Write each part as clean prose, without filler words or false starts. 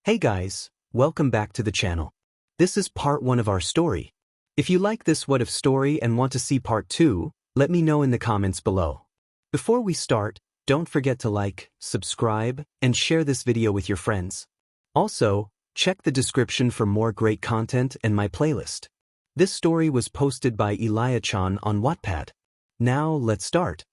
Hey guys, welcome back to the channel. This is part 1 of our story. If you like this What If story and want to see part 2, let me know in the comments below. Before we start, don't forget to like, subscribe, and share this video with your friends. Also, check the description for more great content and my playlist. This story was posted by eliah-chan on Wattpad. Now let's start.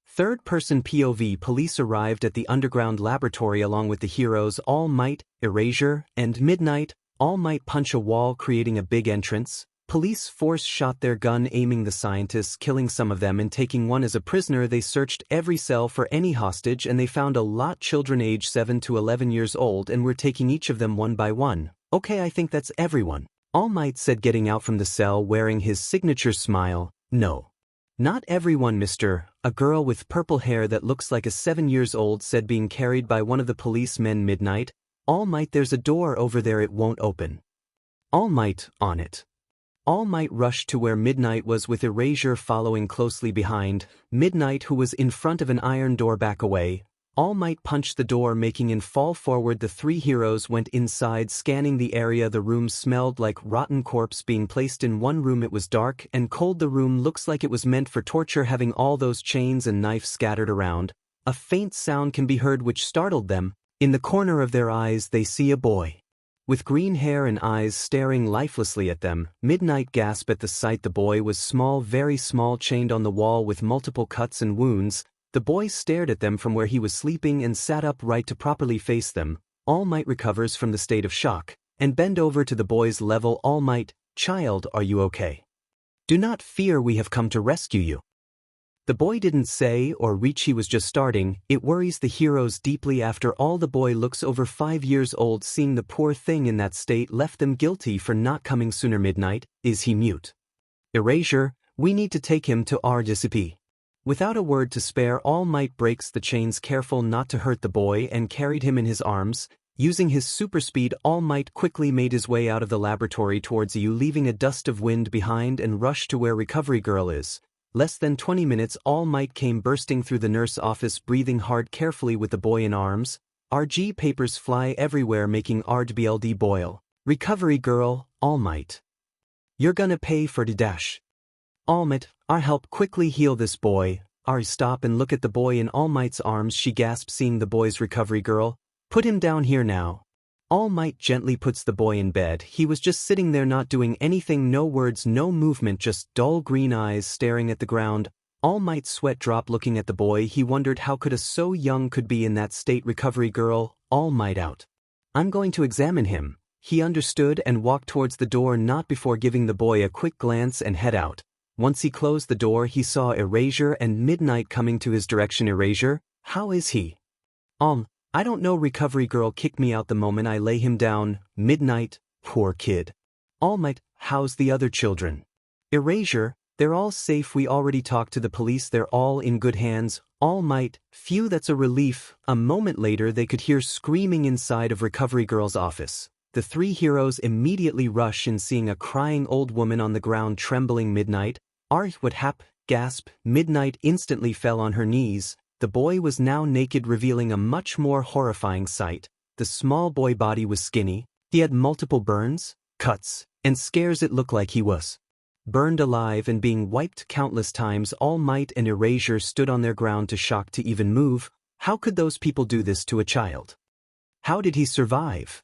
Third-person POV. Police arrived at the underground laboratory along with the heroes All Might, 𝐻𝗧𝗟, and Midnight. All Might punch a wall creating a big entrance. Police force shot their gun aiming the scientists, killing some of them and taking one as a prisoner. They searched every cell for any hostage and they found a lot children aged 7 to 11 years old and were taking each of them one by one. Okay, I think that's everyone. All Might said, getting out from the cell wearing his signature smile. No. Not everyone, mister. A girl with purple hair that looks like a 7 years old said, being carried by one of the policemen. Midnight. All Might, there's a door over there, it won't open. All Might, on it. All Might rushed to where Midnight was with 𝐻𝗧𝗟 following closely behind. Midnight, who was in front of an iron door, back away. All Might punched the door making him fall forward. The three heroes went inside, scanning the area. The room smelled like rotten corpse being placed in one room. It was dark and cold. The room looks like it was meant for torture, having all those chains and knives scattered around. A faint sound can be heard which startled them. In the corner of their eyes they see a boy with green hair and eyes staring lifelessly at them. Midnight gasped at the sight. The boy was small, very small, chained on the wall with multiple cuts and wounds. The boy stared at them from where he was sleeping and sat upright to properly face them. All Might recovers from the state of shock and bend over to the boy's level. All Might, child, are you okay? Do not fear, we have come to rescue you. The boy didn't say or reach, he was just starting. It worries the heroes deeply. After all, the boy looks over 5 years old. Seeing the poor thing in that state left them guilty for not coming sooner. Midnight, is he mute? 𝐻𝗧𝗟, we need to take him to 𝗧𝗚𝗧𝗟. Without a word to spare, All Might breaks the chains, careful not to hurt the boy, and carried him in his arms. Using his super speed, All Might quickly made his way out of the laboratory towards you, leaving a dust of wind behind, and rushed to where Recovery Girl is. Less than 20 minutes, All Might came bursting through the nurse office, breathing hard, carefully with the boy in arms. RG papers fly everywhere, making 𝗧𝗚𝗧𝗟 boil. Recovery Girl, All Might, you're gonna pay for the dash. All Might, our help quickly heal this boy. Ari, stop and look at the boy in All Might's arms, she gasped, seeing the boy's. Recovery Girl, put him down here now. All Might gently puts the boy in bed. He was just sitting there, not doing anything, no words, no movement, just dull green eyes staring at the ground. All Might's sweat dropped looking at the boy. He wondered how could a so young could be in that state. Recovery Girl, All Might out. I'm going to examine him. He understood and walked towards the door, not before giving the boy a quick glance, and head out. Once he closed the door, he saw 𝐻𝗧𝗟 and Midnight coming to his direction. 𝐻𝗧𝗟, how is he? I don't know. Recovery Girl, kick me out the moment I lay him down. Midnight, poor kid. All Might, how's the other children? 𝐻𝗧𝗟, they're all safe. We already talked to the police. They're all in good hands. All Might, phew, that's a relief. A moment later they could hear screaming inside of Recovery Girl's office. The three heroes immediately rush in, seeing a crying old woman on the ground trembling. Midnight, what hap? Gasp. Midnight instantly fell on her knees. The boy was now naked, revealing a much more horrifying sight. The small boy body was skinny. He had multiple burns, cuts, and scares. It looked like he was burned alive and being wiped countless times. All Might and 𝐻𝗧𝗟 stood on their ground, too shocked to even move. How could those people do this to a child? How did he survive?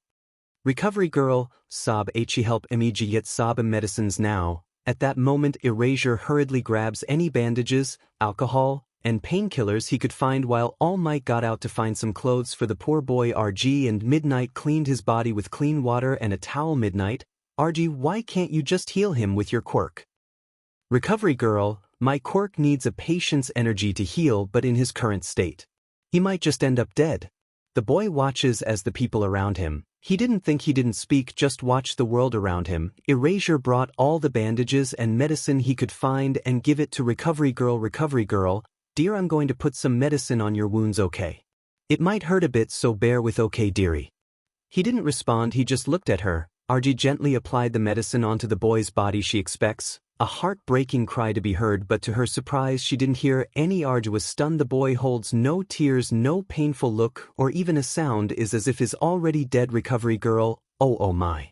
Recovery Girl, sob, help immediate, sob, medicines now. At that moment, 𝐻𝗧𝗟 hurriedly grabs any bandages, alcohol, and painkillers he could find, while All Might got out to find some clothes for the poor boy. RG and Midnight cleaned his body with clean water and a towel. Midnight, RG, why can't you just heal him with your quirk? Recovery Girl, my quirk needs a patient's energy to heal, but in his current state, he might just end up dead. The boy watches as the people around him. He didn't think, he didn't speak, just watched the world around him. 𝐻𝗧𝗟 brought all the bandages and medicine he could find and give it to Recovery Girl. Recovery Girl, dear, I'm going to put some medicine on your wounds, okay? It might hurt a bit, so bear with, okay dearie? He didn't respond, he just looked at her. RG gently applied the medicine onto the boy's body. She expects A heartbreaking cry to be heard, but to her surprise she didn't hear any. Was stunned. The boy holds no tears, no painful look, or even a sound, is as if his already dead recovery girl. Oh my.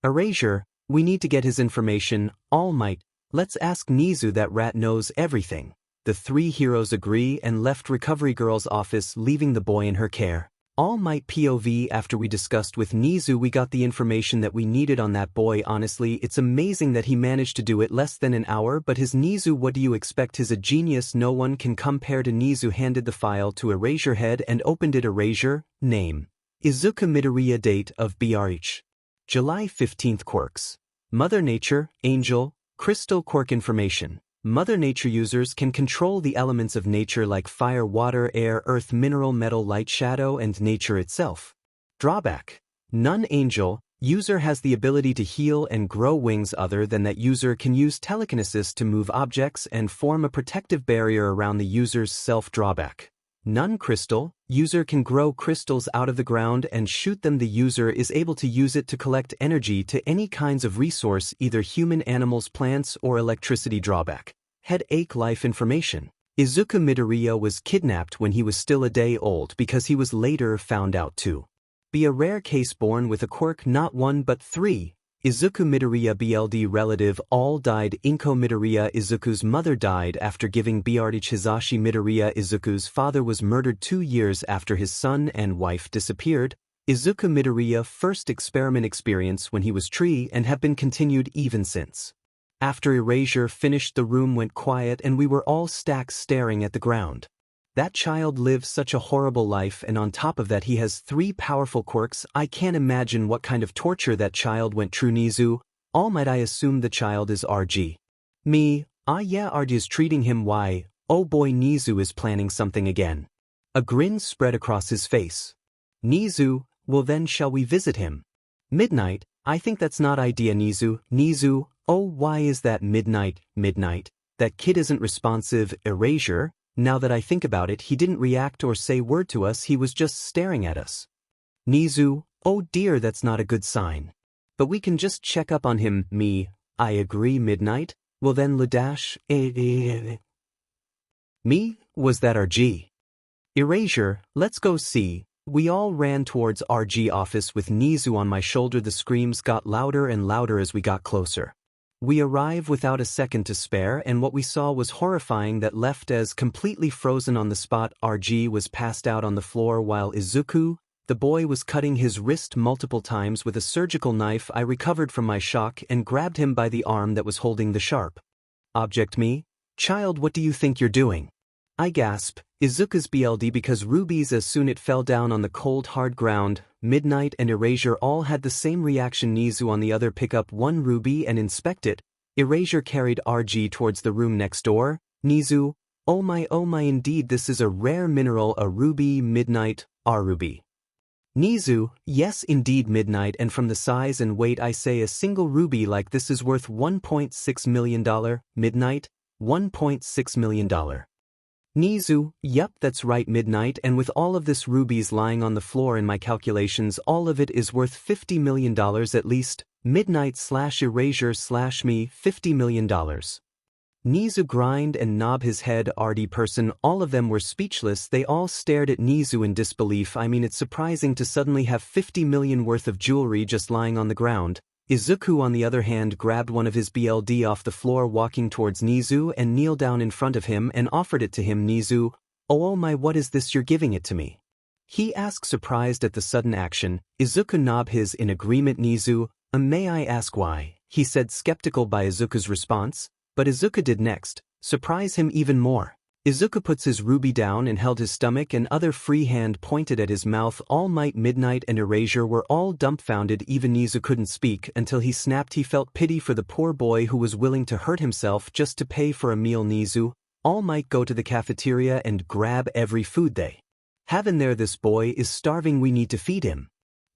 𝐻𝐿iah, we need to get his information. All Might, let's ask 𝐻𝐿iah, that rat knows everything. The three heroes agree and left recovery girl's office, leaving the boy in her care. All Might POV. After we discussed with 𝐻𝐿iah, we got the information that we needed on that boy. Honestly, it's amazing that he managed to do it less than an hour, but his 𝐻𝐿iah, what do you expect? He's a genius. No one can compare to 𝐻𝐿iah. Handed the file to 𝐻𝐿iah head and opened it. 𝐻𝐿iah, name. Izuku Midoriya, date of birth. July 15th. Quirks. Mother Nature, Angel, Crystal. Quirk information. Mother Nature users can control the elements of nature like fire, water, air, earth, mineral, metal, light, shadow, and nature itself. Drawback. None. Angel user has the ability to heal and grow wings. Other than that, user can use telekinesis to move objects and form a protective barrier around the user's self. Drawback. None. Crystal user can grow crystals out of the ground and shoot them. The user is able to use it to collect energy to any kinds of resource, either human, animals, plants, or electricity. Drawback. Headache. Life information. Izuku Midoriya was kidnapped when he was still a day old because he was later found out to be a rare case born with a quirk, not one but three. Izuku Midoriya BLD relative all died. 𝐀𝐮𝐭𝐡𝐨𝐫 Midoriya. Izuku's mother died after giving birth. Hisashi Midoriya. Izuku's father was murdered 2 years after his son and wife disappeared. Izuku Midoriya first experiment experience when he was tree and have been continued even since. After 𝐻𝐿iah finished, the room went quiet and we were all stacked staring at the ground. That child lived such a horrible life, and on top of that he has 3 powerful quirks. I can't imagine what kind of torture that child went through. 𝐻𝐿iah. All Might, I assume the child is RG. Me, yeah, RG is treating him. Why? Oh boy, 𝐻𝐿iah is planning something again. A grin spread across his face. 𝐻𝐿iah, well then shall we visit him? Midnight, I think that's not idea. 𝐻𝐿iah, oh why is that? Midnight, that kid isn't responsive. 𝐻𝐿iah, now that I think about it, he didn't react or say word to us, he was just staring at us. 𝐻𝐿iah, oh dear, that's not a good sign. But we can just check up on him. Me, I agree. Midnight, well then me, was that RG? 𝐻𝐿iah, let's go see. We all ran towards RG office with 𝐻𝐿iah on my shoulder. The screams got louder and louder as we got closer. We arrived without a second to spare, and what we saw was horrifying. That left us completely frozen on the spot. RG was passed out on the floor while Izuku, the boy, was cutting his wrist multiple times with a surgical knife. I recovered from my shock and grabbed him by the arm that was holding the sharp object. Me, child, what do you think you're doing? I gasp. Izuku's BLD because rubies. As soon it fell down on the cold hard ground. Midnight and 𝐻𝐿iah all had the same reaction. 𝐻𝐿iah on the other pick up 1 ruby and inspect it. 𝐻𝐿iah carried RG towards the room next door. 𝐻𝐿iah, oh my, indeed this is a rare mineral, a ruby. Midnight, ruby. 𝐻𝐿iah, yes indeed. Midnight, and from the size and weight I say a single ruby like this is worth $1.6 million. Midnight, $1.6 million. 𝐻𝐿iah, yep, that's right. Midnight, and with all of this rubies lying on the floor, in my calculations all of it is worth $50 million at least. Midnight / 𝐻𝐿iah / me, $50 million. 𝐻𝐿iah grind and knob his head. RD person, all of them were speechless. They all stared at 𝐻𝐿iah in disbelief. I mean, it's surprising to suddenly have 50 million worth of jewelry just lying on the ground. Izuku on the other hand grabbed one of his BLD off the floor, walking towards 𝐻𝐿iah and kneeled down in front of him and offered it to him. 𝐻𝐿iah, oh my, what is this you're giving it to me? He asked, surprised at the sudden action. Izuku nodded his in agreement. 𝐻𝐿iah, may I ask why? He said, skeptical by Izuku's response. But Izuku did next surprise him even more. Izuku puts his ruby down and held his stomach, and other free hand pointed at his mouth. All Might, Midnight, and 𝐻𝐿iah were all dumbfounded. Even 𝐻𝐿iah couldn't speak until he snapped. He felt pity for the poor boy who was willing to hurt himself just to pay for a meal. 𝐻𝐿iah, all Might, go to the cafeteria and grab every food they have in there. This boy is starving, we need to feed him.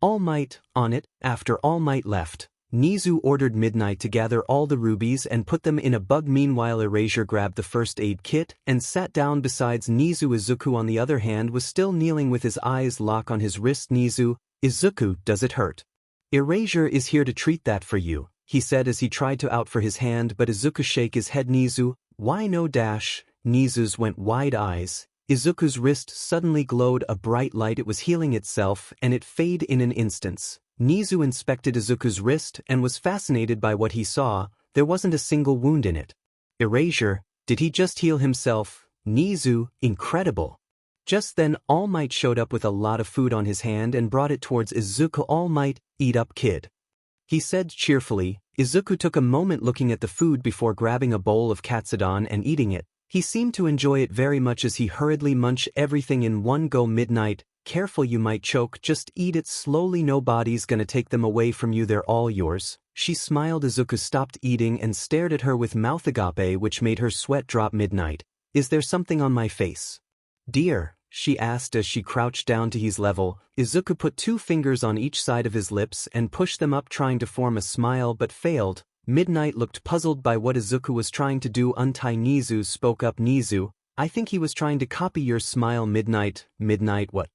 All Might, on it. After All Might left, 𝐻𝐿iah ordered Midnight to gather all the rubies and put them in a bug. Meanwhile, 𝐻𝐿iah grabbed the first aid kit and sat down besides 𝐻𝐿iah. Izuku on the other hand was still kneeling with his eyes locked on his wrist. 𝐻𝐿iah, Izuku, does it hurt? 𝐻𝐿iah is here to treat that for you. he said as he tried to out for his hand, but Izuku shake his head. "𝐻𝐿𝐿, why no dash?" 𝐻𝐿𝐿's went wide eyes. Izuku's wrist suddenly glowed a bright light. It was healing itself, and it faded in an instant. 𝐻𝐿𝐿 inspected Izuku's wrist and was fascinated by what he saw. There wasn't a single wound in it. Erasure, did he just heal himself? 𝐻𝐿𝐿, incredible. Just then All Might showed up with a lot of food on his hand and brought it towards Izuku. "All Might, eat up, kid," he said cheerfully. Izuku took a moment looking at the food before grabbing a bowl of 𝐀𝐮𝐭𝐡𝐨𝐫 and eating it. He seemed to enjoy it very much as he hurriedly munched everything in one go. "Midnight, careful, you might choke. Just eat it slowly, nobody's gonna take them away from you, they're all yours." She smiled. Izuku stopped eating and stared at her with mouth agape, which made her sweat drop. "Midnight, is there something on my face, dear?" she asked as she crouched down to his level. Izuku put 2 fingers on each side of his lips and pushed them up, trying to form a smile but failed. Midnight looked puzzled by what Izuku was trying to do. "Untie." 𝐻𝐿𝐿 spoke up. "𝐻𝐿𝐿, I think he was trying to copy your smile." "Midnight, what?"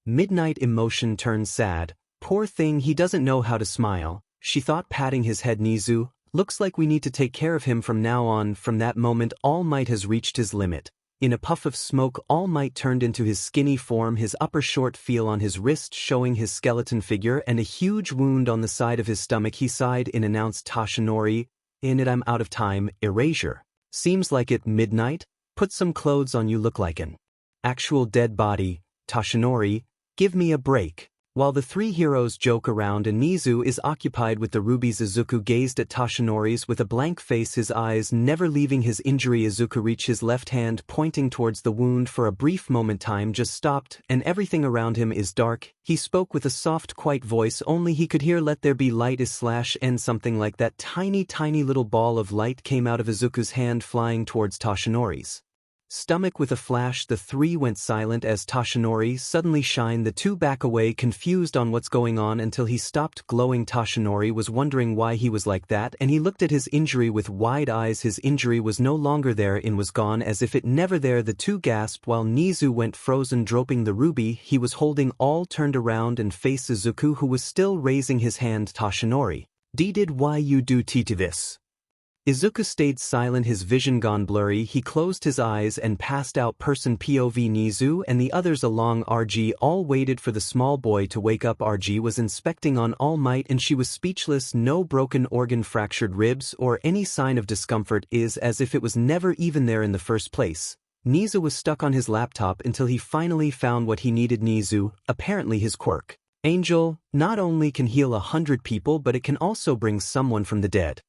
Midnight emotion turned sad. "Poor thing, he doesn't know how to smile," she thought, patting his head. "𝐻𝐿𝐿, looks like we need to take care of him from now on." From that moment, All Might has reached his limit. In a puff of smoke, All Might turned into his skinny form, his upper short feel on his wrist showing his skeleton figure and a huge wound on the side of his stomach. He sighed and announced, "𝗧𝗏, in it, I'm out of time." "Erasure, seems like it." "Midnight, put some clothes on, you look like an actual dead body." "𝗧𝗏, give me a break." While the 3 heroes joke around and 𝐻𝐿𝐿 is occupied with the rubies, Izuku gazed at 𝗧𝗏 with a blank face, his eyes never leaving his injury. Izuku reached his left hand, pointing towards the wound. For a brief moment time just stopped, and everything around him is dark. He spoke with a soft, quiet voice only he could hear. "Let there be light /n something like that." Tiny little ball of light came out of Izuku's hand, flying towards 𝗧𝗏's stomach. With a flash, the 3 went silent as 𝗧𝗏 suddenly shined. The 2 back away, confused on what's going on, until he stopped glowing. 𝗧𝗏 was wondering why he was like that, and he looked at his injury with wide eyes. His injury was no longer there, it was gone, as if it never there. The 2 gasped while 𝐻𝐿𝐿 went frozen, dropping the ruby he was holding. All turned around and faced Izuku, who was still raising his hand. "𝗧𝗏, did why you do to this?" Izuku stayed silent, his vision gone blurry. He closed his eyes and passed out. Person POV. 𝐻𝐿𝐿 and the others along RG all waited for the small boy to wake up. RG was inspecting on All Might and she was speechless. No broken organ, fractured ribs, or any sign of discomfort, is as if it was never even there in the first place. 𝐻𝐿𝐿 was stuck on his laptop until he finally found what he needed. 𝐻𝐿𝐿, apparently his quirk, Angel, not only can heal 100 people but it can also bring someone from the dead.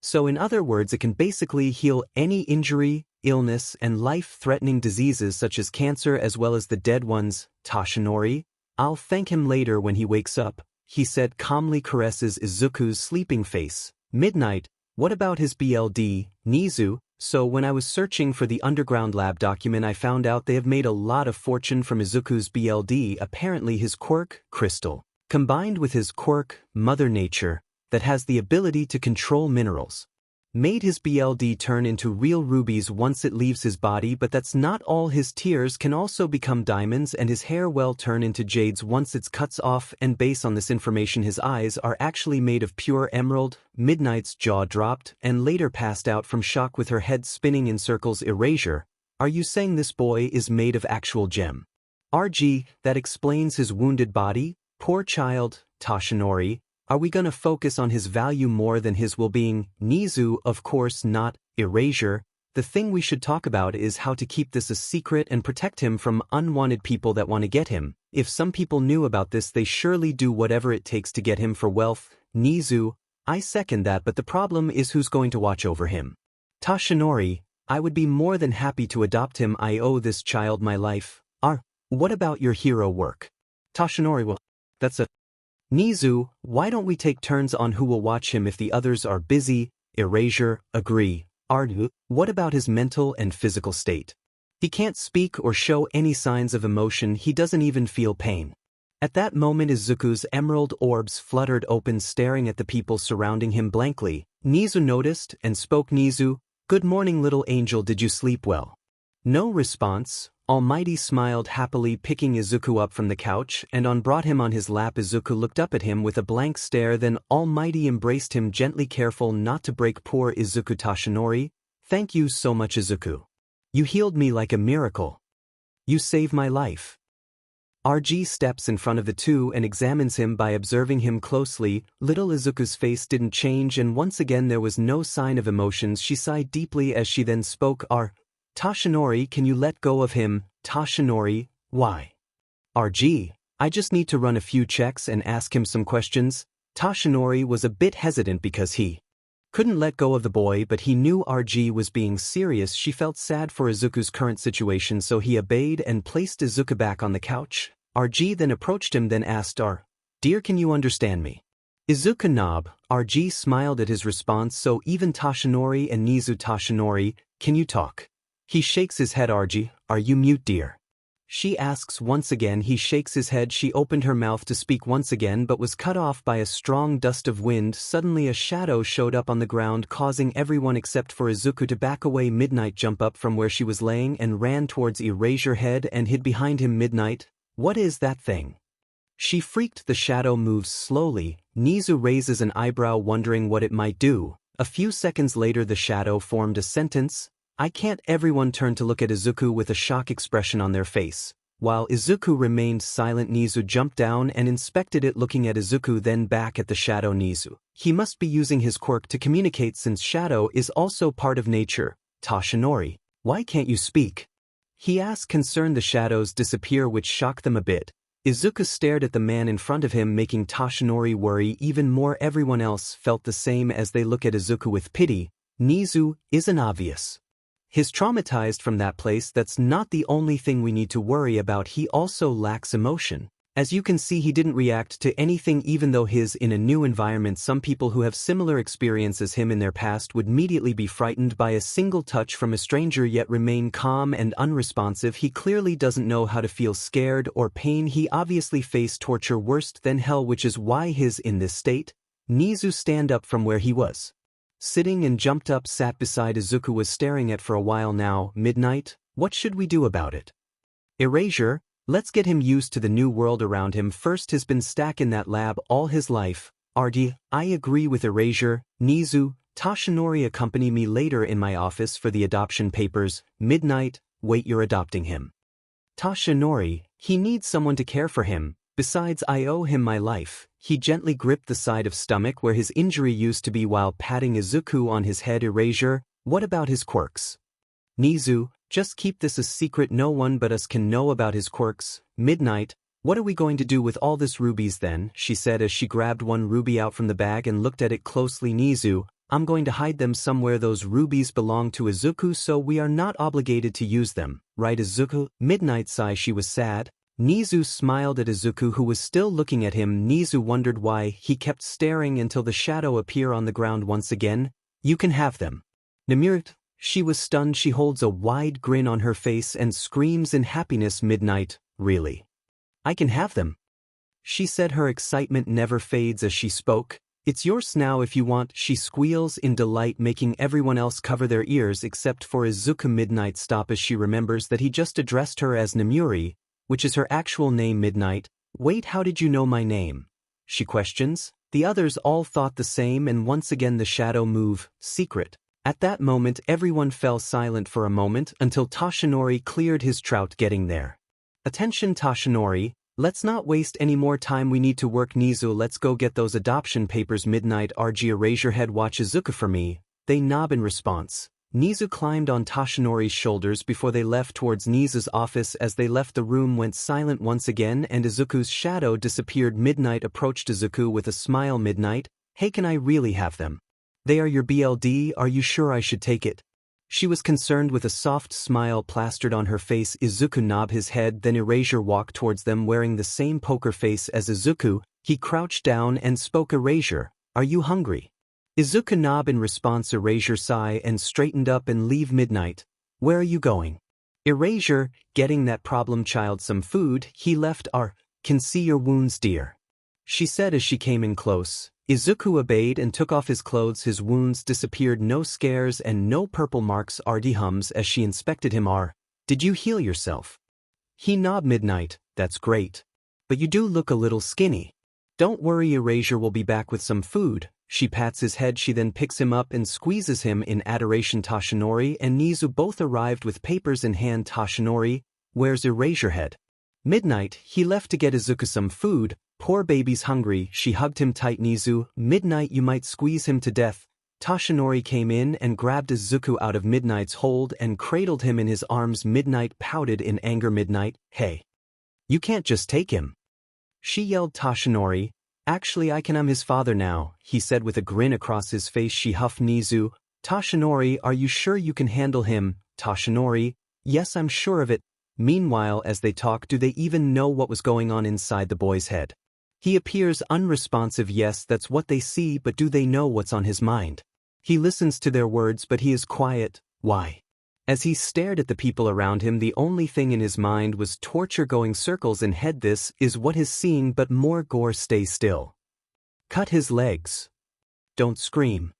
So in other words, it can basically heal any injury, illness, and life-threatening diseases such as cancer as well as the dead ones. "𝗧𝗏, I'll thank him later when he wakes up," he said calmly, caresses Izuku's sleeping face. "Midnight, what about his BLD, 𝐻𝐿𝐿? So when I was searching for the underground lab document, I found out they have made a lot of fortune from Izuku's BLD. Apparently his quirk, Crystal, combined with his quirk, Mother Nature, that has the ability to control minerals, made his BLD turn into real rubies once it leaves his body. But that's not all. His tears can also become diamonds and his hair will turn into jades once it's cuts off, and based on this information his eyes are actually made of pure emerald." Midnight's jaw dropped and later passed out from shock with her head spinning in circles. "Erasure, are you saying this boy is made of actual gem?" "RG, that explains his wounded body. Poor child." "𝗧𝗏, are we gonna focus on his value more than his well-being?" "𝐻𝐿𝐿, of course not. Erasure, the thing we should talk about is how to keep this a secret and protect him from unwanted people that want to get him. If some people knew about this, they surely do whatever it takes to get him for wealth." "𝐻𝐿𝐿, I second that, but the problem is who's going to watch over him?" "𝗧𝗏, I would be more than happy to adopt him. I owe this child my life." What about your hero work?" "𝗧𝗏, well, that's a 𝐻𝐿𝐿, why don't we take turns on who will watch him if the others are busy?" "Erasure, agree." "𝗏, what about his mental and physical state? He can't speak or show any signs of emotion, he doesn't even feel pain." At that moment Izuku's emerald orbs fluttered open, staring at the people surrounding him blankly. 𝐻𝐿𝐿 noticed and spoke. "𝐻𝐿𝐿, good morning little angel, did you sleep well?" No response. Almighty smiled happily, picking Izuku up from the couch and brought him on his lap. Izuku looked up at him with a blank stare, then Almighty embraced him gently, careful not to break poor Izuku. Toshinori, thank you so much, Izuku. You healed me like a miracle. You saved my life. RG steps in front of the two and examines him by observing him closely. Little Izuku's face didn't change, and once again there was no sign of emotions. She sighed deeply as she then spoke. Toshinori, can you let go of him? Toshinori, why? RG, I just need to run a few checks and ask him some questions. Toshinori was a bit hesitant because he couldn't let go of the boy, but he knew RG was being serious. She felt sad for Izuku's current situation, so he obeyed and placed Izuku back on the couch. RG then approached him, then asked, Dear, can you understand me? Izuku nodded. RG smiled at his response. So even Toshinori and 𝐻𝐿𝐿. Toshinori, can you talk? He shakes his head. RG, are you mute, dear? She asks once again. He shakes his head. She opened her mouth to speak once again but was cut off by a strong gust of wind. Suddenly a shadow showed up on the ground, causing everyone except for Izuku to back away. Midnight jumped up from where she was laying and ran towards Eraserhead and hid behind him. Midnight, what is that thing? She freaked. The shadow moves slowly. 𝐻𝐿𝐿 raises an eyebrow, wondering what it might do. A few seconds later the shadow formed a sentence. I can't. Everyone turned to look at Izuku with a shock expression on their face. While Izuku remained silent, 𝐻𝐿𝐿 jumped down and inspected it, looking at Izuku then back at the shadow. 𝐻𝐿𝐿, he must be using his quirk to communicate since shadow is also part of nature. Toshinori, why can't you speak? He asked, concerned. The shadows disappear, which shocked them a bit. Izuku stared at the man in front of him, making Toshinori worry even more. Everyone else felt the same as they look at Izuku with pity. 𝐻𝐿𝐿 isn't obvious. He's traumatized from that place. That's not the only thing we need to worry about. He also lacks emotion. As you can see, he didn't react to anything even though he's in a new environment. Some people who have similar experience as him in their past would immediately be frightened by a single touch from a stranger yet remain calm and unresponsive. He clearly doesn't know how to feel scared or pain. He obviously faced torture worse than hell, which is why he's in this state. 𝐻𝐿𝐿 stand up from where he was sitting and jumped up, sat beside Izuku, was staring at for a while now. Midnight, what should we do about it? Erasure, let's get him used to the new world around him first. He's been stuck in that lab all his life. RD, I agree with Erasure. 𝐻𝐿𝐿, Toshinori, accompany me later in my office for the adoption papers. Midnight, wait, you're adopting him? Toshinori, he needs someone to care for him. Besides, I owe him my life. He gently gripped the side of stomach where his injury used to be while patting Izuku on his head. Erasure, what about his quirks? 𝐻𝐿𝐿, just keep this a secret. No one but us can know about his quirks. Midnight, what are we going to do with all this rubies then? She said as she grabbed one ruby out from the bag and looked at it closely. 𝐻𝐿𝐿, I'm going to hide them somewhere. Those rubies belong to Izuku, so we are not obligated to use them, right, Izuku? Midnight sighed. She was sad. 𝐻𝐿𝐿 smiled at Izuku, who was still looking at him. 𝐻𝐿𝐿 wondered why he kept staring until the shadow appeared on the ground once again. You can have them. 𝐿𝐼, she was stunned. She holds a wide grin on her face and screams in happiness. Midnight, really? I can have them? She said, her excitement never fades as she spoke. It's yours now if you want, she squeals in delight, making everyone else cover their ears except for Izuku. Midnight stop as she remembers that he just addressed her as 𝐿𝐼, which is her actual name. Midnight, wait, how did you know my name? She questions. The others all thought the same, and once again the shadow moved. Secret. At that moment everyone fell silent for a moment until Toshinori cleared his throat. Getting there. Attention Toshinori, let's not waste any more time, we need to work. 𝐻𝐿𝐿, let's go get those adoption papers. Midnight, RG, Eraserhead, watch Izuku for me. They nod in response. 𝐻𝐿𝐿 climbed on Toshinori's shoulders before they left towards 𝐻𝐿𝐿's office. As they left, the room went silent once again and Izuku's shadow disappeared. Midnight approached Izuku with a smile. Midnight, hey, can I really have them? They are your BLD, are you sure I should take it? She was concerned with a soft smile plastered on her face. Izuku nodded his head, then Erasure walked towards them wearing the same poker face as Izuku. He crouched down and spoke. Erasure, are you hungry? Izuku nodded in response. Erasure sighed and straightened up and leave. Midnight, where are you going? Erasure, getting that problem child some food. He left. Can see your wounds, dear, she said as she came in close. Izuku obeyed and took off his clothes. His wounds disappeared, no scares and no purple marks. RD hums as she inspected him. Did you heal yourself? He nodded. Midnight, that's great. But you do look a little skinny. Don't worry, 𝐻𝐻𝐻𝗧𝗏 will be back with some food. She pats his head. She then picks him up and squeezes him in adoration. 𝗧𝗏𝗧𝗟 and 𝐻𝐻𝐻𝗧 both arrived with papers in hand. 𝗧𝗏𝗧𝗟, where's 𝐻𝐻𝐻𝗧𝗏? Midnight, he left to get Izuku some food. Poor baby's hungry. She hugged him tight. 𝐻𝐻𝐻𝗧𝗏, Midnight, you might squeeze him to death. 𝗧𝗏𝗧𝗟 came in and grabbed Izuku out of Midnight's hold and cradled him in his arms. Midnight pouted in anger. Midnight, hey. You can't just take him. She yelled. 𝗧𝗏𝗧𝗟, actually I'm his father now, he said with a grin across his face. She huffed. 𝐻𝐻𝐻𝗧𝗏, 𝗧𝗏𝗧𝗟, are you sure you can handle him? 𝗧𝗏𝗧𝗟, yes, I'm sure of it. Meanwhile, as they talk, do they even know what was going on inside the boy's head? He appears unresponsive. Yes, that's what they see, but do they know what's on his mind? He listens to their words, but he is quiet. Why? As he stared at the people around him, the only thing in his mind was torture going circles in head. This is what he's seeing, but more gore. Stay still. Cut his legs. Don't scream.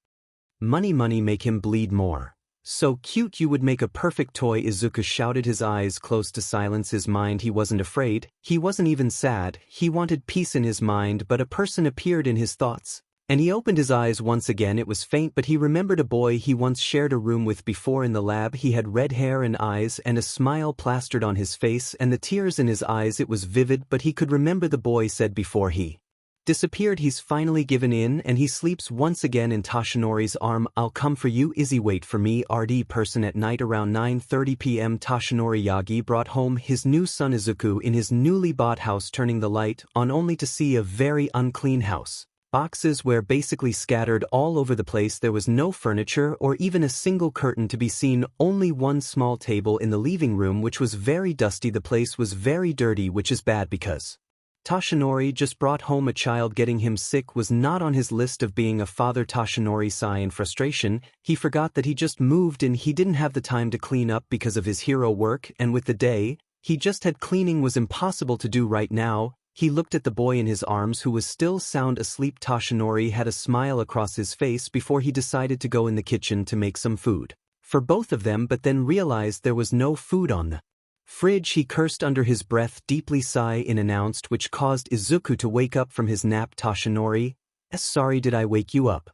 Money make him bleed more. So cute, you would make a perfect toy. Izuku shouted, his eyes close to silence. His mind, he wasn't afraid, he wasn't even sad, he wanted peace in his mind. But a person appeared in his thoughts, and he opened his eyes once again. It was faint, but he remembered a boy he once shared a room with before in the lab. He had red hair and eyes and a smile plastered on his face and the tears in his eyes. It was vivid, but he could remember the boy said before he disappeared, he's finally given in and he sleeps once again in 𝗧𝗏𝗧𝗟's arm. I'll come for you, Izzy, wait for me. RD person. At night around 9:30 p.m. 𝗧𝗏𝗧𝗟 brought home his new son Izuku in his newly bought house, turning the light on only to see a very unclean house. Boxes were basically scattered all over the place. There was no furniture or even a single curtain to be seen, only one small table in the living room which was very dusty. The place was very dirty, which is bad because 𝗧𝗏𝗧𝗟 just brought home a child. Getting him sick was not on his list of being a father. 𝗧𝗏𝗧𝗟 sighed in frustration. He forgot that he just moved in. He didn't have the time to clean up because of his hero work, and with the day he just had, cleaning was impossible to do right now. He looked at the boy in his arms who was still sound asleep. 𝗧𝗏𝗧𝗟 had a smile across his face before he decided to go in the kitchen to make some food for both of them, but then realized there was no food on the fridge. He cursed under his breath. Deeply sigh in announced, which caused Izuku to wake up from his nap. 𝗧𝗏𝗧𝗟, sorry, did I wake you up?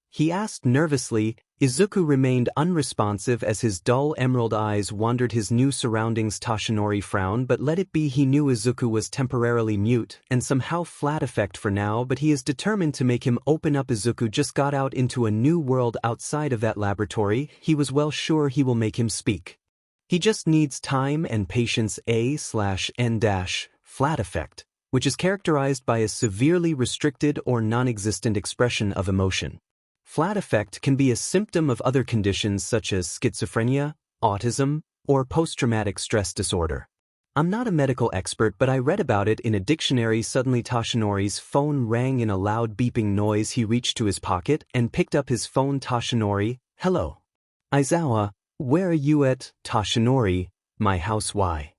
He asked nervously. Izuku remained unresponsive as his dull emerald eyes wandered his new surroundings. 𝗧𝗏𝗧𝗟 frowned, but let it be. He knew Izuku was temporarily mute and somehow flat effect for now, but he is determined to make him open up. Izuku just got out into a new world outside of that laboratory. He was well sure he will make him speak. He just needs time and patience. /n- flat effect, which is characterized by a severely restricted or non-existent expression of emotion. Flat effect can be a symptom of other conditions such as schizophrenia, autism, or post-traumatic stress disorder. I'm not a medical expert, but I read about it in a dictionary. Suddenly 𝗧𝗏𝗧𝗟's phone rang in a loud beeping noise. He reached to his pocket and picked up his phone. 𝗧𝗏𝗧𝗟, hello. Izawa, where are you at? 𝗧𝗏𝗧𝗟, my house. Why?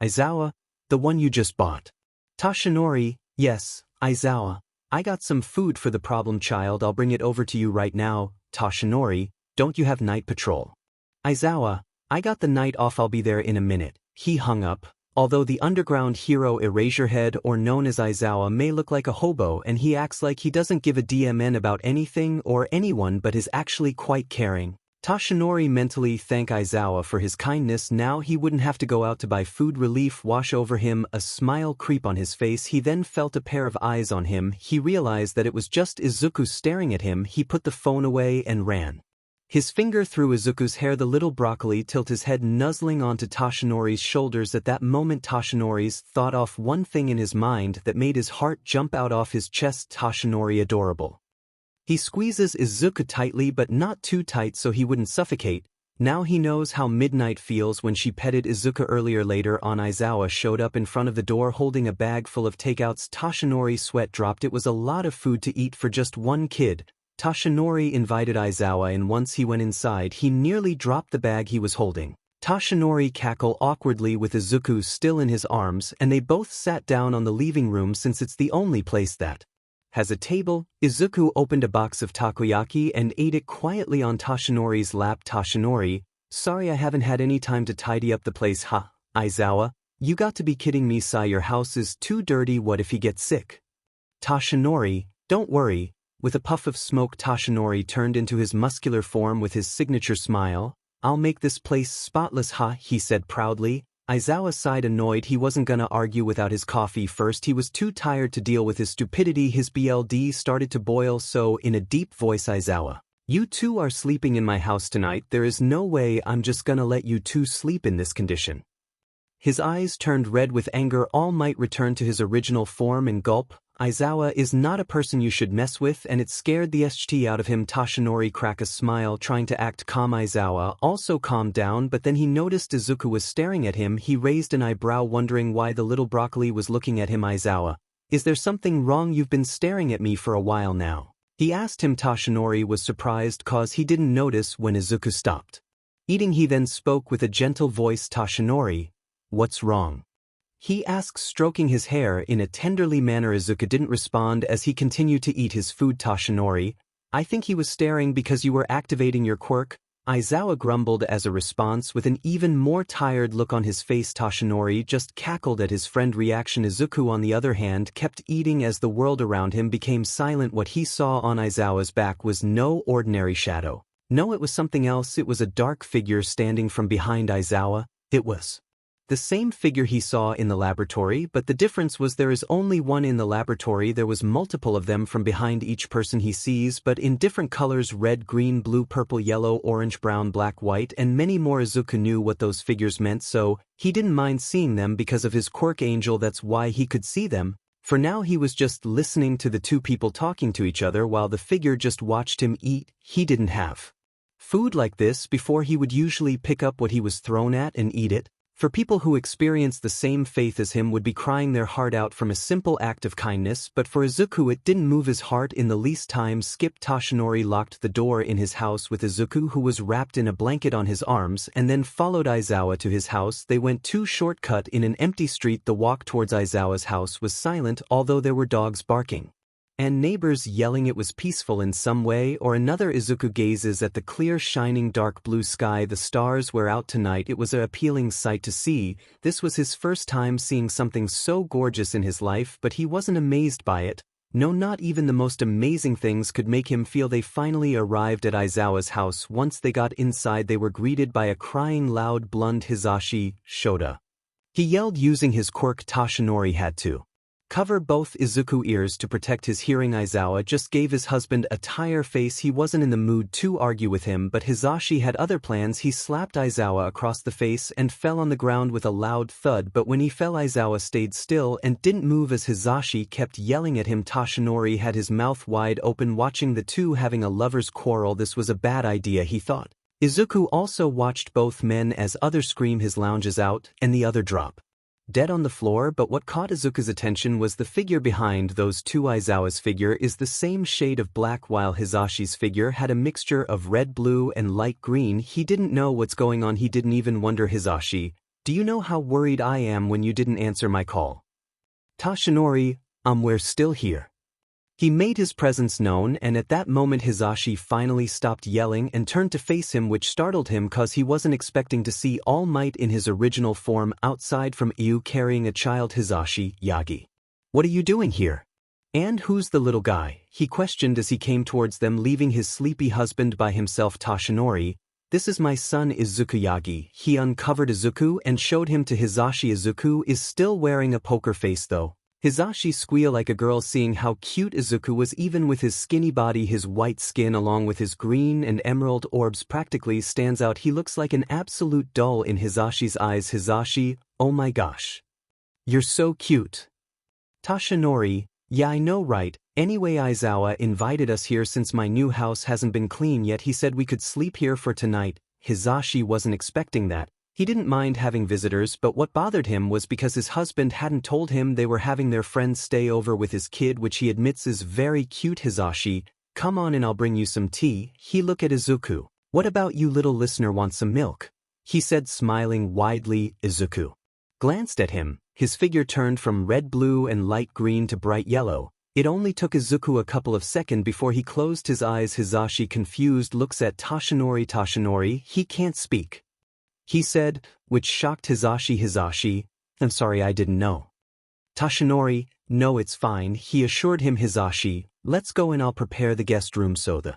Izawa, the one you just bought. 𝗧𝗏𝗧𝗟, yes, Izawa. I got some food for the problem child. I'll bring it over to you right now. 𝗧𝗏𝗧𝗟, don't you have night patrol? Izawa, I got the night off. I'll be there in a minute. He hung up. Although the underground hero 𝗍𝗍𝗃, or known as Izawa, may look like a hobo and he acts like he doesn't give a DMN about anything or anyone but is actually quite caring, 𝗧𝗏𝗧𝗟 mentally thanked Izawa for his kindness. Now he wouldn't have to go out to buy food. Relief wash over him, a smile creep on his face. He then felt a pair of eyes on him. He realized that it was just Izuku staring at him. He put the phone away and ran his finger through Izuku's hair. The little broccoli tilted his head, nuzzling onto 𝗧𝗏𝗧𝗟's shoulders. At that moment 𝗧𝗏𝗧𝗟 thought off one thing in his mind that made his heart jump out off his chest. 𝗧𝗏𝗧𝗟 adorable. He squeezes Izuku tightly, but not too tight so he wouldn't suffocate. Now he knows how Midnight feels when she petted Izuku earlier. Later on, Izawa showed up in front of the door holding a bag full of takeouts. 𝗧𝗏𝗧𝗟's sweat dropped. It was a lot of food to eat for just one kid. 𝗧𝗏𝗧𝗟 invited Izawa in. Once he went inside, he nearly dropped the bag he was holding. 𝗧𝗏𝗧𝗟 cackled awkwardly with Izuku still in his arms, and they both sat down on the living room since it's the only place that has a table. Izuku opened a box of takoyaki and ate it quietly on 𝗧𝗏𝗧𝗟's lap. 𝗧𝗏𝗧𝗟, Sorry I haven't had any time to tidy up the place. Ha, Aizawa, you got to be kidding me. Your house is too dirty. What if he gets sick? 𝗧𝗏, don't worry. With a puff of smoke, 𝗧𝗏 turned into his muscular form with his signature smile. I'll make this place spotless. Ha, he said proudly. Aizawa sighed, annoyed. He wasn't gonna argue without his coffee first. He was too tired to deal with his stupidity. His blood started to boil, so in a deep voice, Aizawa, you two are sleeping in my house tonight. There is no way I'm just gonna let you two sleep in this condition. His eyes turned red with anger. All Might returned to his original form and gulp. Aizawa is not a person you should mess with, and it scared the st out of him. 𝗧𝗏 cracked a smile, trying to act calm. Aizawa also calmed down, but then he noticed Izuku was staring at him. He raised an eyebrow, wondering why the little broccoli was looking at him. Aizawa, is there something wrong? You've been staring at me for a while now, he asked him. 𝗧𝗏 was surprised cause he didn't notice when Izuku stopped eating. He then spoke with a gentle voice. 𝗧𝗏, what's wrong? He asked, stroking his hair in a tenderly manner. Izuku didn't respond as he continued to eat his food. 𝗧𝗏, I think he was staring because you were activating your quirk. Aizawa grumbled as a response with an even more tired look on his face. 𝗧𝗏 just cackled at his friend's reaction. Izuku, on the other hand, kept eating as the world around him became silent. What he saw on Aizawa's back was no ordinary shadow. No, it was something else. It was a dark figure standing from behind Aizawa. It was the same figure he saw in the laboratory, but the difference was there is only one in the laboratory. There was multiple of them from behind each person he sees, but in different colors: red, green, blue, purple, yellow, orange, brown, black, white, and many more. Izuku knew what those figures meant, so he didn't mind seeing them because of his quirk angel. That's why he could see them. For now he was just listening to the two people talking to each other while the figure just watched him eat. He didn't have food like this before. He would usually pick up what he was thrown at and eat it. For people who experienced the same faith as him would be crying their heart out from a simple act of kindness, but for Izuku it didn't move his heart in the least. Time skip. 𝗧𝗏 locked the door in his house with Izuku, who was wrapped in a blanket on his arms, and then followed Aizawa to his house. They went to shortcut in an empty street. The walk towards Aizawa's house was silent, although there were dogs barking and neighbors yelling. It was peaceful in some way or another. Izuku gazes at the clear, shining, dark blue sky. The stars were out tonight. It was an appealing sight to see. This was his first time seeing something so gorgeous in his life, but he wasn't amazed by it. No, not even the most amazing things could make him feel. They finally arrived at Aizawa's house. Once they got inside, they were greeted by a crying, loud, blonde Hisashi Shota. He yelled using his quirk. 𝗧𝗏 had to cover both Izuku ears to protect his hearing. Aizawa just gave his husband a tire face. He wasn't in the mood to argue with him, but Hisashi had other plans. He slapped Aizawa across the face and fell on the ground with a loud thud, but when he fell, Aizawa stayed still and didn't move as Hisashi kept yelling at him. 𝗧𝗏 had his mouth wide open, watching the two having a lover's quarrel. This was a bad idea, he thought. Izuku also watched both men as other scream his lounges out and the other drop dead on the floor, but what caught Izuku's attention was the figure behind those two. Aizawa's figure is the same shade of black, while Hisashi's figure had a mixture of red, blue, and light green. He didn't know what's going on. He didn't even wonder. Hisashi, do you know how worried I am when you didn't answer my call? 𝗧𝗏, we're still here. He made his presence known, and at that moment Hisashi finally stopped yelling and turned to face him, which startled him cause he wasn't expecting to see All Might in his original form outside from Iu carrying a child. Hisashi, Yagi, what are you doing here? And who's the little guy? He questioned as he came towards them, leaving his sleepy husband by himself. 𝗧𝗏, this is my son Izuku. Yagi. He uncovered Izuku and showed him to Hisashi. Izuku is still wearing a poker face though. Hisashi squealed like a girl seeing how cute Izuku was. Even with his skinny body, his white skin along with his green and emerald orbs practically stands out. He looks like an absolute doll in Hisashi's eyes. Hisashi, oh my gosh, you're so cute. 𝗧𝗏, yeah, I know, right? Anyway, Aizawa invited us here since my new house hasn't been clean yet. He said we could sleep here for tonight. Hisashi wasn't expecting that. He didn't mind having visitors, but what bothered him was because his husband hadn't told him they were having their friends stay over with his kid, which he admits is very cute. Hisashi, come on and I'll bring you some tea. He looked at Izuku. What about you, little listener, want some milk? He said, smiling widely. Izuku glanced at him. His figure turned from red, blue, and light green to bright yellow. It only took Izuku a couple of seconds before he closed his eyes. Hizashi confused looks at Toshinori. Toshinori, he can't speak, he said, which shocked Hizashi. Hizashi, I'm sorry, I didn't know. Toshinori, no, it's fine, he assured him. Hizashi, let's go and I'll prepare the guest room so the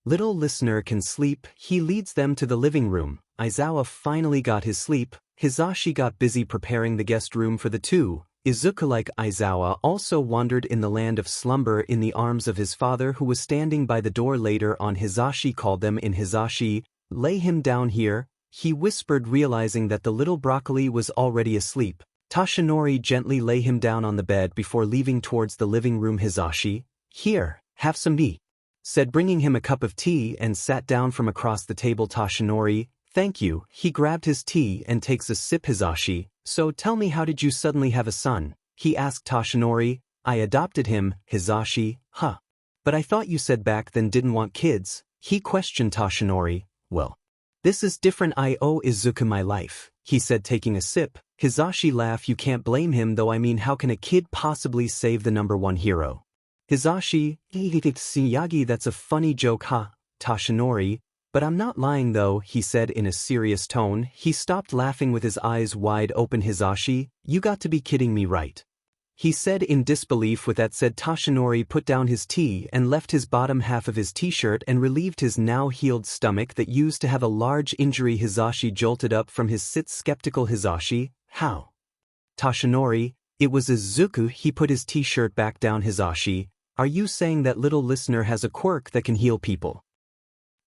little listener can sleep. He leads them to the living room. Aizawa finally got his sleep. Hizashi got busy preparing the guest room for the two. Izuku, like Aizawa, also wandered in the land of slumber in the arms of his father, who was standing by the door. Later on, Hizashi called them in. Hizashi, lay him down here, he whispered, realizing that the little broccoli was already asleep. Toshinori gently lay him down on the bed before leaving towards the living room. Hizashi, here, have some tea, said, bringing him a cup of tea, and sat down from across the table. Toshinori, thank you. He grabbed his tea and takes a sip. Hizashi, so tell me, how did you suddenly have a son? He asked. Toshinori, I adopted him. Hizashi, huh. But I thought you said back then didn't want kids. He questioned. Toshinori, well, this is different. I owe Izuku my life, he said, taking a sip. Hizashi laughed. You can't blame him though. I mean, how can a kid possibly save the #1 hero? Hizashi, Yagi, that's a funny joke, huh? Toshinori, but I'm not lying though, he said in a serious tone. He stopped laughing with his eyes wide open. Hizashi, you got to be kidding me, right? He said in disbelief. With that said, Toshinori put down his tea and left his bottom half of his t-shirt and relieved his now healed stomach that used to have a large injury. Hizashi jolted up from his sit, skeptical. Hizashi, how? Toshinori, it was Izuku. He put his t-shirt back down. Hizashi, are you saying that little listener has a quirk that can heal people?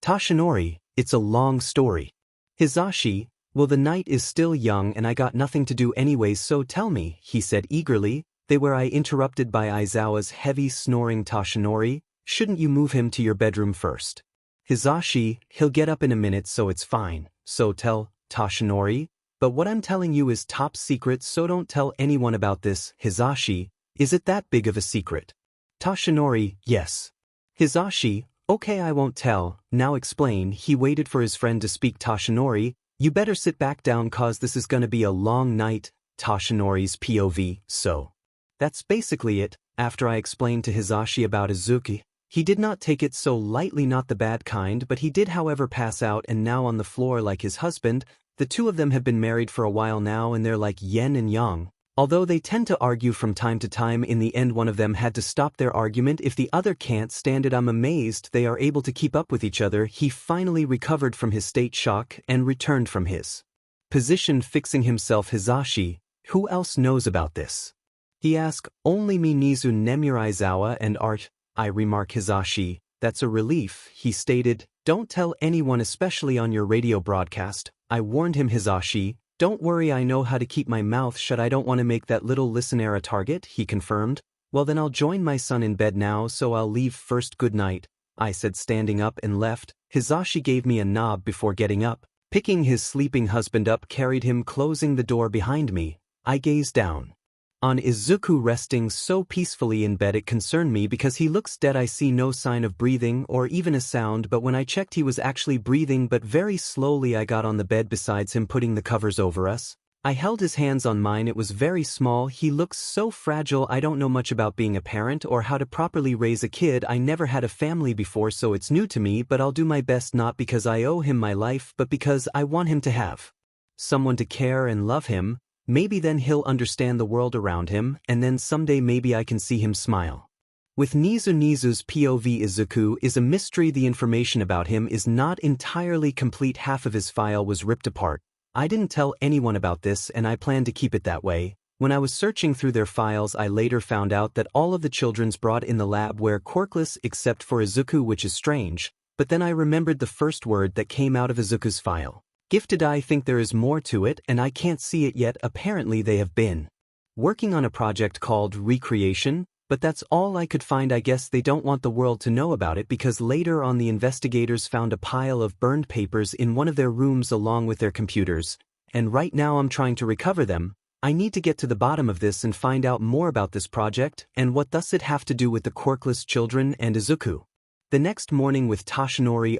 Toshinori, it's a long story. Hizashi, well, the night is still young and I got nothing to do anyways, so tell me, he said eagerly. They were interrupted by Aizawa's heavy snoring. Toshinori, shouldn't you move him to your bedroom first? Hizashi, he'll get up in a minute, so it's fine. So tell Toshinori, but what I'm telling you is top secret, so don't tell anyone about this. Hizashi, is it that big of a secret? Toshinori, yes. Hizashi, okay, I won't tell, now explain. He waited for his friend to speak. Toshinori, you better sit back down cause this is gonna be a long night. Toshinori's POV, so that's basically it. After I explained to Hizashi about Izuku, he did not take it so lightly, not the bad kind, but he did however pass out and now on the floor like his husband. The two of them have been married for a while now and they're like yin and yang. Although they tend to argue from time to time, in the end one of them had to stop their argument if the other can't stand it. I'm amazed they are able to keep up with each other. He finally recovered from his state shock and returned from his position, fixing himself. Hizashi, who else knows about this? He asked. Only me, Nizu, Nemura, Aizawa, and Art. I remark. Hizashi, that's a relief, he stated. Don't tell anyone, especially on your radio broadcast, I warned him. Hizashi, don't worry, I know how to keep my mouth shut. I don't want to make that little listener a target, he confirmed. Well then I'll join my son in bed now, so I'll leave first. Good night, I said, standing up and left. Hizashi gave me a nod before getting up, picking his sleeping husband up, carried him, closing the door behind me. I gazed down on Izuku resting so peacefully in bed. It concerned me because he looks dead. I see no sign of breathing or even a sound, but when I checked he was actually breathing, but very slowly. I got on the bed besides him, putting the covers over us. I held his hands on mine. It was very small. He looks so fragile. I don't know much about being a parent or how to properly raise a kid. I never had a family before, so it's new to me, but I'll do my best, not because I owe him my life, but because I want him to have someone to care and love him. Maybe then he'll understand the world around him, and then someday maybe I can see him smile. With Nizu's POV, Izuku is a mystery. The information about him is not entirely complete. Half of his file was ripped apart. I didn't tell anyone about this and I plan to keep it that way. When I was searching through their files, I later found out that all of the children's brought in the lab were quirkless except for Izuku, which is strange, but then I remembered the first word that came out of Izuku's file. Gifted. I think there is more to it and I can't see it yet. Apparently they have been working on a project called Recreation, but that's all I could find. I guess they don't want the world to know about it because later on the investigators found a pile of burned papers in one of their rooms along with their computers, and right now I'm trying to recover them. I need to get to the bottom of this and find out more about this project and what does it have to do with the quirkless children and Izuku. The next morning, with Toshinori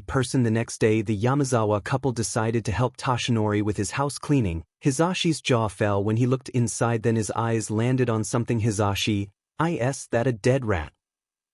person. The next day, the Yamazawa couple decided to help Toshinori with his house cleaning. Hizashi's jaw fell when he looked inside, then his eyes landed on something. Hizashi, Is that a dead rat?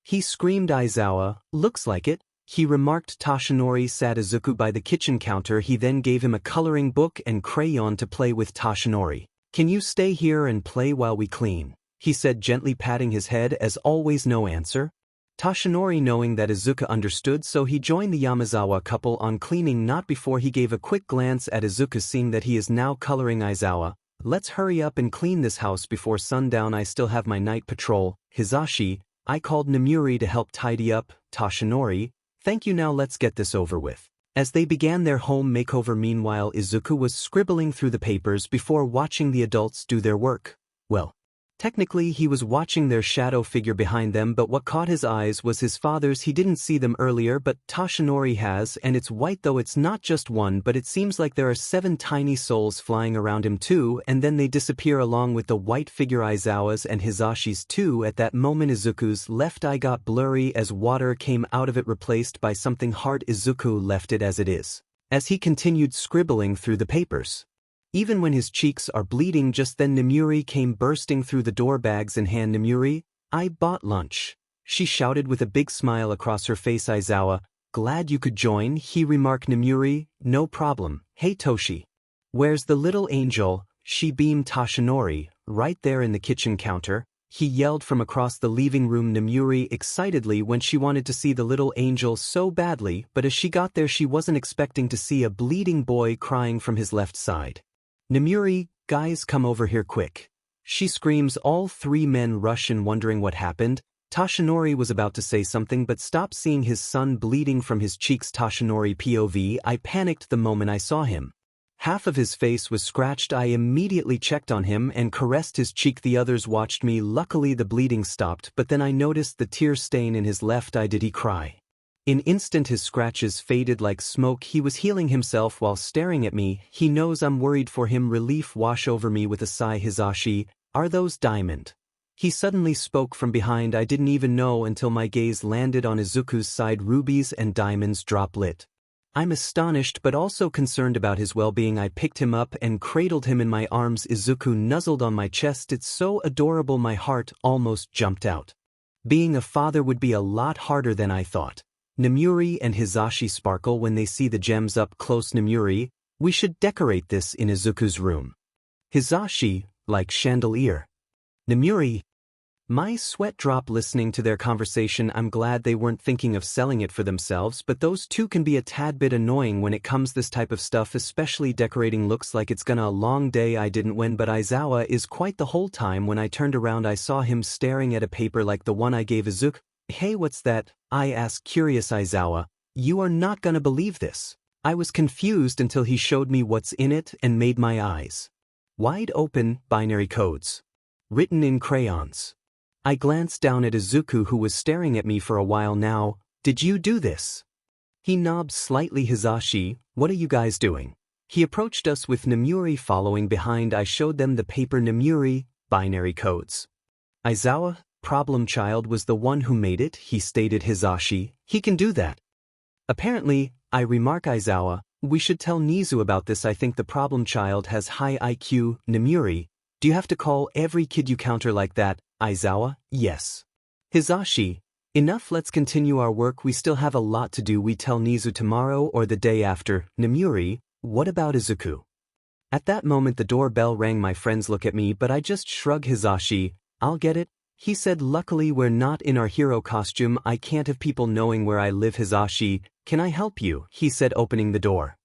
He screamed. Aizawa, looks like it. He remarked. Toshinori sat Izuku by the kitchen counter. He then gave him a coloring book and crayon to play with. Toshinori, can you stay here and play while we clean? He said, gently patting his head. As always, no answer. Toshinori, knowing that Izuku understood, so he joined the Yamazawa couple on cleaning. Not before he gave a quick glance at Izuku, seeing that he is now coloring. Aizawa, let's hurry up and clean this house before sundown. I still have my night patrol. Hizashi, I called Namuri to help tidy up. Toshinori, thank you. Now let's get this over with. As they began their home makeover, meanwhile Izuku was scribbling through the papers before watching the adults do their work. Well, technically he was watching their shadow figure behind them, but what caught his eyes was his father's. He didn't see them earlier, but Toshinori has, and it's white, though it's not just one, but it seems like there are 7 tiny souls flying around him too, and then they disappear along with the white figure. Aizawa's and Hizashi's too. At that moment Izuku's left eye got blurry as water came out of it, replaced by something hard. Izuku left it as it is, as he continued scribbling through the papers. Even when his cheeks are bleeding. Just then Namuri came bursting through the door, bags in hand. Namuri, I bought lunch, she shouted with a big smile across her face. Aizawa, glad you could join, he remarked. Namuri, no problem. Hey Toshi, where's the little angel? She beamed. Toshinori, right there in the kitchen counter, he yelled from across the living room. Namuri excitedly when she wanted to see the little angel so badly, but as she got there she wasn't expecting to see a bleeding boy crying from his left side. Namuri, guys, come over here quick, she screams. All 3 men rush in, wondering what happened. Toshinori was about to say something but stopped, seeing his son bleeding from his cheeks. Toshinori POV, I panicked the moment I saw him. Half of his face was scratched. I immediately checked on him and caressed his cheek. The others watched me. Luckily the bleeding stopped, but then I noticed the tear stain in his left eye. Did he cry? In an instant his scratches faded like smoke. He was healing himself while staring at me. He knows I'm worried for him. Relief wash over me with a sigh. Hizashi, are those diamond? He suddenly spoke from behind. I didn't even know until my gaze landed on Izuku's side. Rubies and diamonds drop lit. I'm astonished but also concerned about his well-being. I picked him up and cradled him in my arms. Izuku nuzzled on my chest. It's so adorable. My heart almost jumped out. Being a father would be a lot harder than I thought. Namuri and Hizashi sparkle when they see the gems up close. Namuri, we should decorate this in Izuku's room. Hizashi, like chandelier. Namuri, my sweat dropped listening to their conversation. I'm glad they weren't thinking of selling it for themselves, but those two can be a tad bit annoying when it comes this type of stuff, especially decorating. Looks like it's gonna a long day. I didn't win, but Aizawa is quite the whole time. When I turned around I saw him staring at a paper like the one I gave Izuku. Hey, what's that? I asked, curious. Aizawa, you are not gonna believe this. I was confused until he showed me what's in it and made my eyes wide open. Binary codes, written in crayons. I glanced down at Izuku, who was staring at me for a while now. Did you do this? He nodded slightly. Hizashi, what are you guys doing? He approached us with Namuri following behind. I showed them the paper. Namuri, binary codes. Aizawa, problem child was the one who made it, he stated. Hizashi, he can do that. Apparently, I remark. Aizawa, we should tell Nizu about this. I think the problem child has high IQ. Namuri, do you have to call every kid you counter like that? Aizawa, yes. Hizashi, enough, let's continue our work. We still have a lot to do. We tell Nizu tomorrow or the day after. Namuri, what about Izuku? At that moment the doorbell rang. My friends look at me, but I just shrug. Hizashi, I'll get it, he said. Luckily we're not in our hero costume. I can't have people knowing where I live. Hizashi, can I help you? He said, opening the door.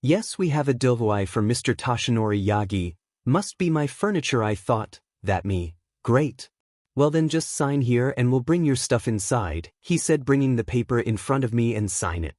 Yes, we have a delivery for Mr. Toshinori Yagi. Must be my furniture. I thought, that me. Great. Well then just sign here and we'll bring your stuff inside, he said, bringing the paper in front of me. And sign it.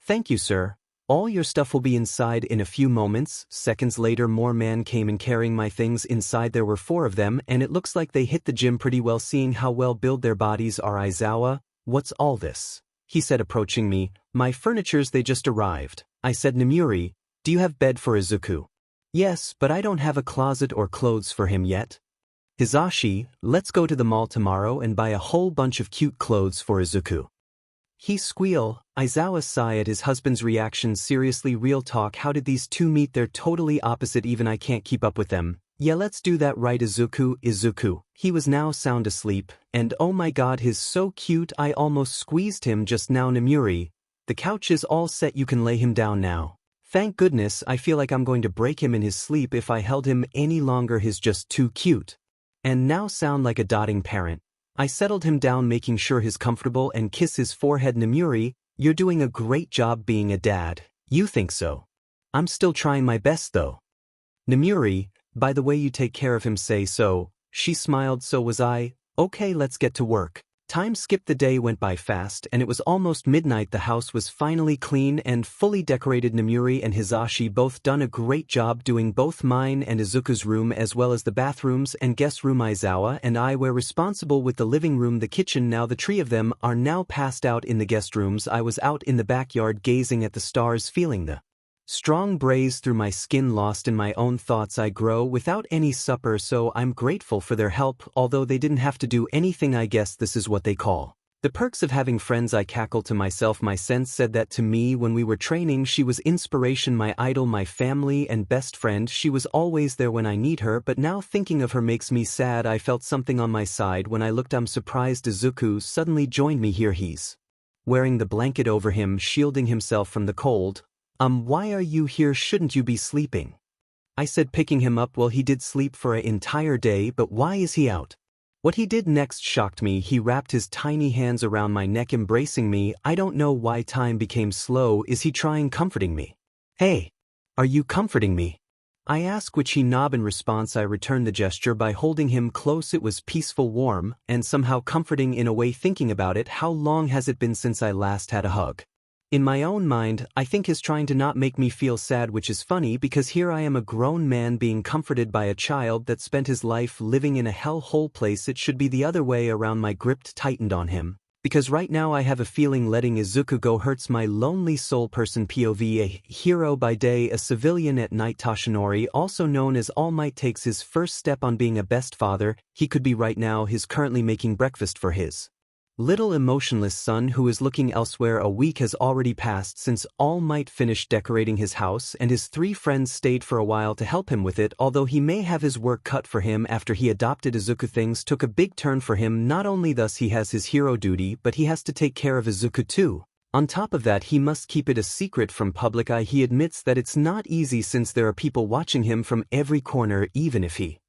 Thank you, sir. All your stuff will be inside in a few moments. Seconds later more men came in carrying my things inside. There were 4 of them and it looks like they hit the gym pretty well, seeing how well built their bodies are. Aizawa, what's all this? He said, approaching me. My furnitures, they just arrived. I said. Namuri, do you have bed for Izuku? Yes, but I don't have a closet or clothes for him yet. Hizashi, let's go to the mall tomorrow and buy a whole bunch of cute clothes for Izuku. He squeal. Aizawa sigh at his husband's reaction. Seriously, real talk, how did these two meet? They're totally opposite. Even I can't keep up with them. Yeah, let's do that right, Izuku. He was now sound asleep, and oh my god, he's so cute, I almost squeezed him just now. Nomiuri, the couch is all set, you can lay him down now. Thank goodness, I feel like I'm going to break him in his sleep if I held him any longer, he's just too cute. And now sound like a doting parent. I settled him down, making sure he's comfortable, and kiss his forehead. Nomiuri, you're doing a great job being a dad. You think so? I'm still trying my best though. Nomiuri, by the way you take care of him, say so. She smiled, so was I. Okay, let's get to work. Time skipped, the day went by fast, and it was almost midnight. The house was finally clean and fully decorated. Nomiuri and Hisashi both done a great job doing both mine and Izuku's room as well as the bathrooms and guest room. Aizawa and I were responsible with the living room, the kitchen. Now the three of them are now passed out in the guest rooms. I was out in the backyard gazing at the stars, feeling the strong breeze through my skin, lost in my own thoughts. I grow without any supper, so I'm grateful for their help, although they didn't have to do anything. I guess this is what they call the perks of having friends. I cackled to myself. My sense said that to me when we were training. She was inspiration, my idol, my family and best friend. She was always there when I need her, but now thinking of her makes me sad. I felt something on my side when I looked. I'm surprised Izuku suddenly joined me here. He's wearing the blanket over him, shielding himself from the cold. Why are you here? Shouldn't you be sleeping? I said, picking him up. Well, he did sleep for an entire day, but why is he out? What he did next shocked me. He wrapped his tiny hands around my neck, embracing me. I don't know why time became slow. Is he trying comforting me? Hey, are you comforting me? I asked, which he nodded. In response, I returned the gesture by holding him close. It was peaceful, warm, and somehow comforting in a way. Thinking about it, how long has it been since I last had a hug? In my own mind, I think he's trying to not make me feel sad, which is funny because here I am, a grown man being comforted by a child that spent his life living in a hellhole place. It should be the other way around. My grip tightened on him, because right now I have a feeling letting Izuku go hurts my lonely soul. Person POV: a hero by day, a civilian at night. Toshinori, also known as All Might, takes his first step on being a best father he could be. Right now he's currently making breakfast for his little emotionless son, who is looking elsewhere. A week has already passed since All Might finished decorating his house, and his three friends stayed for a while to help him with it. Although he may have his work cut for him after he adopted Izuku, things took a big turn for him. Not only thus he has his hero duty, but he has to take care of Izuku too. On top of that, he must keep it a secret from public eye. He admits that it's not easy since there are people watching him from every corner. Even if he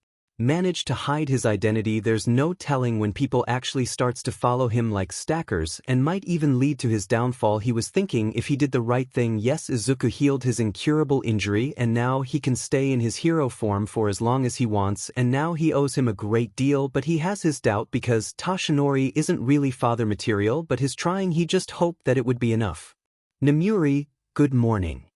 managed to hide his identity, there's no telling when people actually starts to follow him like stackers, and might even lead to his downfall. He was thinking if he did the right thing. Yes, Izuku healed his incurable injury, and now he can stay in his hero form for as long as he wants, and now he owes him a great deal. But he has his doubt because Toshinori isn't really father material, but his trying, he just hoped that it would be enough. Nomiuri, good morning.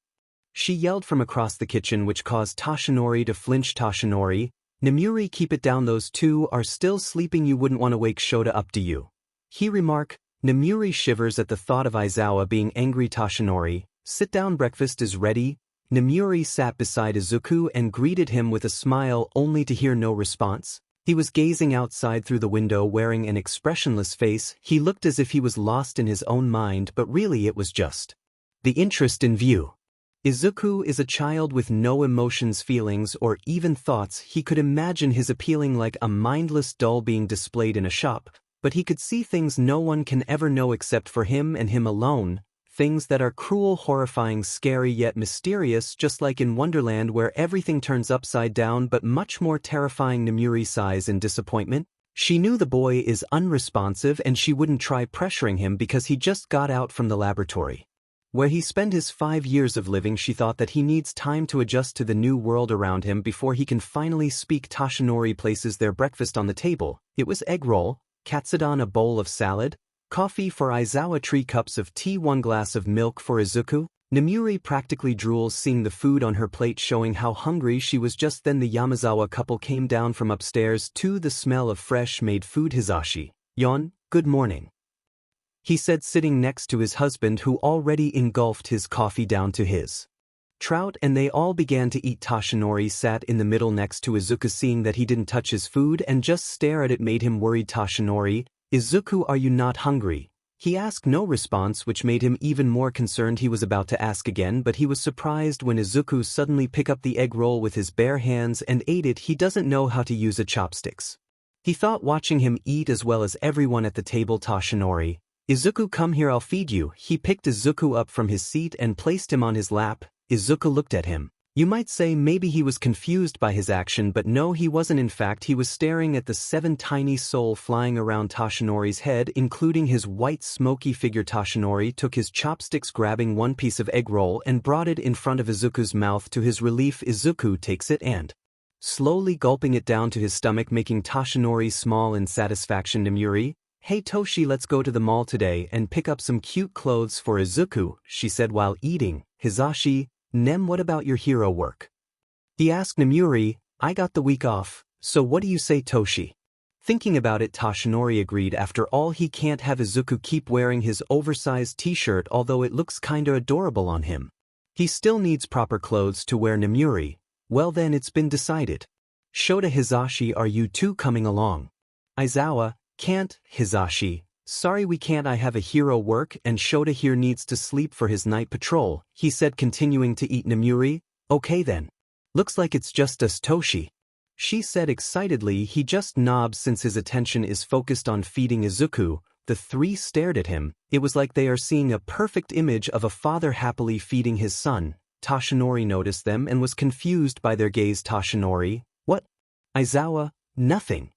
She yelled from across the kitchen, which caused Toshinori to flinch. Toshinori, Nomiuri, keep it down, those two are still sleeping, you wouldn't want to wake Shota up, do you? He remarked. Nomiuri shivers at the thought of Aizawa being angry. Toshinori, sit down, breakfast is ready. Nomiuri sat beside Izuku and greeted him with a smile, only to hear no response. He was gazing outside through the window, wearing an expressionless face. He looked as if he was lost in his own mind, but really it was just the interest in view. Izuku is a child with no emotions, feelings, or even thoughts. He could imagine his appealing like a mindless doll being displayed in a shop, but he could see things no one can ever know except for him and him alone, things that are cruel, horrifying, scary, yet mysterious, just like in Wonderland where everything turns upside down, but much more terrifying. Nomiuri sighs in disappointment. She knew the boy is unresponsive and she wouldn't try pressuring him because he just got out from the laboratory where he spent his 5 years of living. She thought that he needs time to adjust to the new world around him before he can finally speak. Toshinori places their breakfast on the table. It was egg roll, katsudon, a bowl of salad, coffee for Aizawa, 3 cups of tea, 1 glass of milk for Izuku. Nomiuri practically drools seeing the food on her plate, showing how hungry she was. Just then the Yamazawa couple came down from upstairs to the smell of fresh-made food. Hisashi, Yon, good morning, he said, sitting next to his husband, who already engulfed his coffee down to his trout, and they all began to eat. Toshinori sat in the middle next to Izuku. Seeing that he didn't touch his food and just stare at it made him worried. Toshinori, Izuku, are you not hungry? He asked no response, which made him even more concerned. He was about to ask again, but he was surprised when Izuku suddenly picked up the egg roll with his bare hands and ate it. He doesn't know how to use a chopsticks. He thought, watching him eat as well as everyone at the table. "𝗧𝗟𝗡, Izuku, come here, I'll feed you." He picked Izuku up from his seat and placed him on his lap. Izuku looked at him. You might say maybe he was confused by his action, but no, he wasn't. In fact, he was staring at the 7 tiny souls flying around 𝗧𝗟𝗡's head, including his white smoky figure. 𝗧𝗟𝗡 took his chopsticks, grabbing one piece of egg roll and brought it in front of Izuku's mouth. To his relief, Izuku takes it and slowly gulping it down to his stomach, making 𝗧𝗟𝗡 small in satisfaction. "Nomiuri, hey Toshi, let's go to the mall today and pick up some cute clothes for Izuku," she said while eating. "Hizashi, Nem, what about your hero work?" he asked Nomiuri. "I got the week off, so what do you say, Toshi?" Thinking about it, 𝗧𝗟𝗡 agreed. After all, he can't have Izuku keep wearing his oversized t-shirt, although it looks kinda adorable on him. He still needs proper clothes to wear. Nomiuri, well then, it's been decided. Shota, Hizashi, are you two coming along? Aizawa, can't, Hizashi. Sorry, we can't. I have a hero work and Shota here needs to sleep for his night patrol, he said, continuing to eat. Nomiuri, okay then. Looks like it's just us, Toshi, she said excitedly. He just nods since his attention is focused on feeding Izuku. The 3 stared at him. It was like they are seeing a perfect image of a father happily feeding his son. 𝗧𝗟𝗡 noticed them and was confused by their gaze. 𝗧𝗟𝗡, what? Aizawa, nothing.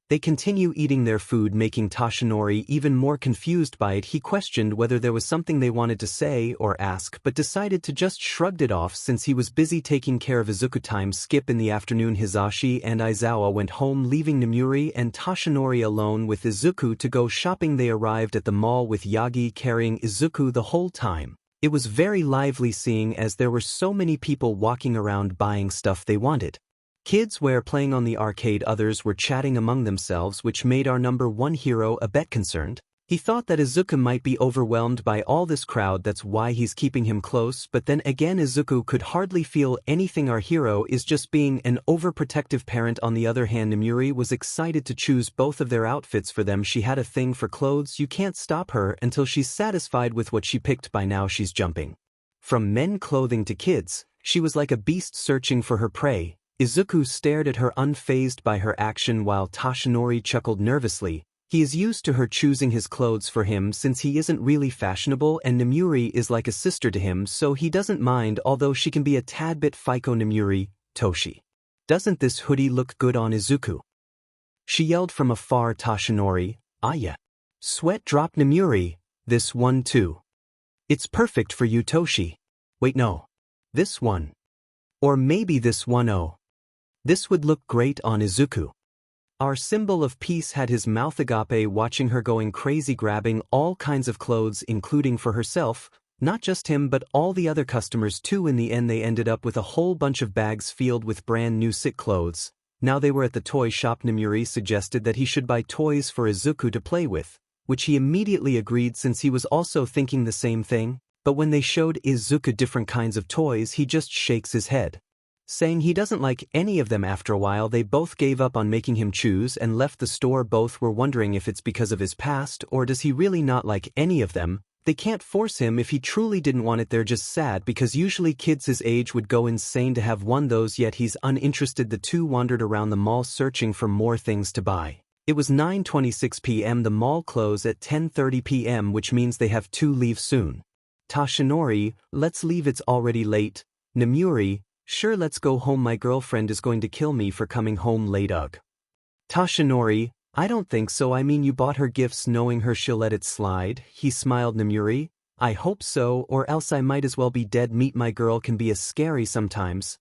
They continue eating their food, making 𝗧𝗟𝗡 even more confused by it. He questioned whether there was something they wanted to say or ask, but decided to just shrug it off since he was busy taking care of Izuku. Time skip. In the afternoon, Hizashi and Aizawa went home, leaving Nomiuri and 𝗧𝗟𝗡 alone with Izuku to go shopping. They arrived at the mall with Yagi carrying Izuku the whole time. It was very lively seeing as there were so many people walking around buying stuff they wanted. Kids were playing on the arcade, others were chatting among themselves, which made our number 1 hero a bit concerned. He thought that Izuku might be overwhelmed by all this crowd, that's why he's keeping him close, but then again Izuku could hardly feel anything. Our hero is just being an overprotective parent. On the other hand, Nomiuri was excited to choose both of their outfits for them. She had a thing for clothes. You can't stop her until she's satisfied with what she picked. By now she's jumping from men clothing to kids. She was like a beast searching for her prey. Izuku stared at her, unfazed by her action, while 𝗧𝗟𝗡 chuckled nervously. He is used to her choosing his clothes for him since he isn't really fashionable, and Nomiuri is like a sister to him, so he doesn't mind, although she can be a tad bit psycho. Nomiuri, Toshi, doesn't this hoodie look good on Izuku? She yelled from afar. 𝗧𝗟𝗡, ah yeah. Sweat dropped. Nomiuri, this one too. It's perfect for you, Toshi. Wait, no. This one. Or maybe this one. Oh. This would look great on Izuku. Our symbol of peace had his mouth agape, watching her going crazy, grabbing all kinds of clothes, including for herself, not just him but all the other customers too. In the end they ended up with a whole bunch of bags filled with brand new sick clothes. Now they were at the toy shop. Nomiuri suggested that he should buy toys for Izuku to play with, which he immediately agreed since he was also thinking the same thing. But when they showed Izuku different kinds of toys, he just shakes his head, saying he doesn't like any of them. After a while they both gave up on making him choose and left the store. Both were wondering if it's because of his past or does he really not like any of them. They can't force him if he truly didn't want it. They're just sad because usually kids his age would go insane to have one of those, yet he's uninterested. The two wandered around the mall searching for more things to buy. It was 9:26 p.m. The mall closed at 10:30 p.m., which means they have to leave soon. 𝗧𝗟𝗡, let's leave, it's already late. Nomiuri, sure, let's go home. My girlfriend is going to kill me for coming home late. Ugh. 𝗧𝗟𝗡, I don't think so. I mean, you bought her gifts knowing her she'll let it slide. He smiled. Nomiuri, I hope so, or else I might as well be dead meat. My girl can be as scary sometimes.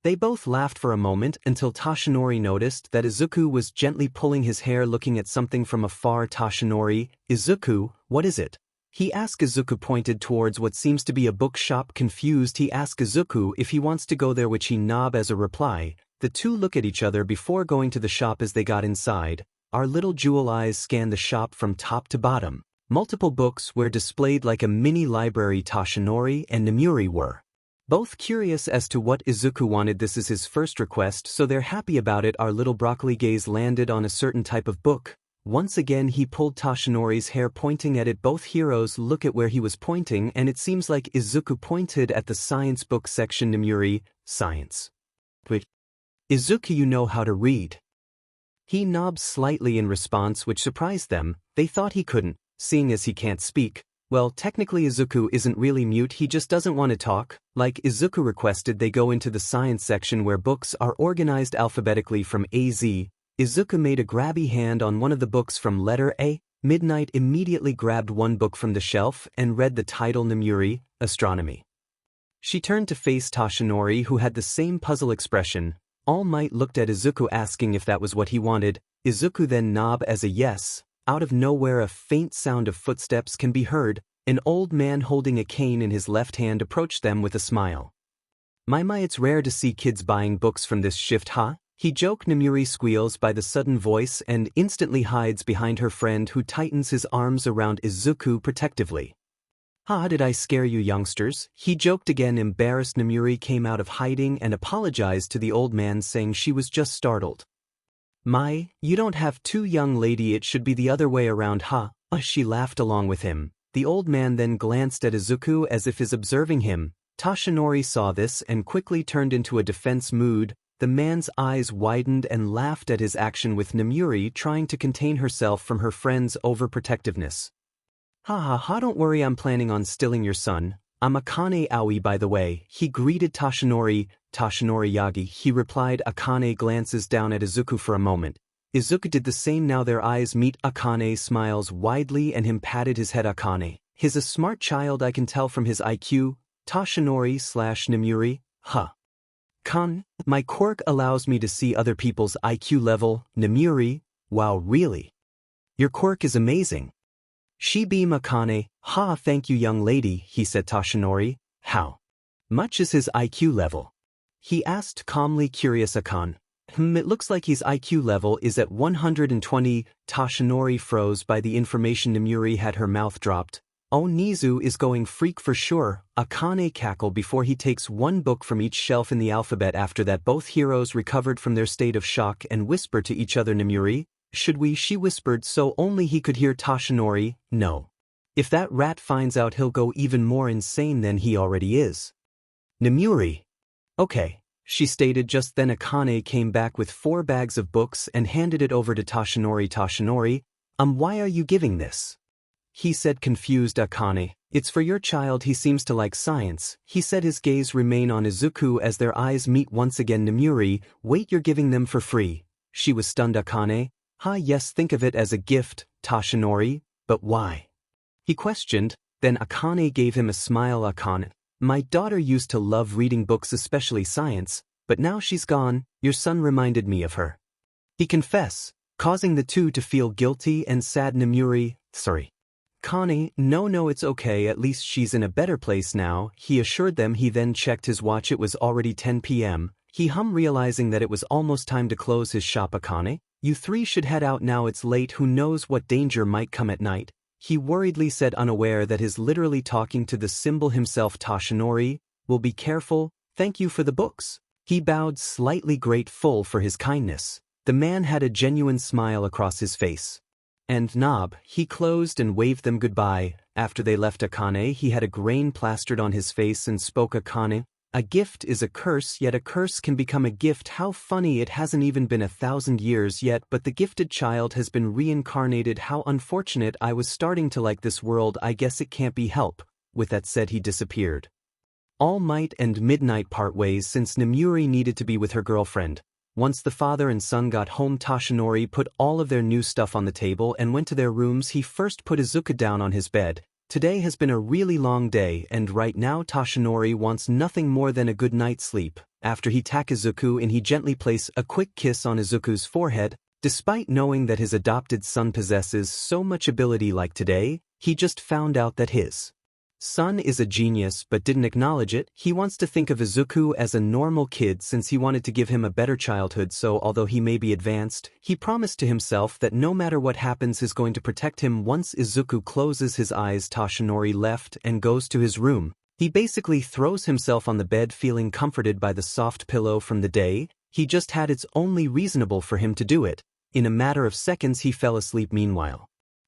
They both laughed for a moment until 𝗧𝗟𝗡 noticed that Izuku was gently pulling his hair, looking at something from afar. 𝗧𝗟𝗡, Izuku, what is it? He asked. Izuku pointed towards what seems to be a bookshop. Confused, he asked Izuku if he wants to go there, which he nodded as a reply. The two look at each other before going to the shop. As they got inside, our little jewel eyes scanned the shop from top to bottom. Multiple books were displayed like a mini library. 𝗧𝗟𝗡 and Nomiuri were both curious as to what Izuku wanted. This is his first request, so they're happy about it. Our little broccoli gaze landed on a certain type of book, Once again he pulled Tashinori's hair, pointing at it. Both heroes look at where he was pointing, and it seems like Izuku pointed at the science book section. 𝗵𝐸𝐸, science. Wait. Izuku, you know how to read. He nods slightly in response, which surprised them. They thought he couldn't, seeing as he can't speak. Well, technically Izuku isn't really mute, he just doesn't want to talk. Like Izuku requested, they go into the science section where books are organized alphabetically from A-Z. Izuku made a grabby hand on one of the books from letter A. Midnight immediately grabbed one book from the shelf and read the title 𝗵𝐸𝐸, Astronomy. She turned to face Tashinori, who had the same puzzle expression. All Might looked at Izuku, asking if that was what he wanted. Izuku then nodded as a yes. Out of nowhere a faint sound of footsteps can be heard. An old man holding a cane in his left hand approached them with a smile. My, it's rare to see kids buying books from this shift, huh? He joked. 𝗵𝐸𝐸 squeals by the sudden voice and instantly hides behind her friend, who tightens his arms around Izuku protectively. Ha, did I scare you youngsters? He joked again. Embarrassed, 𝗵𝐸𝐸 came out of hiding and apologized to the old man, saying she was just startled. My, you don't have to, young lady, it should be the other way around, ha. She laughed along with him. The old man then glanced at Izuku as if is observing him. Tashinori saw this and quickly turned into a defense mood. The man's eyes widened and laughed at his action, with 𝗵𝐸𝐸 trying to contain herself from her friend's overprotectiveness. Ha, don't worry, I'm planning on stilling your son. I'm Akane Aoi, by the way. He greeted Tashinori. Tashinori Yagi, he replied. Akane glances down at Izuku for a moment. Izuku did the same. Now their eyes meet. Akane smiles widely and him patted his head. Akane, he's a smart child, I can tell from his IQ. Tashinori/𝗵𝐸𝐸, huh. Kan, my quirk allows me to see other people's IQ level. 𝗵𝐸𝐸, wow, really? Your quirk is amazing. She beamed. Akane, ha, thank you young lady, he said. Tashinori, how much is his IQ level? He asked calmly. Curious Akane, it looks like his IQ level is at 120. Tashinori froze by the information. 𝗵𝐸𝐸 had her mouth dropped. Oh, Nizu is going freak for sure. Akane cackled before he takes one book from each shelf in the alphabet. After that both heroes recovered from their state of shock and whispered to each other. 𝗵𝐸𝐸, should we? She whispered so only he could hear. Tashinori, no. If that rat finds out he'll go even more insane than he already is. 𝗵𝐸𝐸, okay, she stated. Just then Akane came back with 4 bags of books and handed it over to Tashinori. Tashinori, why are you giving this? He said, confused. Akane, it's for your child, he seems to like science, he said. His gaze remained on Izuku as their eyes meet once again. 𝗵𝐸𝐸, wait, you're giving them for free? She was stunned. Akane, yes, think of it as a gift. Tashinori, but why? He questioned. Then Akane gave him a smile. Akane, my daughter used to love reading books, especially science, but now she's gone. Your son reminded me of her. He confessed, causing the two to feel guilty and sad. 𝗵𝐸𝐸, sorry. Akane, no, it's okay, at least she's in a better place now, he assured them. He then checked his watch. It was already 10 p.m. He hummed, realizing that it was almost time to close his shop. Akane, you 3 should head out now, it's late, who knows what danger might come at night, he worriedly said, unaware that he's literally talking to the symbol himself. Tashinori, will be careful, thank you for the books. He bowed, slightly grateful for his kindness. The man had a genuine smile across his face. And knob, he closed and waved them goodbye. After they left Akane, he had a grain plastered on his face and spoke. Akane, a gift is a curse, yet a curse can become a gift. How funny, it hasn't even been 1,000 years yet, but the gifted child has been reincarnated. How unfortunate, I was starting to like this world, I guess it can't be helped. With that said, he disappeared. All Might and Midnight part ways since 𝗵𝐸𝐸 needed to be with her girlfriend. Once the father and son got home, Tashinori put all of their new stuff on the table and went to their rooms. He first put Izuku down on his bed. Today has been a really long day, and right now Tashinori wants nothing more than a good night's sleep. After he tucked Izuku in, he gently placed a quick kiss on Izuku's forehead. Despite knowing that his adopted son possesses so much ability like today, he just found out that his son is a genius but didn't acknowledge it. He wants to think of Izuku as a normal kid since he wanted to give him a better childhood, so although he may be advanced, he promised to himself that no matter what happens he's going to protect him. Once Izuku closes his eyes, Tashinori left and goes to his room. He basically throws himself on the bed, feeling comforted by the soft pillow from the day. He just had, it's only reasonable for him to do it. In a matter of seconds he fell asleep meanwhile.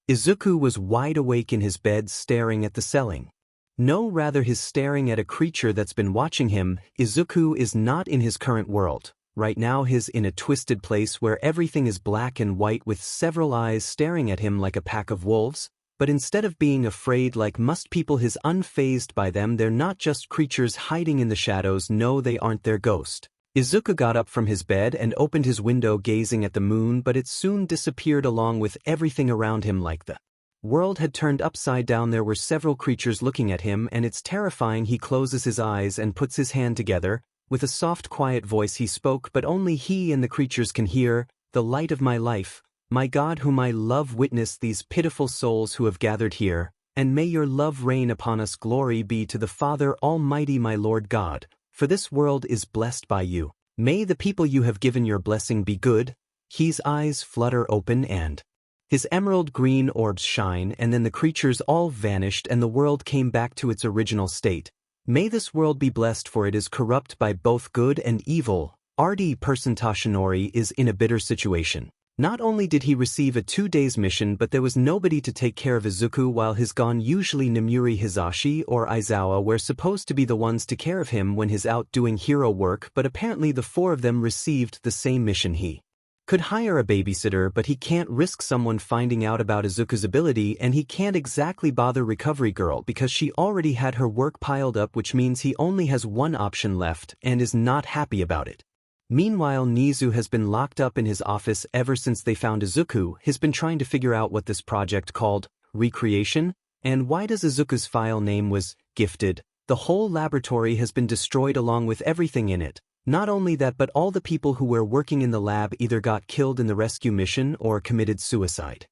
Izuku was wide awake in his bed staring at the ceiling. No, rather he's staring at a creature that's been watching him. Izuku is not in his current world. Right now he's in a twisted place where everything is black and white with several eyes staring at him like a pack of wolves. But instead of being afraid like most people, he's unfazed by them. They're not just creatures hiding in the shadows. No, they aren't their ghost. Izuku got up from his bed and opened his window gazing at the moon, but it soon disappeared along with everything around him like the world had turned upside down. There were several creatures looking at him and it's terrifying. He closes his eyes and puts his hand together. With a soft quiet voice he spoke, but only he and the creatures can hear. The light of my life, my God whom I love, witness these pitiful souls who have gathered here, and may your love reign upon us. Glory be to the Father Almighty, my Lord God. For this world is blessed by you. May the people you have given your blessing be good. His eyes flutter open and his emerald green orbs shine, and then the creatures all vanished and the world came back to its original state. May this world be blessed, for it is corrupt by both good and evil. person 𝗧𝗟𝗘 is in a bitter situation. Not only did he receive a 2-day mission, but there was nobody to take care of Izuku while he's gone. Usually Namuri Hisashi or Aizawa were supposed to be the ones to care of him when he's out doing hero work, but apparently the 4 of them received the same mission. He could hire a babysitter, but he can't risk someone finding out about Izuku's ability, and he can't exactly bother Recovery Girl because she already had her work piled up, which means he only has one option left and is not happy about it. Meanwhile, 𝐻𝐿 has been locked up in his office ever since they found Izuku. He's been trying to figure out what this project called recreation, and why does Izuku's file name was gifted. The whole laboratory has been destroyed along with everything in it. Not only that, but all the people who were working in the lab either got killed in the rescue mission or committed suicide.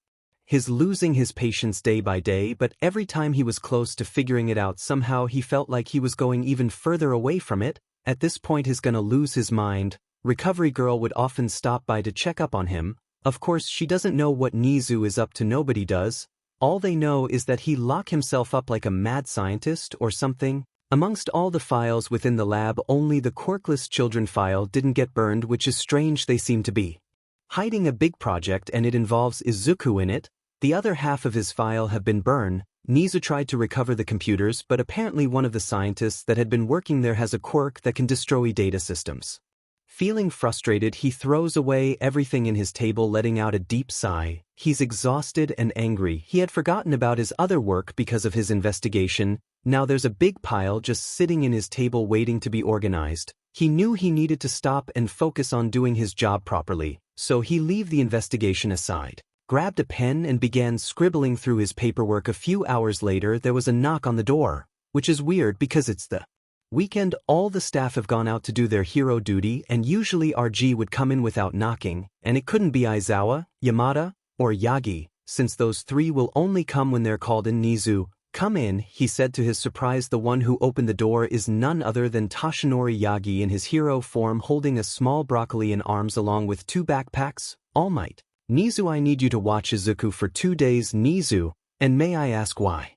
He's losing his patience day by day, but every time he was close to figuring it out, somehow he felt like he was going even further away from it. At this point he's gonna lose his mind. Recovery Girl would often stop by to check up on him. Of course she doesn't know what 𝐻𝐿 is up to. Nobody does. All they know is that he locked himself up like a mad scientist or something. Amongst all the files within the lab, only the quirkless children file didn't get burned, which is strange. They seem to be hiding a big project and it involves Izuku in it. The other half of his file have been burned. 𝐻𝐿 tried to recover the computers, but apparently one of the scientists that had been working there has a quirk that can destroy data systems. Feeling frustrated, he throws away everything in his table, letting out a deep sigh. He's exhausted and angry. He had forgotten about his other work because of his investigation. Now there's a big pile just sitting in his table waiting to be organized. He knew he needed to stop and focus on doing his job properly, so he left the investigation aside, grabbed a pen and began scribbling through his paperwork. A few hours later there was a knock on the door, which is weird because it's the weekend. All the staff have gone out to do their hero duty, and usually RG would come in without knocking, and it couldn't be Aizawa, Yamada, or Yagi, since those 3 will only come when they're called in. 𝐻𝐿, come in, he said to his surprise. The one who opened the door is none other than 𝗧𝗟𝗘 Yagi in his hero form, holding a small broccoli in arms along with 2 backpacks. All Might. 𝐻𝐿, I need you to watch Izuku for 2 days. 𝐻𝐿, and may I ask why?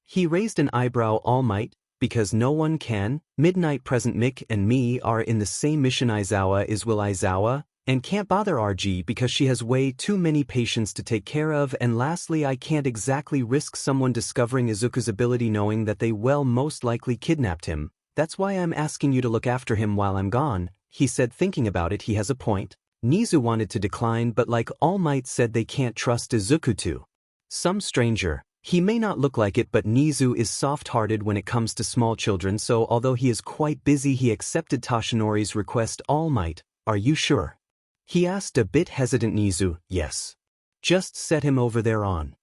He raised an eyebrow. All Might, because no one can. Midnight Present Mick and me are in the same mission. Aizawa is Aizawa, and can't bother RG because she has way too many patients to take care of. And lastly, I can't exactly risk someone discovering Izuku's ability knowing that they will most likely kidnapped him. That's why I'm asking you to look after him while I'm gone, he said. Thinking about it, he has a point. 𝐻𝐿 wanted to decline, but like All Might said, they can't trust Izuku to some stranger. He may not look like it, but 𝐻𝐿 is soft-hearted when it comes to small children, so although he is quite busy, he accepted 𝗧𝗟𝗘's request. All Might, are you sure? He asked, a bit hesitant. 𝐻𝐿, yes. Just set him over there on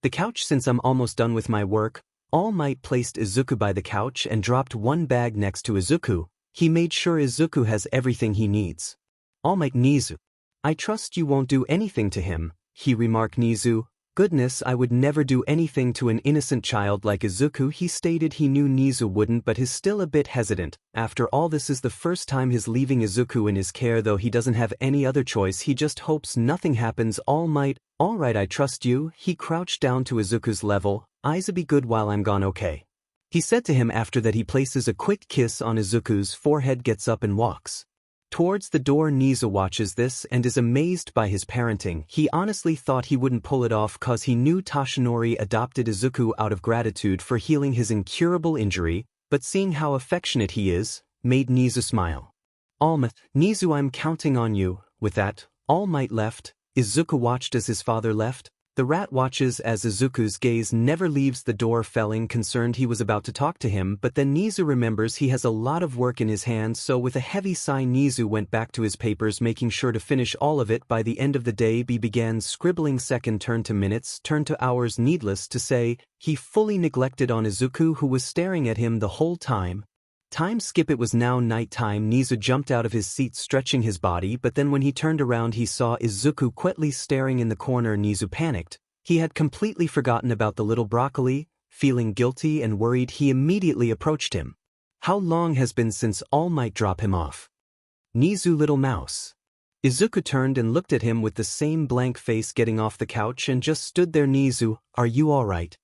the couch since I'm almost done with my work. All Might placed Izuku by the couch and dropped one bag next to Izuku. He made sure Izuku has everything he needs. All Might, 𝐻𝐿, I trust you won't do anything to him, he remarked. 𝐻𝐿, goodness, I would never do anything to an innocent child like Izuku. He stated he knew 𝐻𝐿 wouldn't, but is still a bit hesitant. After all, this is the first time he's leaving Izuku in his care, though he doesn't have any other choice. He just hopes nothing happens. All Might, all right, I trust you. He crouched down to Izuku's level. Eyes be good while I'm gone, okay? He said to him. After that he places a quick kiss on Izuku's forehead, gets up and walks Towards the door, 𝐀𝐮𝐭𝐡𝐨𝐫 watches this and is amazed by his parenting. He honestly thought he wouldn't pull it off cause he knew 𝗧𝗏 adopted Izuku out of gratitude for healing his incurable injury, but seeing how affectionate he is, made 𝐀𝐮𝐭𝐡𝐨 smile. 𝐻𝐿𝐻, I'm counting on you. With that, All Might left. Izuku watched as his father left. The rat watches as Izuku's gaze never leaves the door, feeling concerned he was about to talk to him, but then 𝐀𝐮𝐭𝐡𝐨 remembers he has a lot of work in his hands, so with a heavy sigh 𝐀𝐮𝐴 went back to his papers, making sure to finish all of it by the end of the day. B began scribbling. Second turned to minutes, turned to hours. Needless to say, he fully neglected on Izuku, who was staring at him the whole time. Time skip. It was now night time. 𝐀𝐮𝐴 jumped out of his seat, stretching his body, but then when he turned around he saw Izuku quietly staring in the corner. 𝐀𝐮𝐴 panicked. He had completely forgotten about the little broccoli. Feeling guilty and worried, he immediately approached him. How long has been since All Might drop him off? 𝐀𝐮𝐴, little mouse. Izuku turned and looked at him with the same blank face, getting off the couch and just stood there. 𝐀𝐮𝐴, are you alright?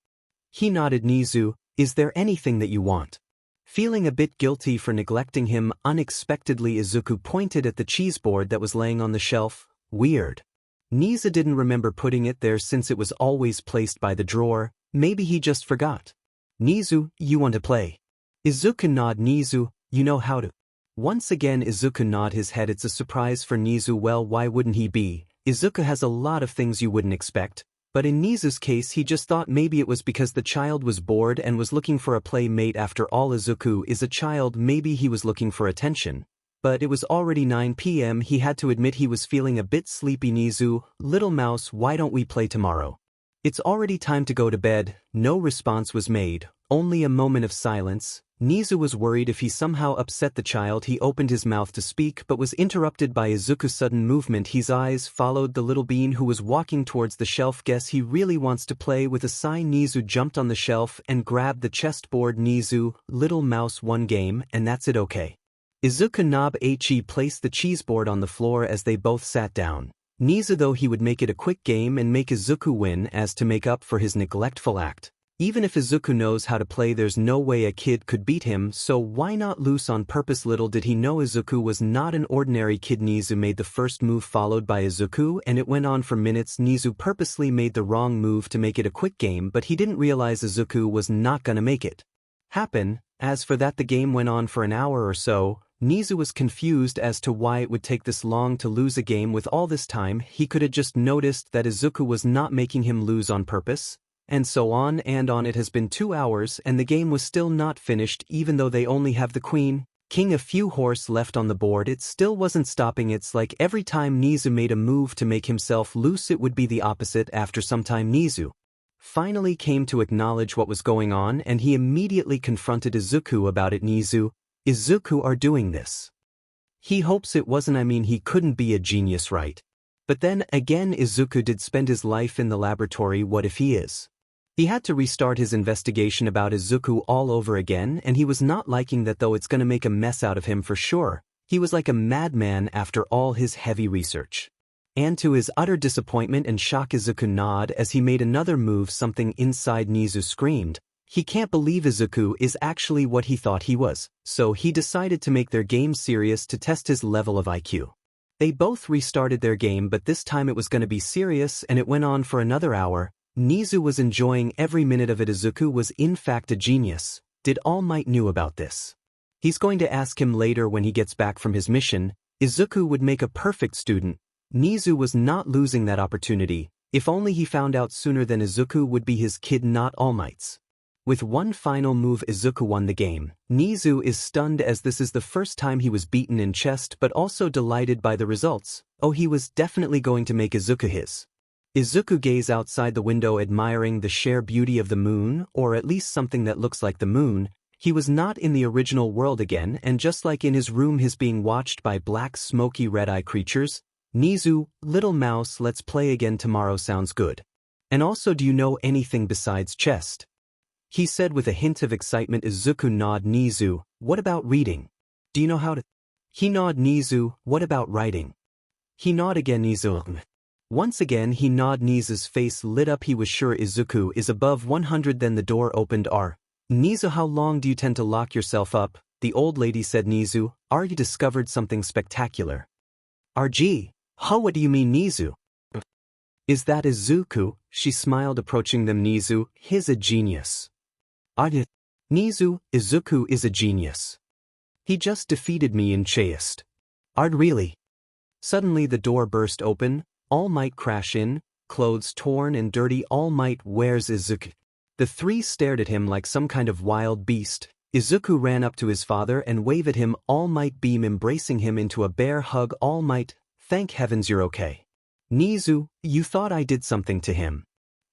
He nodded. 𝐀𝐮𝐴, is there anything that you want? Feeling a bit guilty for neglecting him, unexpectedly Izuku pointed at the cheese board that was laying on the shelf. Weird. 𝐀𝐮𝐴 didn't remember putting it there since it was always placed by the drawer. Maybe he just forgot. 𝐀𝐮𝐴, you want to play? Izuku nodded. 𝐀𝐮𝐴, you know how to. Once again Izuku nodded his head. It's a surprise for 𝐀𝐮𝐴. Well, why wouldn't he be? Izuku has a lot of things you wouldn't expect. But in 𝐀𝐮𝐴's case, he just thought maybe it was because the child was bored and was looking for a playmate. After all, Izuku is a child. Maybe he was looking for attention. But it was already 9 p.m. He had to admit he was feeling a bit sleepy. 𝐀𝐮𝐴, little mouse, why don't we play tomorrow? It's already time to go to bed. No response was made, only a moment of silence. 𝐀𝐮𝐴 was worried if he somehow upset the child. He opened his mouth to speak but was interrupted by Izuku's sudden movement. His eyes followed the little bean who was walking towards the shelf. Guess he really wants to play. With a sigh, 𝐀𝐮𝐴 jumped on the shelf and grabbed the chessboard. 𝐀𝐮𝐴, little mouse, one game and that's it, okay? Izuku 𝐻𝐿𝐻 placed the cheeseboard on the floor as they both sat down. 𝐀𝐮𝐴, though, he would make it a quick game and make Izuku win as to make up for his neglectful act. Even if Izuku knows how to play, there's no way a kid could beat him, so why not lose on purpose? Little did he know Izuku was not an ordinary kid. 𝐀𝐮𝐴 made the first move followed by Izuku, and it went on for minutes. 𝐀𝐮𝐴 purposely made the wrong move to make it a quick game, but he didn't realize Izuku was not gonna make it happen. As for that, the game went on for an hour or so. 𝐀𝐮𝐴 was confused as to why it would take this long to lose a game. With all this time, he could have just noticed that Izuku was not making him lose on purpose. And so on and on. It has been 2 hours and the game was still not finished. Even though they only have the queen, king, a few horse left on the board, it still wasn't stopping. It's like every time 𝐀𝐮𝐴 made a move to make himself loose, it would be the opposite. After some time, 𝐀𝐮𝐴 finally came to acknowledge what was going on, and he immediately confronted Izuku about it. 𝐀𝐮𝐴, Izuku are doing this. He hopes it wasn't. I mean, he couldn't be a genius, right? But then again, Izuku did spend his life in the laboratory. What if he is? He had to restart his investigation about Izuku all over again, and he was not liking that, though it's gonna make a mess out of him for sure. He was like a madman after all his heavy research. And to his utter disappointment and shock, Izuku nodded as he made another move. Something inside 𝐀𝐮𝐴 screamed. He can't believe Izuku is actually what he thought he was, so he decided to make their game serious to test his level of IQ. They both restarted their game, but this time it was going to be serious, and it went on for another hour. 𝐀𝐮𝐴 was enjoying every minute of it. Izuku was in fact a genius. Did All Might knew about this? He's going to ask him later when he gets back from his mission. Izuku would make a perfect student. 𝐀𝐮𝐴 was not losing that opportunity. If only he found out sooner, then Izuku would be his kid, not All Might's. With one final move, Izuku won the game. 𝐀𝐮𝐴 is stunned as this is the first time he was beaten in chess, but also delighted by the results. Oh, he was definitely going to make Izuku his. Izuku gazed outside the window, admiring the sheer beauty of the moon, or at least something that looks like the moon. He was not in the original world again, and just like in his room, he's being watched by black, smoky, red-eye creatures. 𝐀𝐮𝐴, little mouse, let's play again tomorrow, sounds good. And also, do you know anything besides chess? He said with a hint of excitement. Izuku nodded. 𝐀𝐮𝐴, what about reading? Do you know how to? He nodded. 𝐀𝐮𝐴, what about writing? He nodded again. 𝐀𝐮𝐴. Once again he nodded. 𝐀𝐮𝐴's face lit up. He was sure Izuku is above 100. Then the door opened. 𝐻𝐿𝐻, how long do you tend to lock yourself up? the old lady said. 𝐻𝐿, are you discovered something spectacular? 𝗓𝗓, huh, what do you mean 𝐻𝐿? Is that Izuku? She smiled, approaching them. 𝐻𝐿, he's a genius. 𝗓𝗓, 𝐻𝐿, Izuku is a genius. He just defeated me in 𝐀𝐮. 𝗓𝗓, really? Suddenly the door burst open, All Might crash in, clothes torn and dirty. All Might, where's Izuku? The three stared at him like some kind of wild beast. Izuku ran up to his father and waved at him. All Might beamed, embracing him into a bear hug. All Might, thank heavens you're okay. 𝐻𝐿, you thought I did something to him.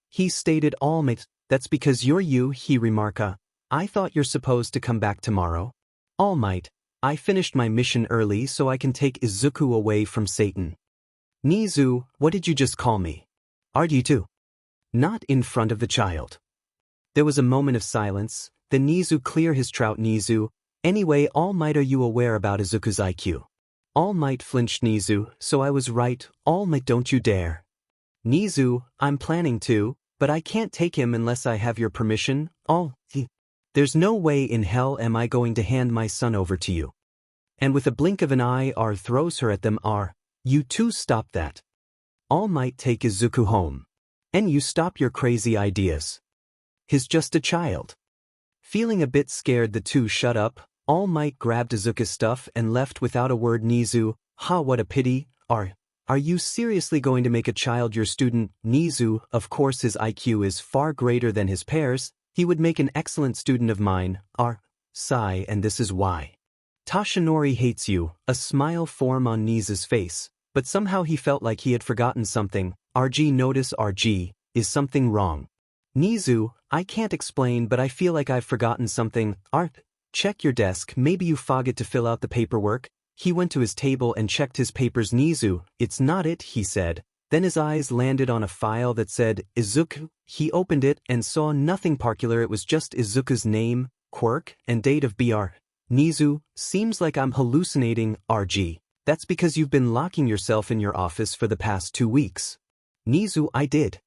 He stated. All Might, that's because you're you. He remarked, I thought you're supposed to come back tomorrow. All Might, I finished my mission early so I can take Izuku away from Satan. 𝐻𝐿, what did you just call me? 𝗓𝗓 too? Not in front of the child. There was a moment of silence, then 𝐻𝐿 cleared his throat. 𝐻𝐿, anyway, All Might, are you aware about Izuku's IQ? All Might flinched. 𝐻𝐿, so I was right. All Might, don't you dare. 𝐻𝐿, I'm planning to, but I can't take him unless I have your permission. All There's no way in hell am I going to hand my son over to you. And with a blink of an eye, 𝗓𝗓 throws her at them. 𝗓𝗓, you two stop that. All Might, take Izuku home. And you stop your crazy ideas. He's just a child. Feeling a bit scared, the two shut up. All Might grabbed Izuku's stuff and left without a word. 𝐻𝐿, ha, what a pity. 𝗓𝗓, are you seriously going to make a child your student? 𝐻𝐿, of course his IQ is far greater than his peers. He would make an excellent student of mine. 𝗓𝗓, sigh, and this is why. 𝗧𝗓𝗧𝗟 hates you. A smile formed on 𝐻𝐿's face, but somehow he felt like he had forgotten something. 𝗓𝗓, notice. 𝗓𝗓, is something wrong? 𝐻𝐿, I can't explain, but I feel like I've forgotten something. 𝗓𝗓, check your desk, maybe you forgot to fill out the paperwork. He went to his table and checked his papers. 𝐻𝐿, it's not it, he said. Then his eyes landed on a file that said, Izuku. He opened it and saw nothing particular. It was just Izuku's name, quirk, and date of birth. 𝐻𝐿, seems like I'm hallucinating. 𝗓𝗓, that's because you've been locking yourself in your office for the past 2 weeks. 𝐻𝐿, I did.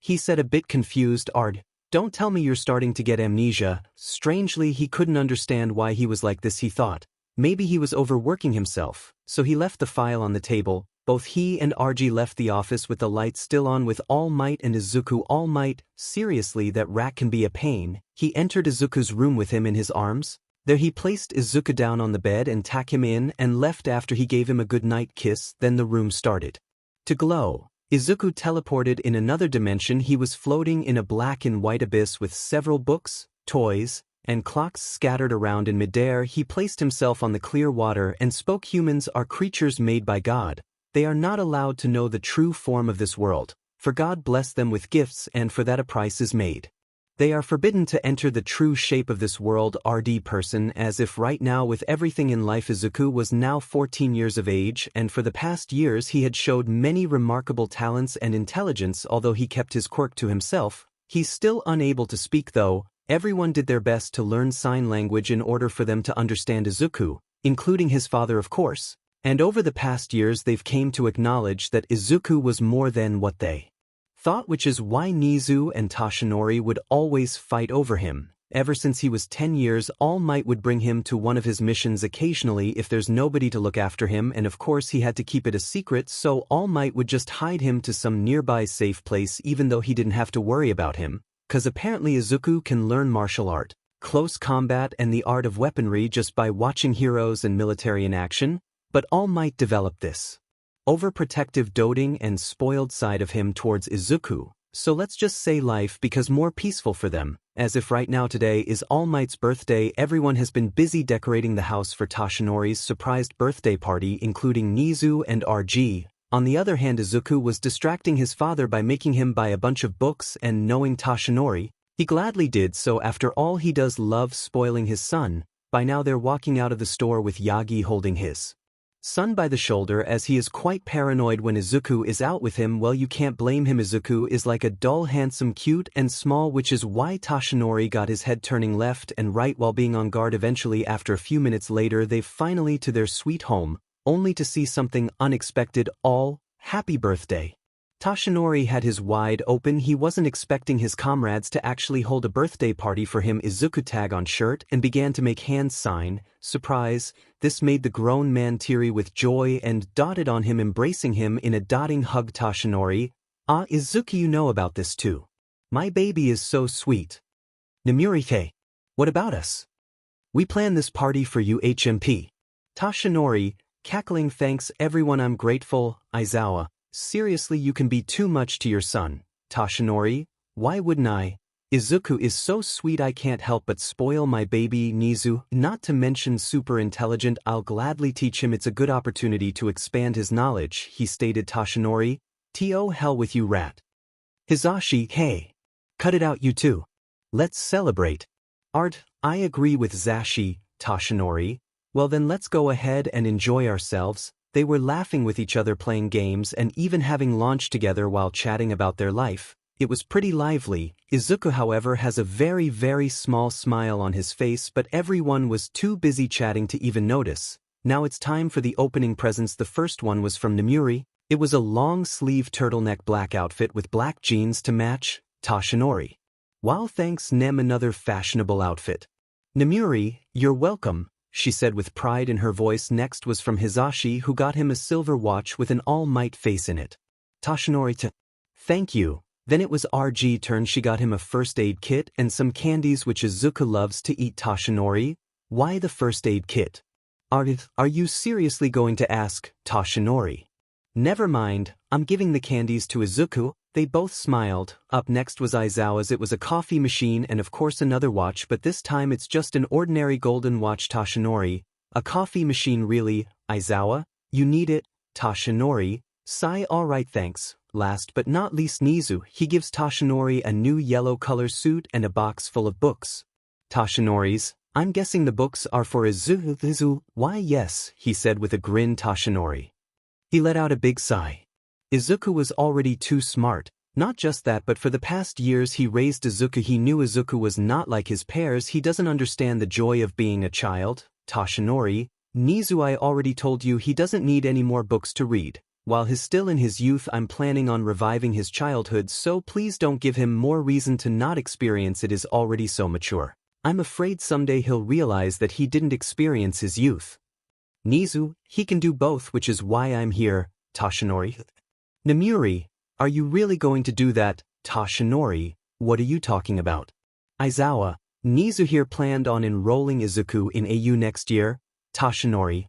He said, a bit confused. 𝗓𝗓, don't tell me you're starting to get amnesia. Strangely, he couldn't understand why he was like this. He thought maybe he was overworking himself, so he left the file on the table. Both he and 𝗓𝗓 left the office with the lights still on with All Might and Izuku. All Might, seriously, that rat can be a pain. He entered Izuku's room with him in his arms. There he placed Izuku down on the bed and tucked him in and left after he gave him a good-night kiss. Then the room started to glow. Izuku teleported in another dimension. He was floating in a black and white abyss with several books, toys, and clocks scattered around. In midair, he placed himself on the clear water and spoke. Humans are creatures made by God. They are not allowed to know the true form of this world, for God blessed them with gifts, and for that a price is made. They are forbidden to enter the true shape of this world. 𝗓𝗓 person, as if right now with everything in life. Izuku was now 14 years of age, and for the past years he had showed many remarkable talents and intelligence. Although he kept his quirk to himself, he's still unable to speak though. Everyone did their best to learn sign language in order for them to understand Izuku, including his father of course. And over the past years they've came to acknowledge that Izuku was more than what they thought, which is why 𝐻𝐿 and 𝗧𝗓𝗧𝗟 would always fight over him. Ever since he was 10 years, All Might would bring him to one of his missions occasionally if there's nobody to look after him, and of course he had to keep it a secret, so All Might would just hide him to some nearby safe place even though he didn't have to worry about him, cause apparently Izuku can learn martial art, close combat, and the art of weaponry just by watching heroes and military in action. But All Might developed this overprotective, doting, and spoiled side of him towards Izuku, so let's just say life becomes more peaceful for them. As if right now today is All Might's birthday, everyone has been busy decorating the house for 𝗧𝗓𝗧𝗟's surprised birthday party, including 𝐻𝐿 and 𝗓𝗓. On the other hand, Izuku was distracting his father by making him buy a bunch of books, and knowing 𝗧𝗓𝗧𝗟, he gladly did so. After all, he does love spoiling his son. By now they're walking out of the store with Yagi holding his son by the shoulder as he is quite paranoid when Izuku is out with him. Well, you can't blame him. Izuku is like a doll, handsome, cute, and small, which is why 𝗧𝗓𝗧𝗟 got his head turning left and right while being on guard. Eventually, after a few minutes later, they finally to their sweet home, only to see something unexpected. All, happy birthday. Toshinori had his wide open. He wasn't expecting his comrades to actually hold a birthday party for him. Izuku tag on shirt and began to make hand sign. Surprise, this made the grown man teary with joy and dotted on him, embracing him in a dotting hug. Toshinori, ah, Izuku, you know about this too. My baby is so sweet. Nomiuri-ke, what about us? We planned this party for you. HMP. Toshinori, cackling, thanks everyone, I'm grateful. Aizawa, seriously, you can be too much to your son. Toshinori, why wouldn't I? Izuku is so sweet, I can't help but spoil my baby. Nizu, not to mention super intelligent, I'll gladly teach him. It's a good opportunity to expand his knowledge, he stated. Toshinori, to hell with you, rat. Hizashi, hey. Cut it out, you two. Let's celebrate. Art, I agree with Zashi. Toshinori, well then let's go ahead and enjoy ourselves. They were laughing with each other, playing games, and even having lunch together while chatting about their life. It was pretty lively. Izuku, however, has a very, very small smile on his face, but everyone was too busy chatting to even notice. Now it's time for the opening presents. The first one was from Nomiuri. It was a long-sleeve turtleneck black outfit with black jeans to match. Toshinori, wow, thanks Nem. Another fashionable outfit. Nomiuri, you're welcome, she said with pride in her voice. Next was from Hizashi, who got him a silver watch with an All Might face in it. Toshinori, thank you. Then it was RG turn. She got him a first aid kit and some candies which Izuku loves to eat. Toshinori, why the first aid kit? Are you seriously going to ask? Toshinori, never mind, I'm giving the candies to Izuku. They both smiled. Up next was Aizawa's. It was a coffee machine and of course another watch, but this time it's just an ordinary golden watch. Toshinori, a coffee machine really? Aizawa, you need it? Toshinori, sigh, alright thanks. Last but not least Nizu, he gives Toshinori a new yellow color suit and a box full of books. Toshinori's, I'm guessing the books are for Izuku. Why yes, he said with a grin. Toshinori, he let out a big sigh. Izuku was already too smart. Not just that, but for the past years he raised Izuku. He knew Izuku was not like his peers. He doesn't understand the joy of being a child. Toshinori, Nizu, I already told you he doesn't need any more books to read. While he's still in his youth, I'm planning on reviving his childhood, so please don't give him more reason to not experience it. Is already so mature. I'm afraid someday he'll realize that he didn't experience his youth. Nizu, he can do both, which is why I'm here. Toshinori, Nomiuri, are you really going to do that? Toshinori, what are you talking about? Aizawa, Nizu here planned on enrolling Izuku in AU next year. Toshinori,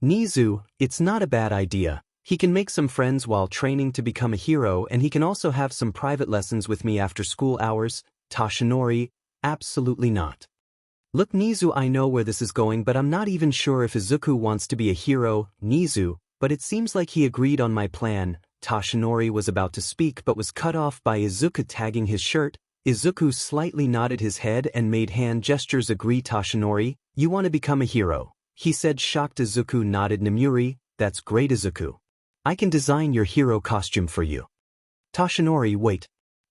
Nizu, it's not a bad idea. He can make some friends while training to become a hero, and he can also have some private lessons with me after school hours. Toshinori, absolutely not. Look Nizu, I know where this is going, but I'm not even sure if Izuku wants to be a hero. Nizu, but it seems like he agreed on my plan. Toshinori was about to speak but was cut off by Izuku tagging his shirt. Izuku slightly nodded his head and made hand gestures. Agree. Toshinori, you want to become a hero? He said, shocked. Izuku nodded. Nomiuri, that's great Izuku. I can design your hero costume for you. Toshinori, wait.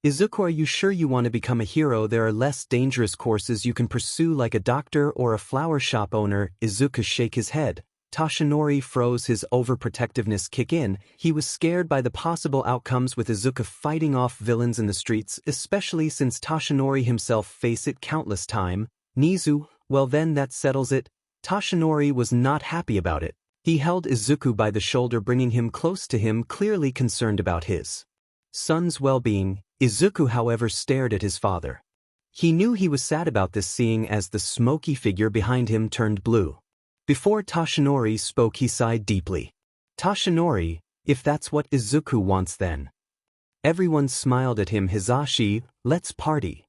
Izuku, are you sure you want to become a hero? There are less dangerous courses you can pursue, like a doctor or a flower shop owner. Izuku shake his head. Toshinori froze. His overprotectiveness kick in. He was scared by the possible outcomes with Izuku fighting off villains in the streets, especially since Toshinori himself faced it countless times. Nizu, well then that settles it. Toshinori was not happy about it. He held Izuku by the shoulder, bringing him close to him, clearly concerned about his son's well-being. Izuku, however, stared at his father. He knew he was sad about this, seeing as the smoky figure behind him turned blue. Before Toshinori spoke, he sighed deeply. Toshinori, if that's what Izuku wants then. Everyone smiled at him. Hizashi, let's party.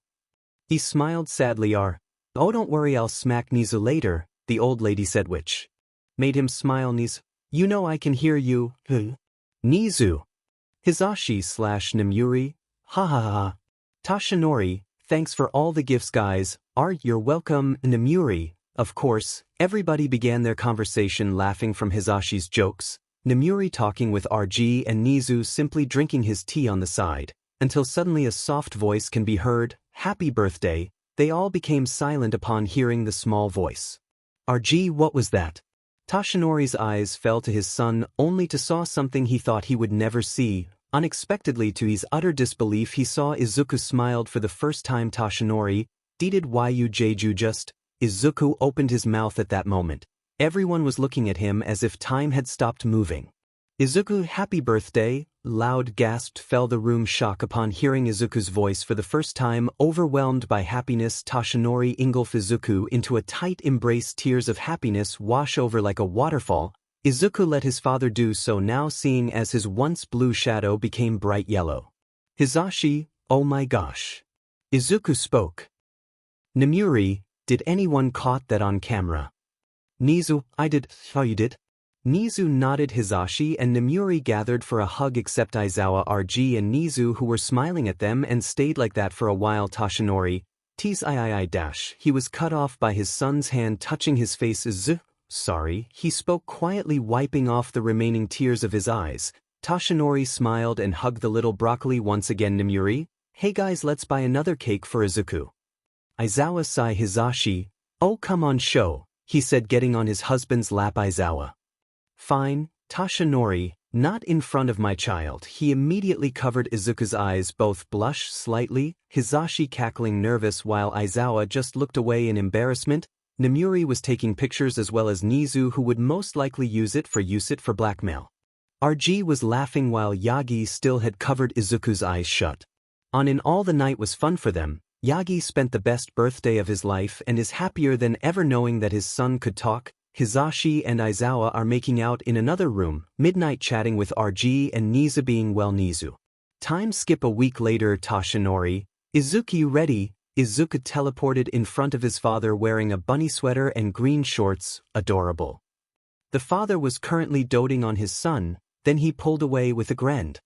He smiled sadly. Oh, don't worry, I'll smack Nizu later, the old lady said, which made him smile. Nizu, you know I can hear you. Nizu. Hizashi/Nomiuri, ha ha ha. Toshinori, thanks for all the gifts guys. You're welcome. Nomiuri, of course. Everybody began their conversation laughing from Hizashi's jokes. Nomiuri talking with RG and Nizu simply drinking his tea on the side, until suddenly a soft voice can be heard, happy birthday. They all became silent upon hearing the small voice. RG, what was that? Toshinori's eyes fell to his son, only to saw something he thought he would never see. Unexpectedly, to his utter disbelief, he saw Izuku smiled for the first time. 𝗧𝗏 did 𝐻𝐿 just. Izuku opened his mouth at that moment. Everyone was looking at him as if time had stopped moving. Izuku, happy birthday, loud gasped fell the room. Shock upon hearing Izuku's voice for the first time. Overwhelmed by happiness, 𝗧𝗏 engulfed Izuku into a tight embrace. Tears of happiness wash over like a waterfall. Izuku let his father do so now, seeing as his once blue shadow became bright yellow. Hizashi, oh my gosh. Izuku spoke. Nemuri, did anyone caught that on camera? Nizu, I did. Oh, you did? Nizu nodded. Hizashi and Nemuri gathered for a hug except Aizawa, RG and Nizu, who were smiling at them and stayed like that for a while. 𝗧𝗏 𝗧𝗏. He was cut off by his son's hand touching his face. Sorry, he spoke quietly, wiping off the remaining tears of his eyes. 𝗧𝗏 smiled and hugged the little broccoli once again. Nemuri, hey guys, let's buy another cake for Izuku. Aizawa sighed. Hizashi, oh come on, show, he said, getting on his husband's lap. Aizawa, fine. 𝗧𝗏, not in front of my child. He immediately covered Izuku's eyes. Both blushed slightly, Hizashi cackling nervous while Aizawa just looked away in embarrassment. Nemuri was taking pictures as well as Nizu, who would most likely use it for blackmail. RG was laughing while Yagi still had covered Izuku's eyes shut. On in all, the night was fun for them. Yagi spent the best birthday of his life and is happier than ever knowing that his son could talk. Hizashi and Aizawa are making out in another room, midnight chatting with RG and Nizu being well. Nizu. Time skip a week later. 𝗧𝗏, Izuku ready? Izuku teleported in front of his father wearing a bunny sweater and green shorts. Adorable. The father was currently doting on his son, then he pulled away with a grin.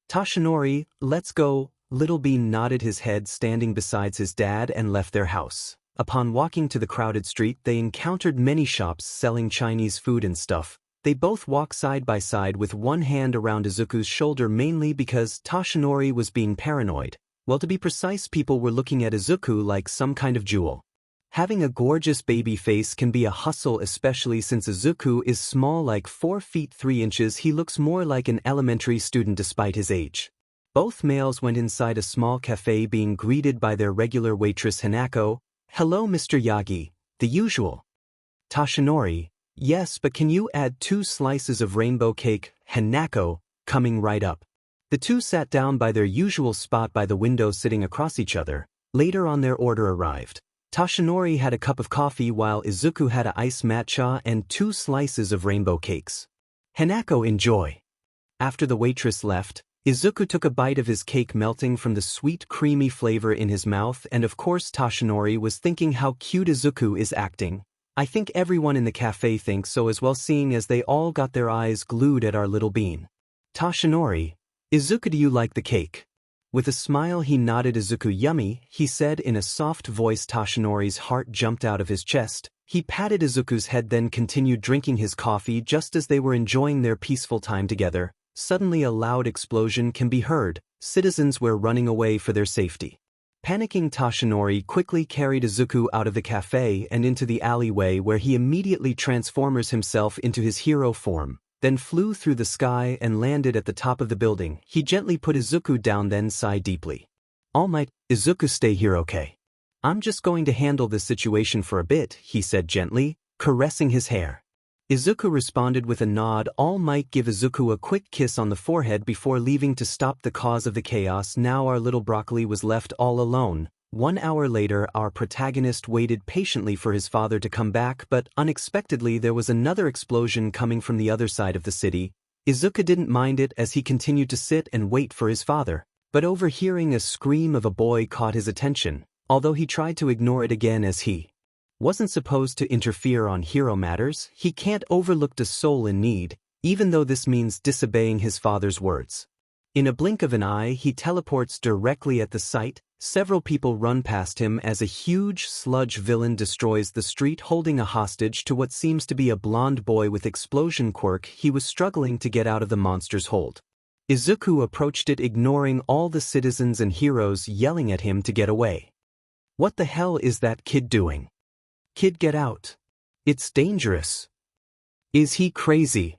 𝗧𝗏, let's go. Little Bean nodded his head, standing beside his dad, and left their house. Upon walking to the crowded street, they encountered many shops selling Chinese food and stuff. They both walked side by side with one hand around Izuku's shoulder, mainly because 𝗧𝗏 was being paranoid. Well, to be precise, people were looking at Izuku like some kind of jewel. Having a gorgeous baby face can be a hustle, especially since Izuku is small, like 4 feet 3 inches. He looks more like an elementary student despite his age. Both males went inside a small cafe, being greeted by their regular waitress Hanako. Hello Mr. Yagi, the usual. 𝗧𝗏, yes, but can you add 2 slices of rainbow cake? Hanako, coming right up. The two sat down by their usual spot by the window, sitting across each other. Later on, their order arrived. 𝗧𝗏 had a cup of coffee while Izuku had a iced matcha and 2 slices of rainbow cakes. Hanako, enjoy. After the waitress left, Izuku took a bite of his cake, melting from the sweet creamy flavor in his mouth, and of course 𝗧𝗏 was thinking how cute Izuku is acting. I think everyone in the cafe thinks so as well, seeing as they all got their eyes glued at our little bean. 𝗧𝗏, Izuku, do you like the cake? With a smile he nodded. Izuku, yummy, he said in a soft voice. 𝗧𝗏's heart jumped out of his chest. He patted Izuku's head, then continued drinking his coffee. Just as they were enjoying their peaceful time together, suddenly a loud explosion can be heard. Citizens were running away for their safety. Panicking, 𝗧𝗏 quickly carried Izuku out of the cafe and into the alleyway, where he immediately transforms himself into his hero form, then flew through the sky and landed at the top of the building. He gently put Izuku down, then sighed deeply. All might, Izuku, stay here, okay? I'm just going to handle this situation for a bit, he said gently, caressing his hair. Izuku responded with a nod. All Might give Izuku a quick kiss on the forehead before leaving to stop the cause of the chaos. Now our little broccoli was left all alone. 1 hour later, our protagonist waited patiently for his father to come back, but unexpectedly there was another explosion coming from the other side of the city. Izuku didn't mind it as he continued to sit and wait for his father, but overhearing a scream of a boy caught his attention, although he tried to ignore it again as he wasn't supposed to interfere on hero matters. He can't overlook a soul in need, even though this means disobeying his father's words. In a blink of an eye, he teleports directly at the site. Several people run past him as a huge sludge villain destroys the street, holding a hostage to what seems to be a blonde boy with explosion quirk. He was struggling to get out of the monster's hold. Izuku approached it, ignoring all the citizens and heroes yelling at him to get away. What the hell is that kid doing? Kid, get out. It's dangerous. Is he crazy?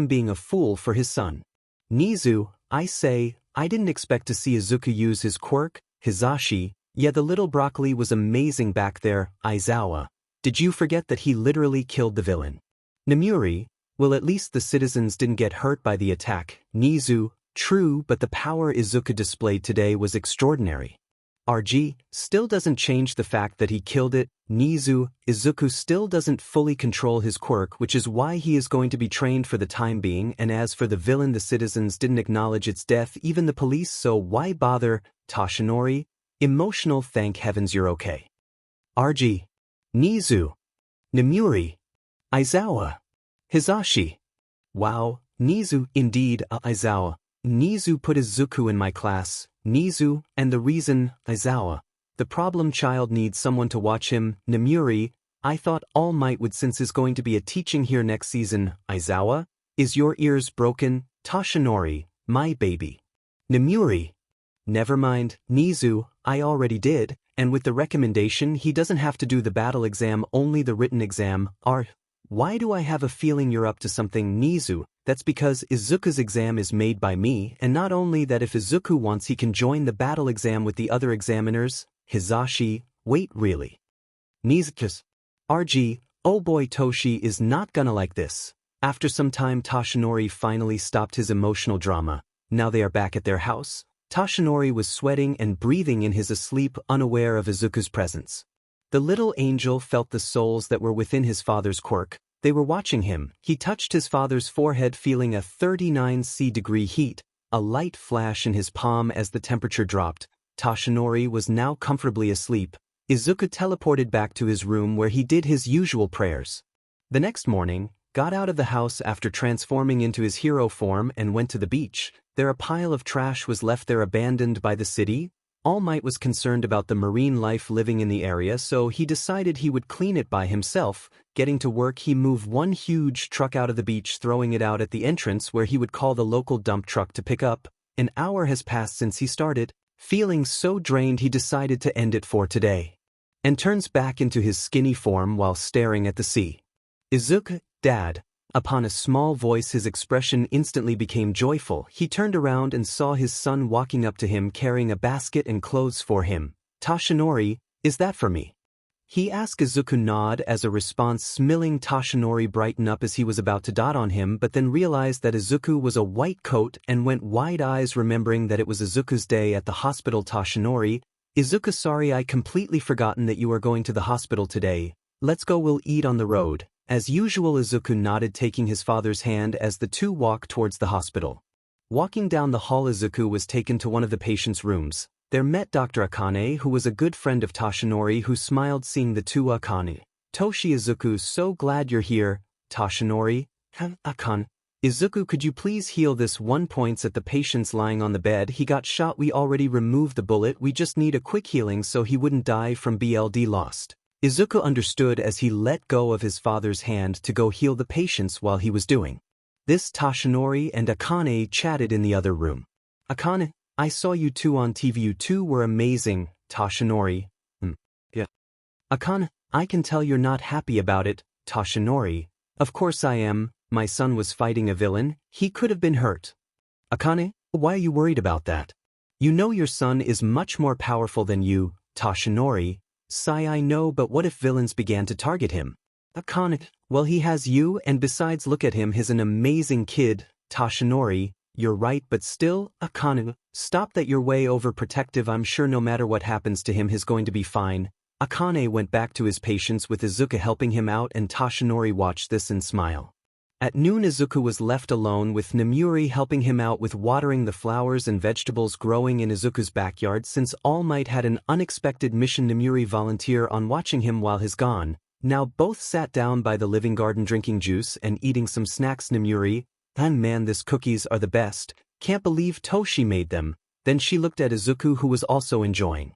him being a fool for his son. Nizu, I say, I didn't expect to see Izuku use his quirk, 𝐻𝗧𝗟𝗘, yeah, the little broccoli was amazing back there, Aizawa. Did you forget that he literally killed the villain? Nomiuri, well, at least the citizens didn't get hurt by the attack. Nizu, true, but the power Izuku displayed today was extraordinary. RG, still doesn't change the fact that he killed it. Nizu, Izuku still doesn't fully control his quirk, which is why he is going to be trained for the time being, and as for the villain, the citizens didn't acknowledge its death, even the police, so why bother? Toshinori, emotional, thank heavens you're okay. RG, Nizu, Nomiuri, Aizawa, 𝐻𝗧𝗟𝗃. Wow, Nizu, indeed, Aizawa. Nizu put Izuku in my class. Nizu, and the reason, Aizawa. The problem child needs someone to watch him. Nomiuri, I thought All Might would, since is going to be a teaching here next season. Aizawa, is your ears broken? Toshinori, my baby. Nomiuri, never mind. Nizu, I already did, and with the recommendation he doesn't have to do the battle exam, only the written exam. Why do I have a feeling you're up to something, Nizu? That's because Izuku's exam is made by me, and not only that, if Izuku wants he can join the battle exam with the other examiners. 𝐻𝗧𝗟𝗃, wait, really? Nizukus. RG, oh boy, Toshi is not gonna like this. After some time, Toshinori finally stopped his emotional drama. Now they are back at their house. Toshinori was sweating and breathing in his sleep, unaware of Izuku's presence. The little angel felt the souls that were within his father's quirk. They were watching him. He touched his father's forehead, feeling a 39°C heat, a light flash in his palm as the temperature dropped. Toshinori was now comfortably asleep. Izuku teleported back to his room where he did his usual prayers. The next morning, got out of the house after transforming into his hero form and went to the beach. There a pile of trash was left there abandoned by the city. All Might was concerned about the marine life living in the area, so he decided he would clean it by himself. Getting to work, he moved one huge truck out of the beach, throwing it out at the entrance where he would call the local dump truck to pick up. An hour has passed since he started. Feeling so drained, he decided to end it for today, and turns back into his skinny form while staring at the sea. Izuku, Dad. Upon a small voice, his expression instantly became joyful. He turned around and saw his son walking up to him carrying a basket and clothes for him. Toshinori, is that for me? He asked. Izuku nodded as a response, smiling. Toshinori brightened up as he was about to dot on him, but then realized that Izuku was a white coat and went wide eyes, remembering that it was Izuku's day at the hospital. Toshinori, Izuku, sorry, I completely forgotten that you are going to the hospital today. Let's go, we'll eat on the road. As usual, Izuku nodded, taking his father's hand as the two walked towards the hospital. Walking down the hall, Izuku was taken to one of the patient's rooms. There met Dr. Akane, who was a good friend of Toshinori, who smiled seeing the two. Akane. Toshi, Izuku, so glad you're here. Toshinori, Akane. Izuku, could you please heal this one? Points at the patient's lying on the bed. He got shot. We already removed the bullet. We just need a quick healing so he wouldn't die from BLD lost. Izuku understood as he let go of his father's hand to go heal the patients while he was doing this. Toshinori and Akane chatted in the other room. Akane, I saw you two on TV. You two were amazing. Toshinori, yeah. Akane, I can tell you're not happy about it. Toshinori, of course I am. My son was fighting a villain. He could have been hurt. Akane, why are you worried about that? You know your son is much more powerful than you. Toshinori, sigh, I know, but what if villains began to target him? Akane, well, he has you, and besides, look at him, he's an amazing kid. Toshinori, you're right, but still. Akane, stop that, you're way overprotective. I'm sure no matter what happens to him, he's going to be fine. Akane went back to his patients with Izuku helping him out, and Toshinori watched this and smiled. At noon, Izuku was left alone with Nomiuri helping him out with watering the flowers and vegetables growing in Izuku's backyard. Since All Might had an unexpected mission, Nomiuri volunteered on watching him while he's gone. Now both sat down by the living garden drinking juice and eating some snacks. Nomiuri, man, these cookies are the best. Can't believe Toshi made them. Then she looked at Izuku, who was also enjoying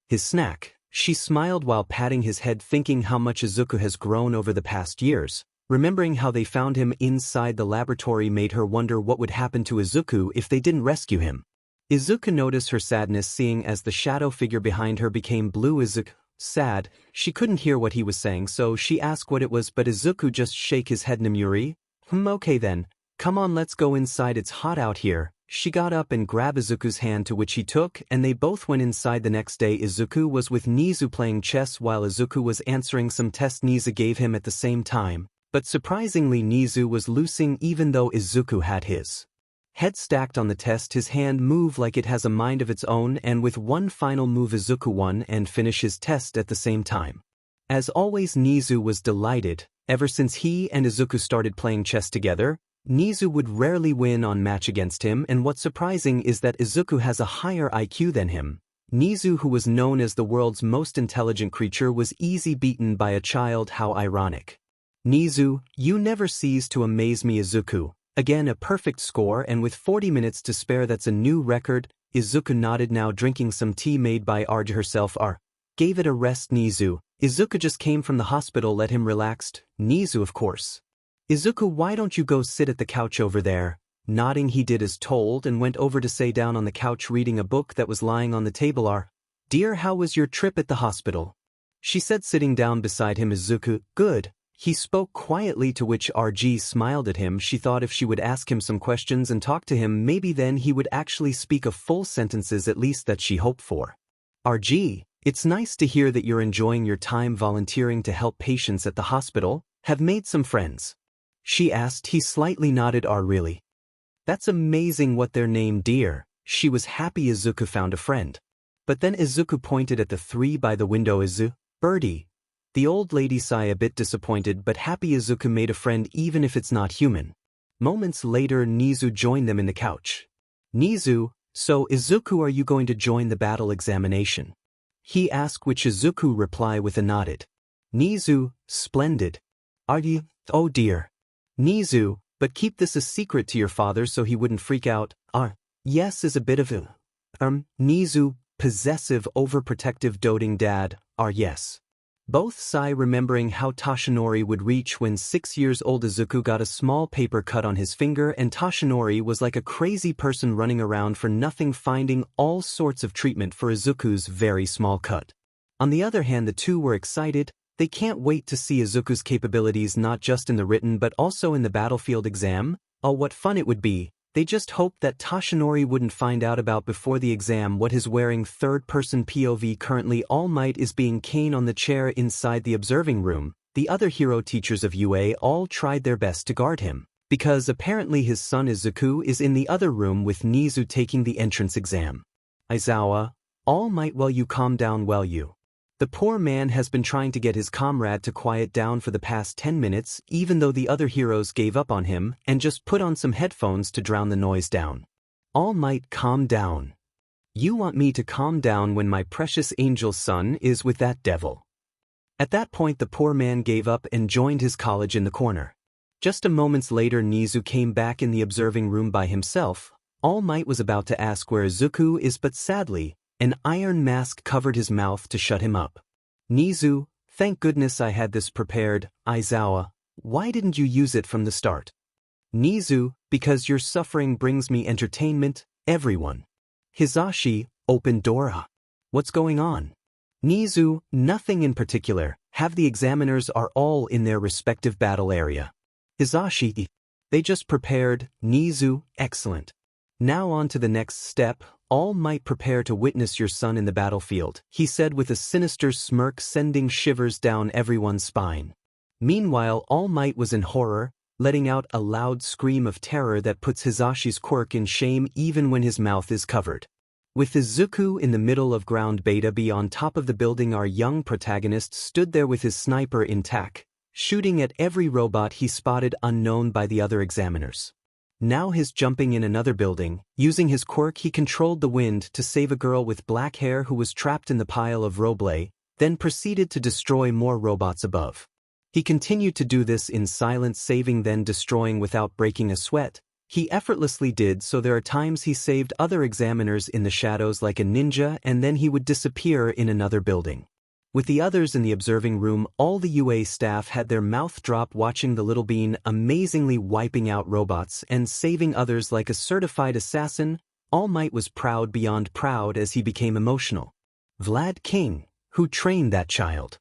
his snack. She smiled while patting his head, thinking how much Izuku has grown over the past years. Remembering how they found him inside the laboratory made her wonder what would happen to Izuku if they didn't rescue him. Izuku noticed her sadness, seeing as the shadow figure behind her became blue. Izuku, sad. She couldn't hear what he was saying, so she asked what it was, but Izuku just shook his head. Nomiuri, okay then. Come on, let's go inside, it's hot out here. She got up and grabbed Izuku's hand, to which he took, and they both went inside. The next day Izuku was with 𝐻𝐻𝐻𝐿 playing chess while Izuku was answering some tests 𝐻𝐻𝐻𝐿 gave him at the same time, but surprisingly 𝐻𝐻𝐻𝐿 was losing even though Izuku had his head stacked on the test. His hand moved like it has a mind of its own, and with one final move Izuku won and finished his test at the same time. As always, 𝐻𝐻𝐻𝐿 was delighted. Ever since he and Izuku started playing chess together, 𝐻𝐻𝐻𝐿 would rarely win on match against him, and what's surprising is that Izuku has a higher IQ than him. 𝐻𝐻𝐻𝐿, who was known as the world's most intelligent creature, was easy beaten by a child. How ironic. 𝐻𝐻𝐻𝐿, you never cease to amaze me. Izuku, again a perfect score, and with 40 minutes to spare, that's a new record. Izuku nodded, now drinking some tea made by 𝐴𝐻𝐻 herself. Gave it a rest. 𝐻𝐻𝐻𝐿, Izuku just came from the hospital, let him relaxed. 𝐻𝐻𝐻𝐿, of course. Izuku, why don't you go sit at the couch over there? Nodding, he did as told and went over to sit down on the couch reading a book that was lying on the table. Dear, how was your trip at the hospital? She said, sitting down beside him. Izuku, good. He spoke quietly, to which 𝐻𝐻𝐻 smiled at him. She thought if she would ask him some questions and talk to him, maybe then he would actually speak a full sentences, at least that she hoped for. 𝐻𝐻𝐻, it's nice to hear that you're enjoying your time volunteering to help patients at the hospital. Have made some friends? She asked. He slightly nodded. Really? That's amazing. What their name, dear? She was happy Izuku found a friend. But then Izuku pointed at the three by the window. Birdie. The old lady sighed, a bit disappointed but happy Izuku made a friend even if it's not human. Moments later 𝐻𝐻𝐻𝐿 joined them in the couch. 𝐻𝐻𝐻𝐻, so Izuku, are you going to join the battle examination? He asked, which Izuku replied with a nodded. 𝐻𝐻𝐻𝐿, splendid. Are you? Oh dear. 𝐻𝐻𝐻𝐻, but keep this a secret to your father so he wouldn't freak out. Yes, is a bit of a 𝐻𝐻𝐻𝐿, possessive, overprotective, doting dad. Yes. Both sigh, remembering how 𝗧𝗟𝗡 would reach when 6 years old. Izuku got a small paper cut on his finger, and 𝗧𝗟𝗡 was like a crazy person running around for nothing, finding all sorts of treatment for Izuku's very small cut. On the other hand, the two were excited. They can't wait to see Izuku's capabilities, not just in the written but also in the battlefield exam. Oh, what fun it would be. They just hoped that 𝗧𝗟𝗡 wouldn't find out about before the exam what he's wearing. Third-person POV. Currently All Might is being caned on the chair inside the observing room. The other hero teachers of UA all tried their best to guard him, because apparently his son Izuku is in the other room with 𝐻𝐻𝐻𝐿 taking the entrance exam. Aizawa, All Might, well, you calm down, well, you. The poor man has been trying to get his comrade to quiet down for the past 10 minutes, even though the other heroes gave up on him and just put on some headphones to drown the noise down. All Might, calm down. You want me to calm down when my precious angel son is with that devil? At that point the poor man gave up and joined his college in the corner. Just a moments later 𝐻𝐻𝐻𝐿 came back in the observing room by himself. All Might was about to ask where Izuku is, but sadly, an iron mask covered his mouth to shut him up. 𝐻𝐻𝐻𝐿, thank goodness I had this prepared. Aizawa, why didn't you use it from the start? 𝐻𝐻𝐻𝐿, because your suffering brings me entertainment, everyone. Hisashi, open door. What's going on? 𝐻𝐻𝐻𝐿, nothing in particular. Have the examiners are all in their respective battle area. Hisashi, they just prepared. 𝐻𝐻𝐻𝐿, excellent. Now on to the next step. All Might, prepare to witness your son in the battlefield, he said with a sinister smirk, sending shivers down everyone's spine. Meanwhile, All Might was in horror, letting out a loud scream of terror that puts Hisashi's quirk in shame even when his mouth is covered. With Izuku in the middle of ground beta B on top of the building, our young protagonist stood there with his sniper intact, shooting at every robot he spotted unknown by the other examiners. Now he's jumping in another building. Using his quirk, he controlled the wind to save a girl with black hair who was trapped in the pile of roble, then proceeded to destroy more robots above. He continued to do this in silence, saving then destroying without breaking a sweat. He effortlessly did so. There are times he saved other examiners in the shadows like a ninja, and then he would disappear in another building. With the others in the observing room, all the UA staff had their mouth drop watching the little bean amazingly wiping out robots and saving others like a certified assassin. All Might was proud beyond proud as he became emotional. Vlad King, who trained that child?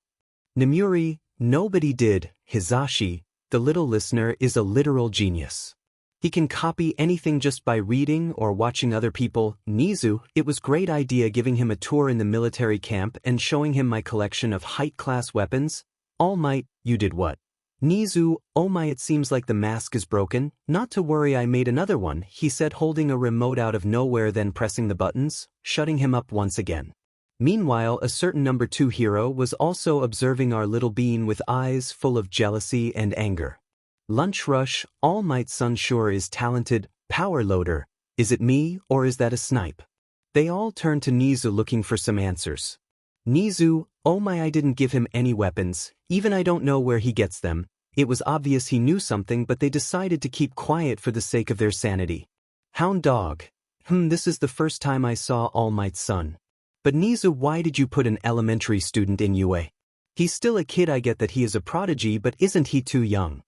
Nemuri, nobody did. Hisashi, the little listener, is a literal genius. He can copy anything just by reading or watching other people. 𝐻𝐻𝐻𝐿, it was great idea giving him a tour in the military camp and showing him my collection of height-class weapons. All Might, you did what? 𝐻𝐻𝐻𝐿, oh my, it seems like the mask is broken. Not to worry, I made another one, he said, holding a remote out of nowhere, then pressing the buttons, shutting him up once again. Meanwhile, a certain number 2 hero was also observing our little bean with eyes full of jealousy and anger. Lunch rush, All Might's son sure is talented. Power loader, is it me or is that a snipe? They all turned to 𝐻𝐻𝐻𝐿 looking for some answers. 𝐻𝐻𝐻𝐿, oh my, I didn't give him any weapons, even I don't know where he gets them. It was obvious he knew something, but they decided to keep quiet for the sake of their sanity. Hound dog, this is the first time I saw All Might's son. But 𝐻𝐻𝐻𝐿, why did you put an elementary student in UA? He's still a kid, I get that he is a prodigy, but isn't he too young?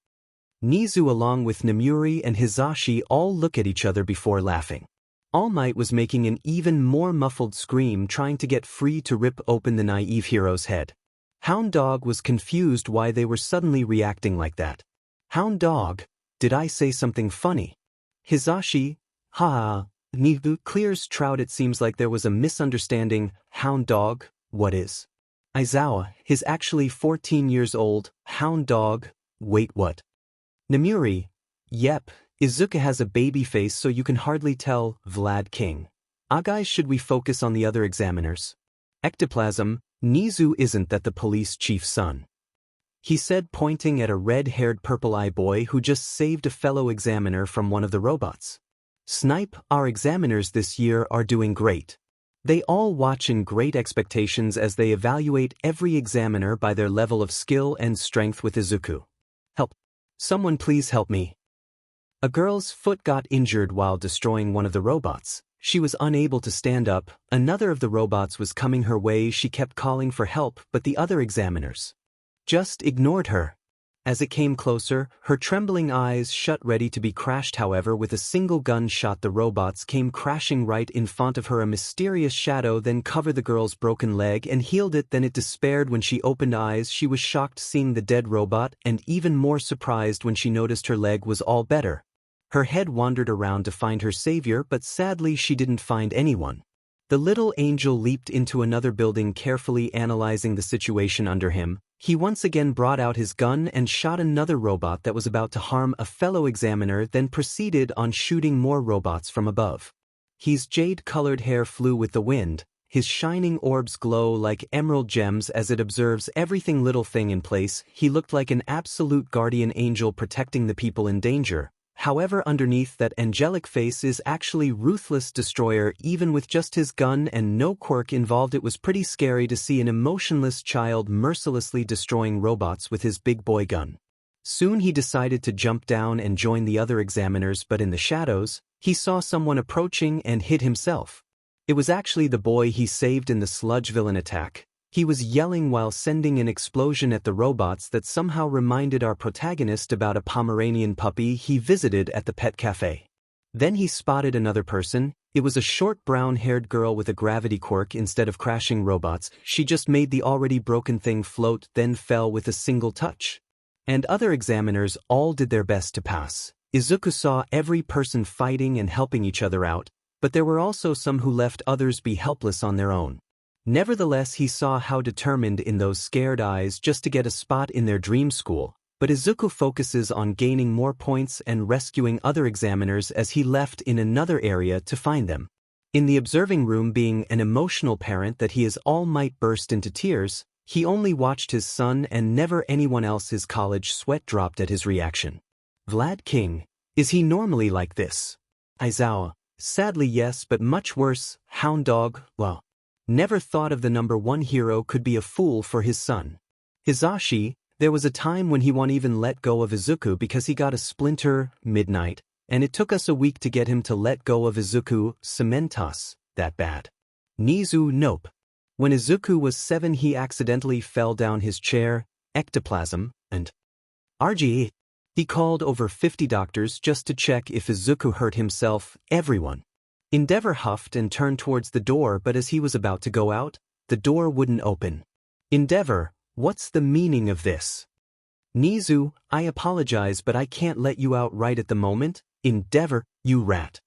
𝐻𝐻𝐻𝐿 along with Nomiuri and Hizashi all look at each other before laughing. All Might was making an even more muffled scream, trying to get free to rip open the naive hero's head. Hound Dog was confused why they were suddenly reacting like that. Hound Dog, did I say something funny? Hizashi, ha. 𝐻𝐻𝐻𝐿, 𝐀𝐮𝐭𝐡𝐨𝐫, it seems like there was a misunderstanding. Hound Dog, what is? Aizawa, he's actually 14 years old. Hound Dog, wait, what? Nomiuri, yep, Izuku has a baby face so you can hardly tell. Vlad King, guys, should we focus on the other examiners? Ectoplasm, 𝐻𝐻𝐻𝐿, isn't that the police chief's son? He said, pointing at a red-haired purple-eyed boy who just saved a fellow examiner from one of the robots. Snipe, our examiners this year are doing great. They all watch in great expectations as they evaluate every examiner by their level of skill and strength with Izuku. Help. Someone please help me. A girl's foot got injured while destroying one of the robots. She was unable to stand up. Another of the robots was coming her way. She kept calling for help, but the other examiners just ignored her. As it came closer, her trembling eyes shut, ready to be crashed. However, with a single gunshot, the robots came crashing right in front of her. A mysterious shadow then covered the girl's broken leg and healed it. Then it despaired when she opened eyes. She was shocked seeing the dead robot, and even more surprised when she noticed her leg was all better. Her head wandered around to find her savior, but sadly she didn't find anyone. The little angel leaped into another building, carefully analyzing the situation under him. He once again brought out his gun and shot another robot that was about to harm a fellow examiner, then proceeded on shooting more robots from above. His jade-colored hair flew with the wind. His shining orbs glow like emerald gems as it observes everything little thing in place. He looked like an absolute guardian angel protecting the people in danger. However, underneath that angelic face is actually ruthless destroyer. Even with just his gun and no quirk involved, it was pretty scary to see an emotionless child mercilessly destroying robots with his big boy gun. Soon he decided to jump down and join the other examiners, but in the shadows, he saw someone approaching and hid himself. It was actually the boy he saved in the sludge villain attack. He was yelling while sending an explosion at the robots that somehow reminded our protagonist about a Pomeranian puppy he visited at the pet cafe. Then he spotted another person. It was a short brown-haired girl with a gravity quirk. Instead of crashing robots, she just made the already broken thing float, then fell with a single touch. And other examiners all did their best to pass. Izuku saw every person fighting and helping each other out, but there were also some who left others be helpless on their own. Nevertheless, he saw how determined in those scared eyes just to get a spot in their dream school, but Izuku focuses on gaining more points and rescuing other examiners as he left in another area to find them. In the observing room, being an emotional parent that he is, All Might burst into tears. He only watched his son and never anyone else. His college sweat dropped at his reaction. Vlad King, is he normally like this? Aizawa, sadly yes, but much worse. Hound Dog, well. Never thought of the number 1 hero could be a fool for his son. Hizashi, there was a time when he won't even let go of Izuku because he got a splinter. Midnight, and it took us a week to get him to let go of Izuku. Cementos, that bad. 𝐻𝐻𝐻𝐿, nope. When Izuku was 7, he accidentally fell down his chair. Ectoplasm, and RGE. He called over 50 doctors just to check if Izuku hurt himself. Everyone. Endeavor huffed and turned towards the door, but as he was about to go out, the door wouldn't open. Endeavor, what's the meaning of this? 𝐻𝐮𝐭𝐡𝐨𝐫, I apologize but I can't let you out right at the moment, 𝐿eah, you rat.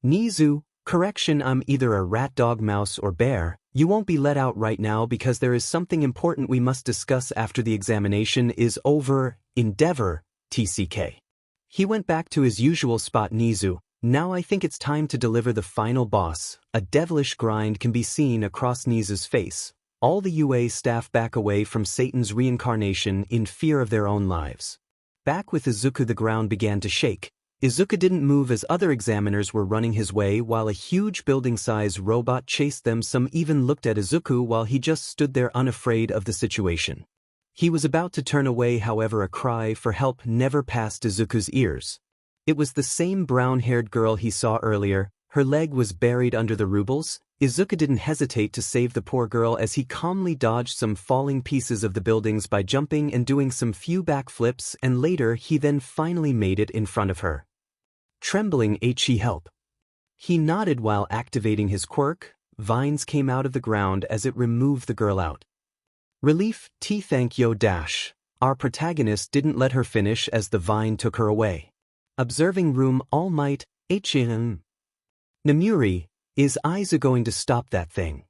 𝐻𝐮𝐭𝐡𝐨𝐫, correction, I'm either a rat, dog, mouse or bear, you won't be let out right now because there is something important we must discuss after the examination is over, 𝐿eah, TCK. He went back to his usual spot. 𝐻𝐮𝐭𝐡𝐨𝐫, now I think it's time to deliver the final boss. A devilish grind can be seen across 𝐻𝐮𝐴's face. All the UA staff back away from Satan's reincarnation in fear of their own lives. Back with Izuku, the ground began to shake. Izuku didn't move as other examiners were running his way while a huge building-sized robot chased them. Some even looked at Izuku while he just stood there unafraid of the situation. He was about to turn away, however a cry for help never passed Izuku's ears. It was the same brown-haired girl he saw earlier. Her leg was buried under the rubles. Izuku didn't hesitate to save the poor girl as he calmly dodged some falling pieces of the buildings by jumping and doing some few backflips, and later he then finally made it in front of her. Trembling, he help. He nodded while activating his quirk. Vines came out of the ground as it removed the girl out. Relief, thank you. Our protagonist didn't let her finish as the vine took her away. Observing room, All Might, 𝐻𝐮𝐭𝐡𝐨𝐫. 𝐵𝐵, is Izuku going to stop that thing?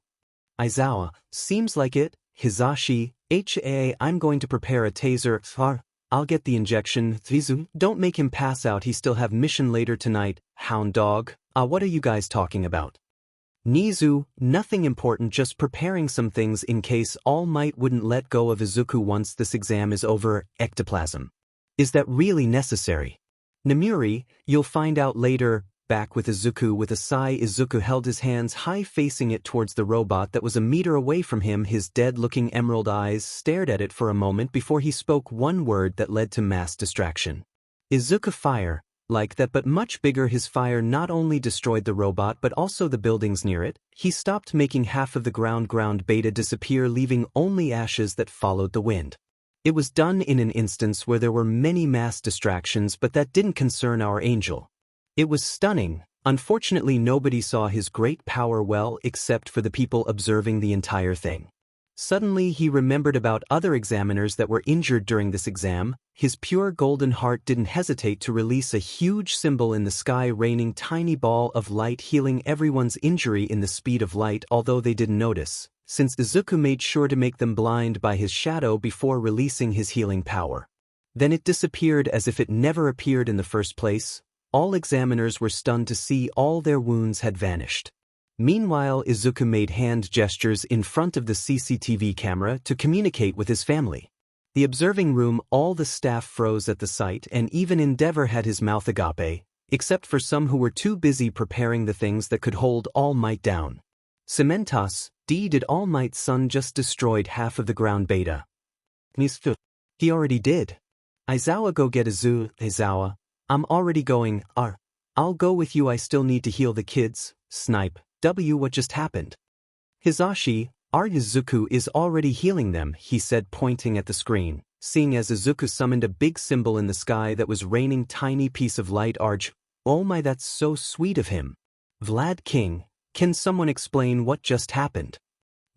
Aizawa, seems like it. Hisashi, 𝐻𝐴, I'm going to prepare a taser. I'll get the injection. 𝐶𝐮, don't make him pass out, he still have mission later tonight. Hound dog, what are you guys talking about? 𝐻𝐮𝐴, nothing important, just preparing some things in case All Might wouldn't let go of Izuku once this exam is over. Ectoplasm. Is that really necessary? 𝐵𝐵, you'll find out later. Back with Izuku with a sigh, Izuku held his hands high facing it towards the robot that was a meter away from him. His dead-looking emerald eyes stared at it for a moment before he spoke one word that led to mass distraction. Izuku, fire. Like that, but much bigger. His fire not only destroyed the robot but also the buildings near it. He stopped, making half of the ground beta disappear, leaving only ashes that followed the wind. It was done in an instance where there were many mass distractions, but that didn't concern our angel. It was stunning. Unfortunately, nobody saw his great power well except for the people observing the entire thing. Suddenly he remembered about other examiners that were injured during this exam. His pure golden heart didn't hesitate to release a huge symbol in the sky, raining tiny ball of light, healing everyone's injury in the speed of light, although they didn't notice, since Izuku made sure to make them blind by his shadow before releasing his healing power. Then it disappeared as if it never appeared in the first place. All examiners were stunned to see all their wounds had vanished. Meanwhile, Izuku made hand gestures in front of the CCTV camera to communicate with his family. The observing room, all the staff froze at the sight, and even 𝐿eah had his mouth agape, except for some who were too busy preparing the things that could hold All Might down. Cementos, did All Might's son just destroyed half of the ground beta? He already did. Aizawa, go get Aizawa. I'm already going. I'll go with you, I still need to heal the kids. Snipe, what just happened? Hisashi, Izuku is already healing them, he said, pointing at the screen, seeing as Izuku summoned a big symbol in the sky that was raining tiny piece of light. Oh my, that's so sweet of him. Vlad King, can someone explain what just happened?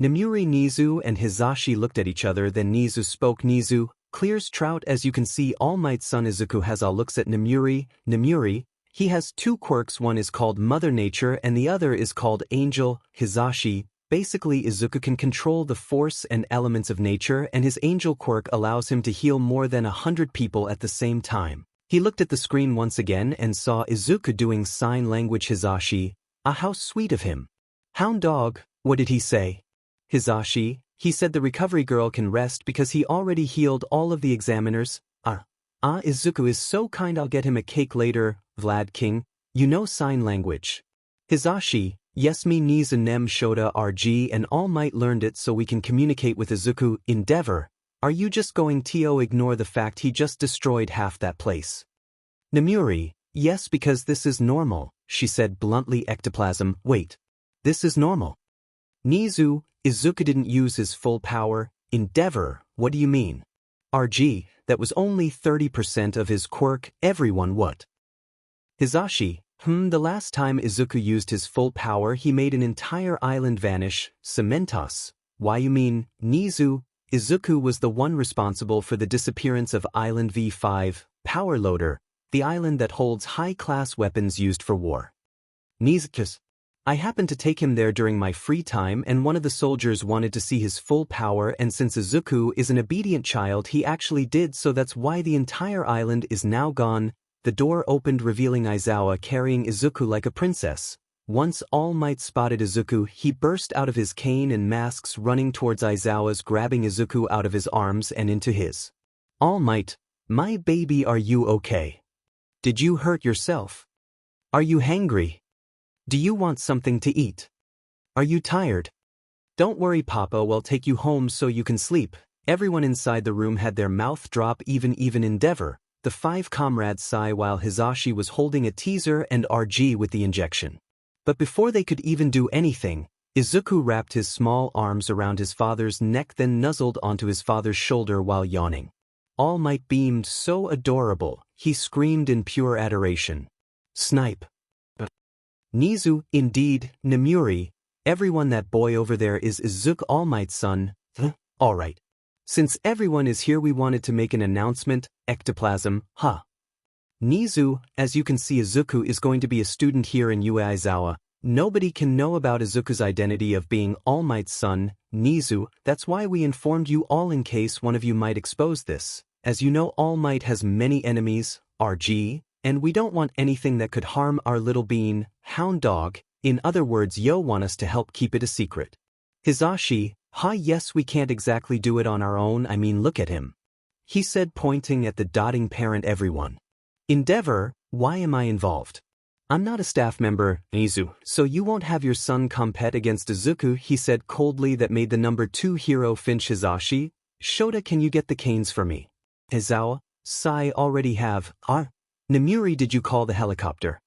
𝐵𝐵, 𝐻𝐮 and Hisashi looked at each other, then 𝐻𝐮 spoke. 𝐻𝐮, clears trout, as you can see All Might's son Izuku has all looks at 𝐵𝐵, he has two quirks, one is called Mother Nature and the other is called Angel. Hisashi, basically Izuku can control the force and elements of nature, and his Angel quirk allows him to heal more than 100 people at the same time. He looked at the screen once again and saw Izuku doing sign language. Hisashi, how sweet of him. Hound dog, what did he say? Hisashi, he said the recovery girl can rest because he already healed all of the examiners. Izuku is so kind, I'll get him a cake later. Vlad King, you know sign language. Hisashi, yes, me 𝐀𝐮 𝐭𝐡𝐨𝐫 and All Might learned it so we can communicate with Izuku. 𝐿eah, are you just going to ignore the fact he just destroyed half that place? 𝐵𝐵, yes, because this is normal, she said bluntly. Ectoplasm, wait. This is normal? 𝐻𝐮, Izuku didn't use his full power. 𝐿eah, what do you mean? That was only 30% of his quirk. Everyone what? Hisashi, the last time Izuku used his full power he made an entire island vanish. Cementos, why you mean? 𝐻𝐮, Izuku was the one responsible for the disappearance of Island V5, Power Loader, the island that holds high-class weapons used for war. 𝐀𝐮𝐭𝐡𝐨𝐫. I happened to take him there during my free time, and one of the soldiers wanted to see his full power, and since Izuku is an obedient child, he actually did, so that's why the entire island is now gone. The door opened, revealing Aizawa carrying Izuku like a princess. Once All Might spotted Izuku, he burst out of his cane and masks, running towards Aizawa's, grabbing Izuku out of his arms and into his. All Might, my baby, are you okay? Did you hurt yourself? Are you hangry? Do you want something to eat? Are you tired? Don't worry, Papa will take you home so you can sleep. Everyone inside the room had their mouth drop, even Endeavor, the 5 comrades sigh, while Hisashi was holding a teaser and RG with the injection. But before they could even do anything, Izuku wrapped his small arms around his father's neck, then nuzzled onto his father's shoulder while yawning. All Might beamed. So adorable, he screamed in pure adoration. Snipe. 𝐻𝐿𝐿, indeed, Nemuri, everyone, that boy over there is Izuku, All Might's son. Alright. Since everyone is here, we wanted to make an announcement. 𝐬𝐾TOPLASM, huh? 𝐻𝐿𝐿, as you can see, Izuku is going to be a student here in Aizawa. Nobody can know about Izuku's identity of being All Might's son, 𝐻𝐿𝐿. That's why we informed you all, in case one of you might expose this. As you know, All Might has many enemies, RG, and we don't want anything that could harm our little bean, hound dog. In other words, Yo want us to help keep it a secret. Hisashi, yes, we can't exactly do it on our own, I mean look at him. He said, pointing at the dotting parent. Everyone. Endeavor, why am I involved? I'm not a staff member, 𝐻𝐿𝐿, so you won't have your son compete against Izuku, he said coldly. That made the number 2 hero flinch. Hisashi, Shota, can you get the canes for me? Aizawa, Sai, already have. Nemuri, did you call the helicopter?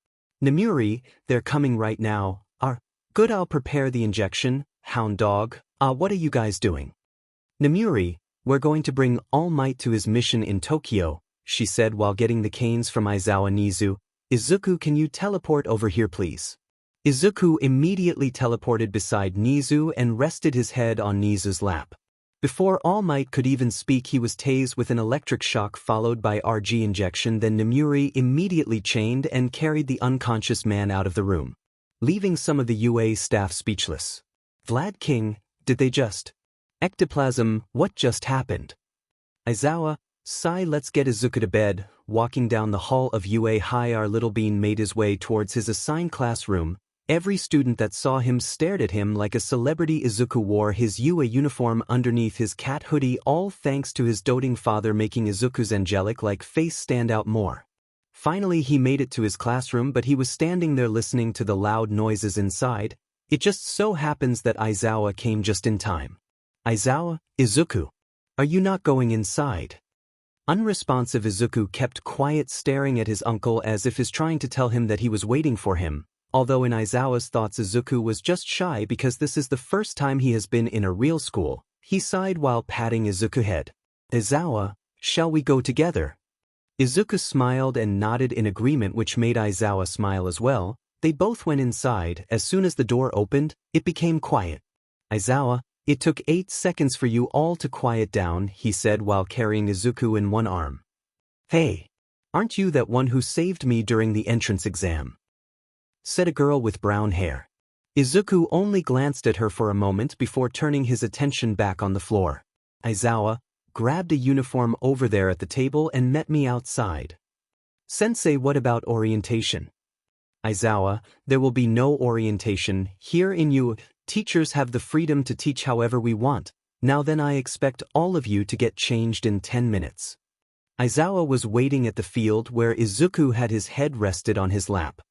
Nemuri, they're coming right now. Good, I'll prepare the injection. Hound dog, what are you guys doing? Nemuri, we're going to bring All Might to his mission in Tokyo, she said while getting the canes from Aizawa. 𝐻𝐿𝐿, Izuku, can you teleport over here please? Izuku immediately teleported beside 𝐻𝐿𝐿 and rested his head on 𝐻𝐿𝐿's lap. Before All Might could even speak, he was tased with an electric shock followed by RG injection. Then Nemuri immediately chained and carried the unconscious man out of the room, leaving some of the UA staff speechless. Vlad King, did they just? 𝐬𝐾TOPLASM, what just happened? Aizawa, Sai, let's get Izuku to bed. Walking down the hall of UA High, our little bean made his way towards his assigned classroom. Every student that saw him stared at him like a celebrity. Izuku wore his UA uniform underneath his cat hoodie, all thanks to his doting father, making Izuku's angelic-like face stand out more. Finally he made it to his classroom, but he was standing there listening to the loud noises inside. It just so happens that Aizawa came just in time. Aizawa, Izuku, are you not going inside? Unresponsive Izuku kept quiet, staring at his uncle as if he's trying to tell him that he was waiting for him. Although in Aizawa's thoughts Izuku was just shy because this is the first time he has been in a real school, he sighed while patting Izuku's head. Aizawa, shall we go together? Izuku smiled and nodded in agreement, which made Aizawa smile as well. They both went inside. As soon as the door opened, it became quiet. Aizawa, it took 8 seconds for you all to quiet down, he said while carrying Izuku in one arm. Hey, aren't you that one who saved me during the entrance exam? Said a girl with brown hair. Izuku only glanced at her for a moment before turning his attention back on the floor. Aizawa, grabbed a uniform over there at the table and met me outside. Sensei, what about orientation? Aizawa, there will be no orientation here in UA. Teachers have the freedom to teach however we want. Now then, I expect all of you to get changed in 10 minutes. Aizawa was waiting at the field where Izuku had his head rested on his lap.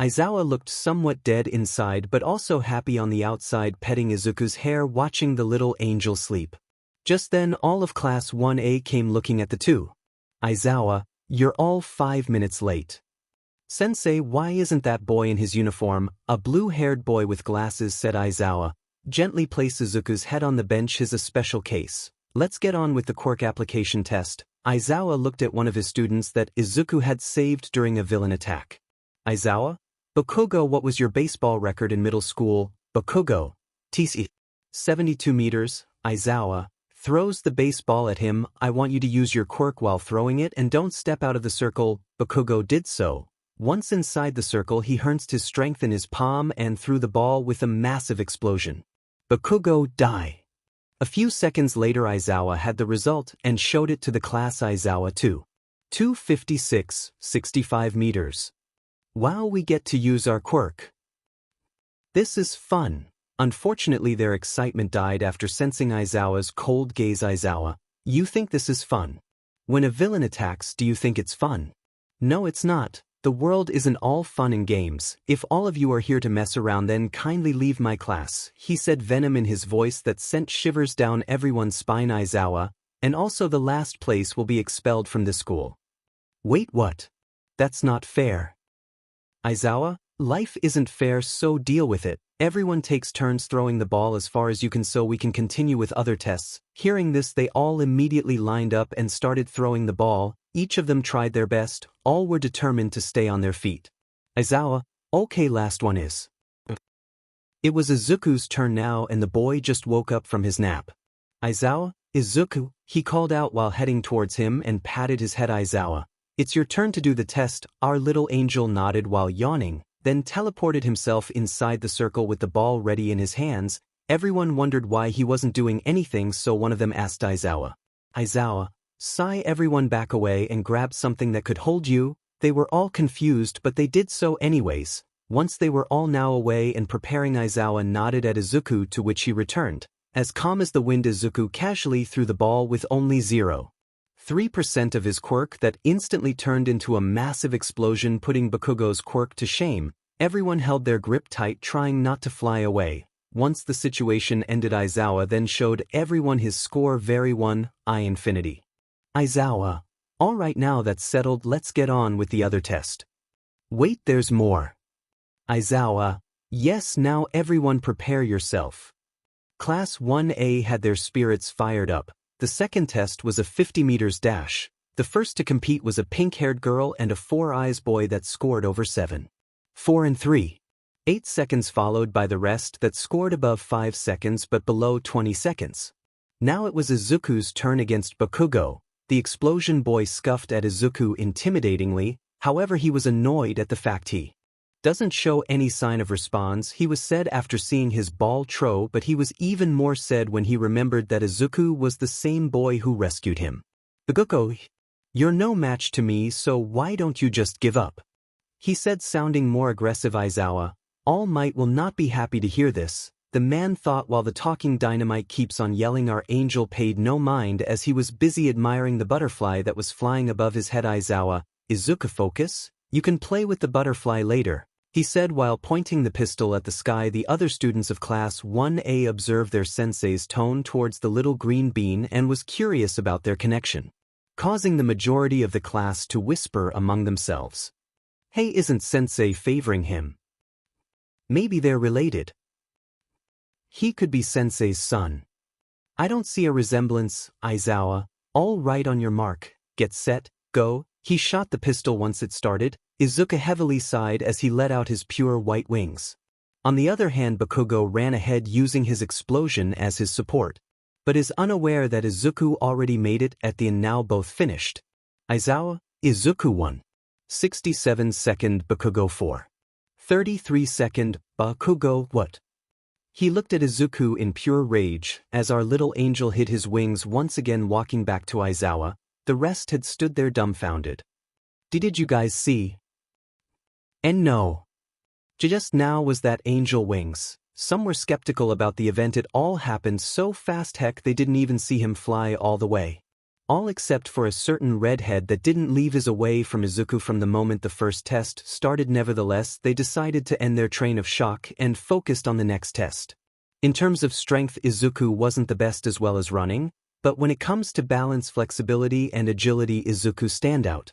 Aizawa looked somewhat dead inside but also happy on the outside, petting Izuku's hair, watching the little angel sleep. Just then all of Class 1A came looking at the two. Aizawa, you're all 5 minutes late. Sensei, why isn't that boy in his uniform? A blue-haired boy with glasses, said Aizawa. Gently place Izuku's head on the bench. He's a special case. Let's get on with the quirk application test. Aizawa looked at one of his students that Izuku had saved during a villain attack. Aizawa, 𝐻𝐿𝐿𝐿, what was your baseball record in middle school? 𝐻𝐿𝐿𝐿, TC, 72 meters. Aizawa, Throws the baseball at him. I want you to use your quirk while throwing it and don't step out of the circle. 𝐻𝐿𝐴 did so. Once inside the circle he harnessed his strength in his palm and threw the ball with a massive explosion. 𝐻𝐿𝐴 die. A few seconds later 𝐒𝐮𝐴 had the result and showed it to the class. 𝐒𝐮𝐴 256, 65 meters. Wow, we get to use our quirk. This is fun. Unfortunately their excitement died after sensing 𝐒𝐮𝐴's cold gaze. 𝐒𝐮𝐴, you think this is fun? When a villain attacks, do you think it's fun? No, it's not. The world isn't all fun and games. If all of you are here to mess around, then kindly leave my class, he said, venom in his voice that sent shivers down everyone's spine. 𝐒𝐮𝐴, and also the last place will be expelled from this school. Wait, what? That's not fair. 𝐒𝐮𝐴, life isn't fair, so deal with it. Everyone takes turns throwing the ball as far as you can so we can continue with other tests. Hearing this, they all immediately lined up and started throwing the ball. Each of them tried their best. All were determined to stay on their feet. 𝐒𝐮𝐴, okay, last one is. It was Izuku's turn now and the boy just woke up from his nap. 𝐒𝐮𝐴, Izuku, he called out while heading towards him and patted his head. 𝐒𝐮𝐴, it's your turn to do the test. Our little angel nodded while yawning, then teleported himself inside the circle with the ball ready in his hands. Everyone wondered why he wasn't doing anything, so one of them asked 𝐒𝐮𝐴. 𝐒𝐮𝐴, sigh, everyone back away and grab something that could hold you. They were all confused, but they did so anyways. Once they were all now away and preparing, 𝐒𝐮𝐴 nodded at Izuku, to which he returned. As calm as the wind, Izuku casually threw the ball with only 0.3% of his quirk that instantly turned into a massive explosion, putting 𝐻𝐿𝐴's quirk to shame. Everyone held their grip tight, trying not to fly away. Once the situation ended, 𝐒𝐮𝐴 then showed everyone his score. Very 1, 𝐼∞. 𝐒𝐮𝐴, alright, now that's settled, let's get on with the other test. Wait, there's more. 𝐒𝐮𝐴, yes, now everyone prepare yourself. Class 1A had their spirits fired up. The second test was a 50 meters dash. The first to compete was a pink-haired girl and a 4 eyes boy that scored over 7, 4 and 3.8 seconds, followed by the rest that scored above 5 seconds but below 20 seconds. Now it was Izuku's turn against 𝐻𝐿𝐴. The explosion boy scuffed at Izuku intimidatingly, however he was annoyed at the fact he doesn't show any sign of response. He was sad after seeing his ball throw, but he was even more sad when he remembered that Izuku was the same boy who rescued him. 𝐻𝐿𝐴, you're no match to me, so why don't you just give up? He said, sounding more aggressive. 𝐒𝐮𝐴, All Might will not be happy to hear this, the man thought while the talking dynamite keeps on yelling. Our angel paid no mind as he was busy admiring the butterfly that was flying above his head. 𝐒𝐮𝐴, Izuku, focus, you can play with the butterfly later, he said while pointing the pistol at the sky. The other students of Class 1A observed their sensei's tone towards the little green bean and was curious about their connection, causing the majority of the class to whisper among themselves. Hey, isn't sensei favoring him? Maybe they're related. He could be sensei's son. I don't see a resemblance. 𝐒𝐮𝐴, all right, on your mark, get set, go. He shot the pistol once it started. Izuku heavily sighed as he let out his pure white wings. On the other hand, 𝐻𝐿𝐴 ran ahead using his explosion as his support, but is unaware that Izuku already made it at the end. Now both finished. 𝐒𝐮𝐴, Izuku 1. 67 second, 𝐻𝐿𝐴 4. 33 second, 𝐻𝐿𝐴, what? He looked at Izuku in pure rage as our little angel hid his wings once again, walking back to 𝐒𝐮𝐴. The rest had stood there dumbfounded. Did you guys see? And no. Just now was that angel wings. Some were skeptical about the event. It all happened so fast, heck, they didn't even see him fly all the way. All except for a certain redhead that didn't leave his away from Izuku from the moment the first test started. Nevertheless, they decided to end their train of shock and focused on the next test. In terms of strength, Izuku wasn't the best as well as running, but when it comes to balance, flexibility, and agility, Izuku stand out.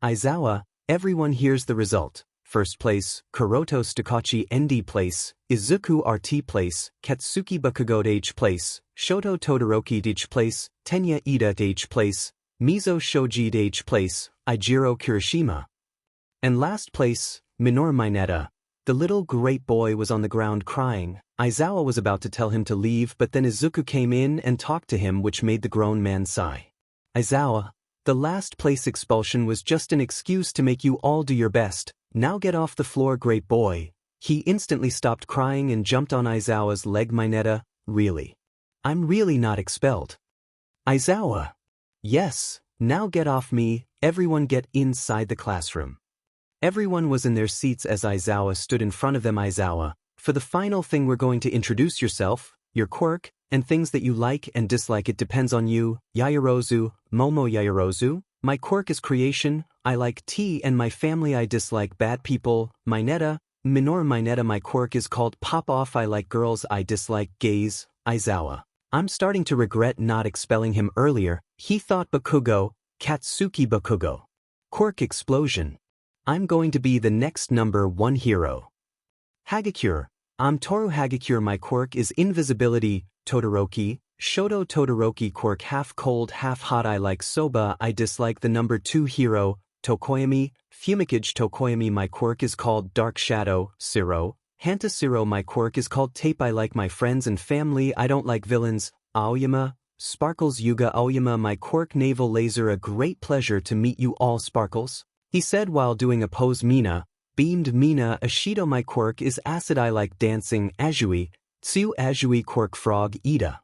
𝐒𝐮𝐴, everyone hears the result. First place, Kuroto Stakachi ND place, Izuku RT place, Katsuki 𝐻𝐿𝐴 H place, Shoto Todoroki H place, Tenya Ida H place, Mizo Shoji H place, Ijiro Kirishima. And last place, Minoru Mineta. The little great boy was on the ground crying. Aizawa was about to tell him to leave, but then Izuku came in and talked to him, which made the grown man sigh. Aizawa, the last place expulsion was just an excuse to make you all do your best. Now get off the floor, great boy. He instantly stopped crying and jumped on Aizawa's leg. Mineta, really? I'm really not expelled. Aizawa. Yes, now get off me. Everyone get inside the classroom. Everyone was in their seats as Aizawa stood in front of them. Aizawa, for the final thing we're going to introduce yourself, your quirk, and things that you like and dislike. It depends on you. Yaoyorozu, Momo Yaoyorozu. My quirk is creation. I like tea and my family. I dislike bad people. Mineta, Minoru Mineta. My quirk is called pop off. I like girls. I dislike gays. Aizawa. I'm starting to regret not expelling him earlier. He thought Bakugo, Katsuki Bakugo. Quirk explosion. I'm going to be the next #1 hero. Hagakure. I'm Toru Hagakure. My quirk is invisibility. Todoroki, Shoto Todoroki. Quirk half cold, half hot. I like soba. I dislike the #2 hero. Tokoyami, Fumikage Tokoyami. My quirk is called dark shadow. Siro, Hanta Siro. My quirk is called tape. I like my friends and family. I don't like villains. Aoyama, Sparkles Yuga Aoyama. My quirk naval laser. A great pleasure to meet you all, Sparkles, he said while doing a pose. Mina, beamed Mina Ashido. My quirk is acid. I like dancing. Azui, Tsu Azui. Quirk frog. Ida.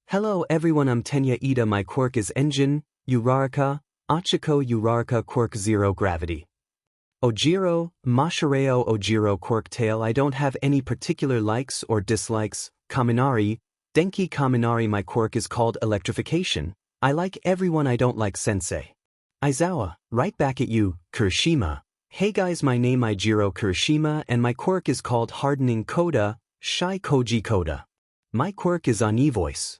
Hello everyone, I'm Tenya Ida. My quirk is engine. Uraraka, Achiko Uraraka. Quirk zero gravity. Ojiro, Mashireo Ojiro. Quirk tail. I don't have any particular likes or dislikes. Kaminari, Denki Kaminari. My quirk is called electrification. I like everyone. I don't like sensei. Aizawa, right back at you. Kirishima. Hey guys, my name Ijiro Kirishima and my quirk is called hardening coda. Shy Koji Koda. My quirk is ani voice.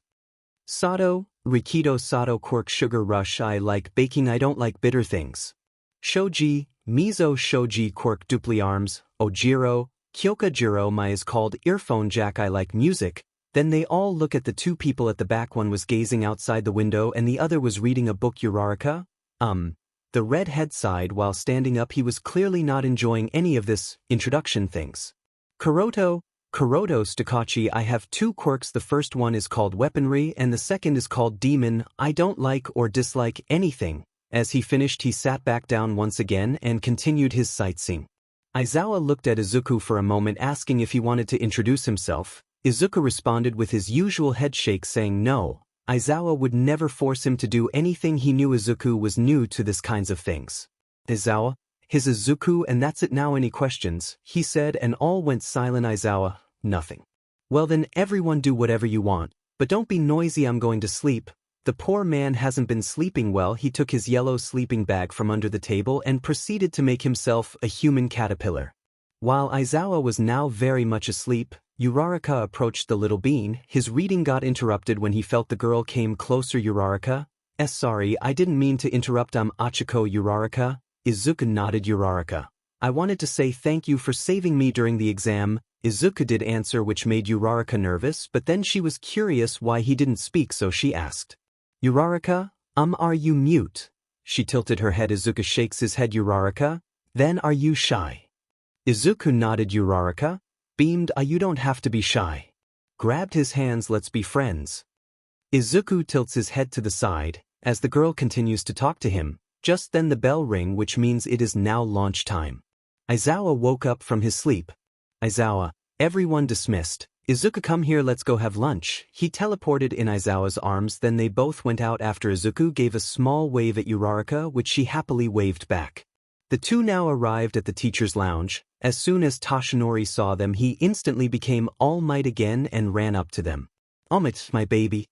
Sato, Rikido Sato. Quirk sugar rush. I like baking. I don't like bitter things. Shoji, Mizo Shoji. Quirk dupli arms. Ojiro, Kyokajiro. My is called earphone jack. I like music. Then they all look at the two people at the back. One was gazing outside the window and the other was reading a book. Uraraka? The redhead sighed while standing up. He was clearly not enjoying any of this introduction things. Kuroto Stakachi. I have two quirks. The first one is called weaponry and the second is called demon. I don't like or dislike anything. As he finished, he sat back down once again and continued his sightseeing. Aizawa looked at Izuku for a moment, asking if he wanted to introduce himself. Izuku responded with his usual head shake, saying no. Aizawa would never force him to do anything. He knew Izuku was new to this kinds of things. Aizawa, his Izuku, and that's it now. Any questions? He said, and all went silent. Aizawa, nothing. Well then everyone do whatever you want, but don't be noisy. I'm going to sleep. The poor man hasn't been sleeping well. He took his yellow sleeping bag from under the table and proceeded to make himself a human caterpillar. While Aizawa was now very much asleep, Uraraka approached the little bean. His reading got interrupted when he felt the girl came closer. Uraraka? Sorry, I didn't mean to interrupt. I'm Achiko. Uraraka? Izuku nodded. Uraraka, I wanted to say thank you for saving me during the exam. Izuku did answer, which made Uraraka nervous, but then she was curious why he didn't speak, so she asked. Uraraka, are you mute? She tilted her head. Izuku shakes his head. Uraraka, then are you shy? Izuku nodded. Uraraka, beamed. You don't have to be shy. Grabbed his hands. Let's be friends. Izuku tilts his head to the side, as the girl continues to talk to him. Just then the bell rang, which means it is now launch time. Aizawa woke up from his sleep. Aizawa, everyone dismissed. Izuku, come here, let's go have lunch. He teleported in Aizawa's arms, then they both went out after Izuku gave a small wave at Uraraka, which she happily waved back. The two now arrived at the teacher's lounge. As soon as Toshinori saw them, he instantly became all might again and ran up to them. Omit, my baby.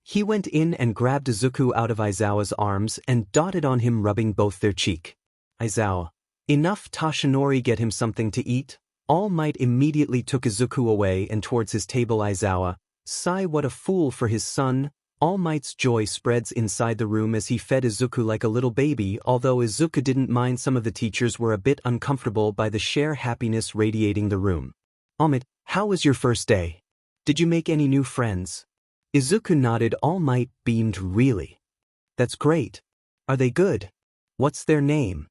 He went in and grabbed Izuku out of Aizawa's arms and dotted on him, rubbing both their cheek. Aizawa, enough. Toshinori, get him something to eat. All Might immediately took Izuku away and towards his table. Aizawa, sigh, what a fool for his son. All Might's joy spreads inside the room as he fed Izuku like a little baby. Although Izuku didn't mind, some of the teachers were a bit uncomfortable by the sheer happiness radiating the room. Omit, how was your first day? Did you make any new friends? Izuku nodded. All Might beamed. Really? That's great. Are they good? What's their name?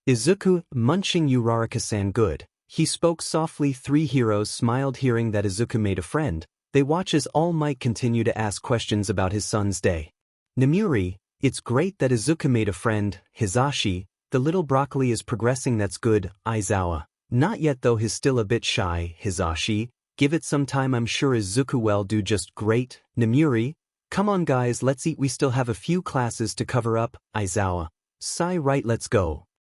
Izuku, munching. Uraraka-san, good. He spoke softly. Three heroes smiled hearing that Izuku made a friend. They watch as All Might continue to ask questions about his son's day. Nomiuri, it's great that Izuku made a friend. Hisashi, the little broccoli is progressing, that's good. Aizawa, not yet though, he's still a bit shy. Hisashi, give it some time, I'm sure Izuku will do just great. Nomiuri, come on guys, let's eat, we still have a few classes to cover up. Aizawa, sigh, right, let's go.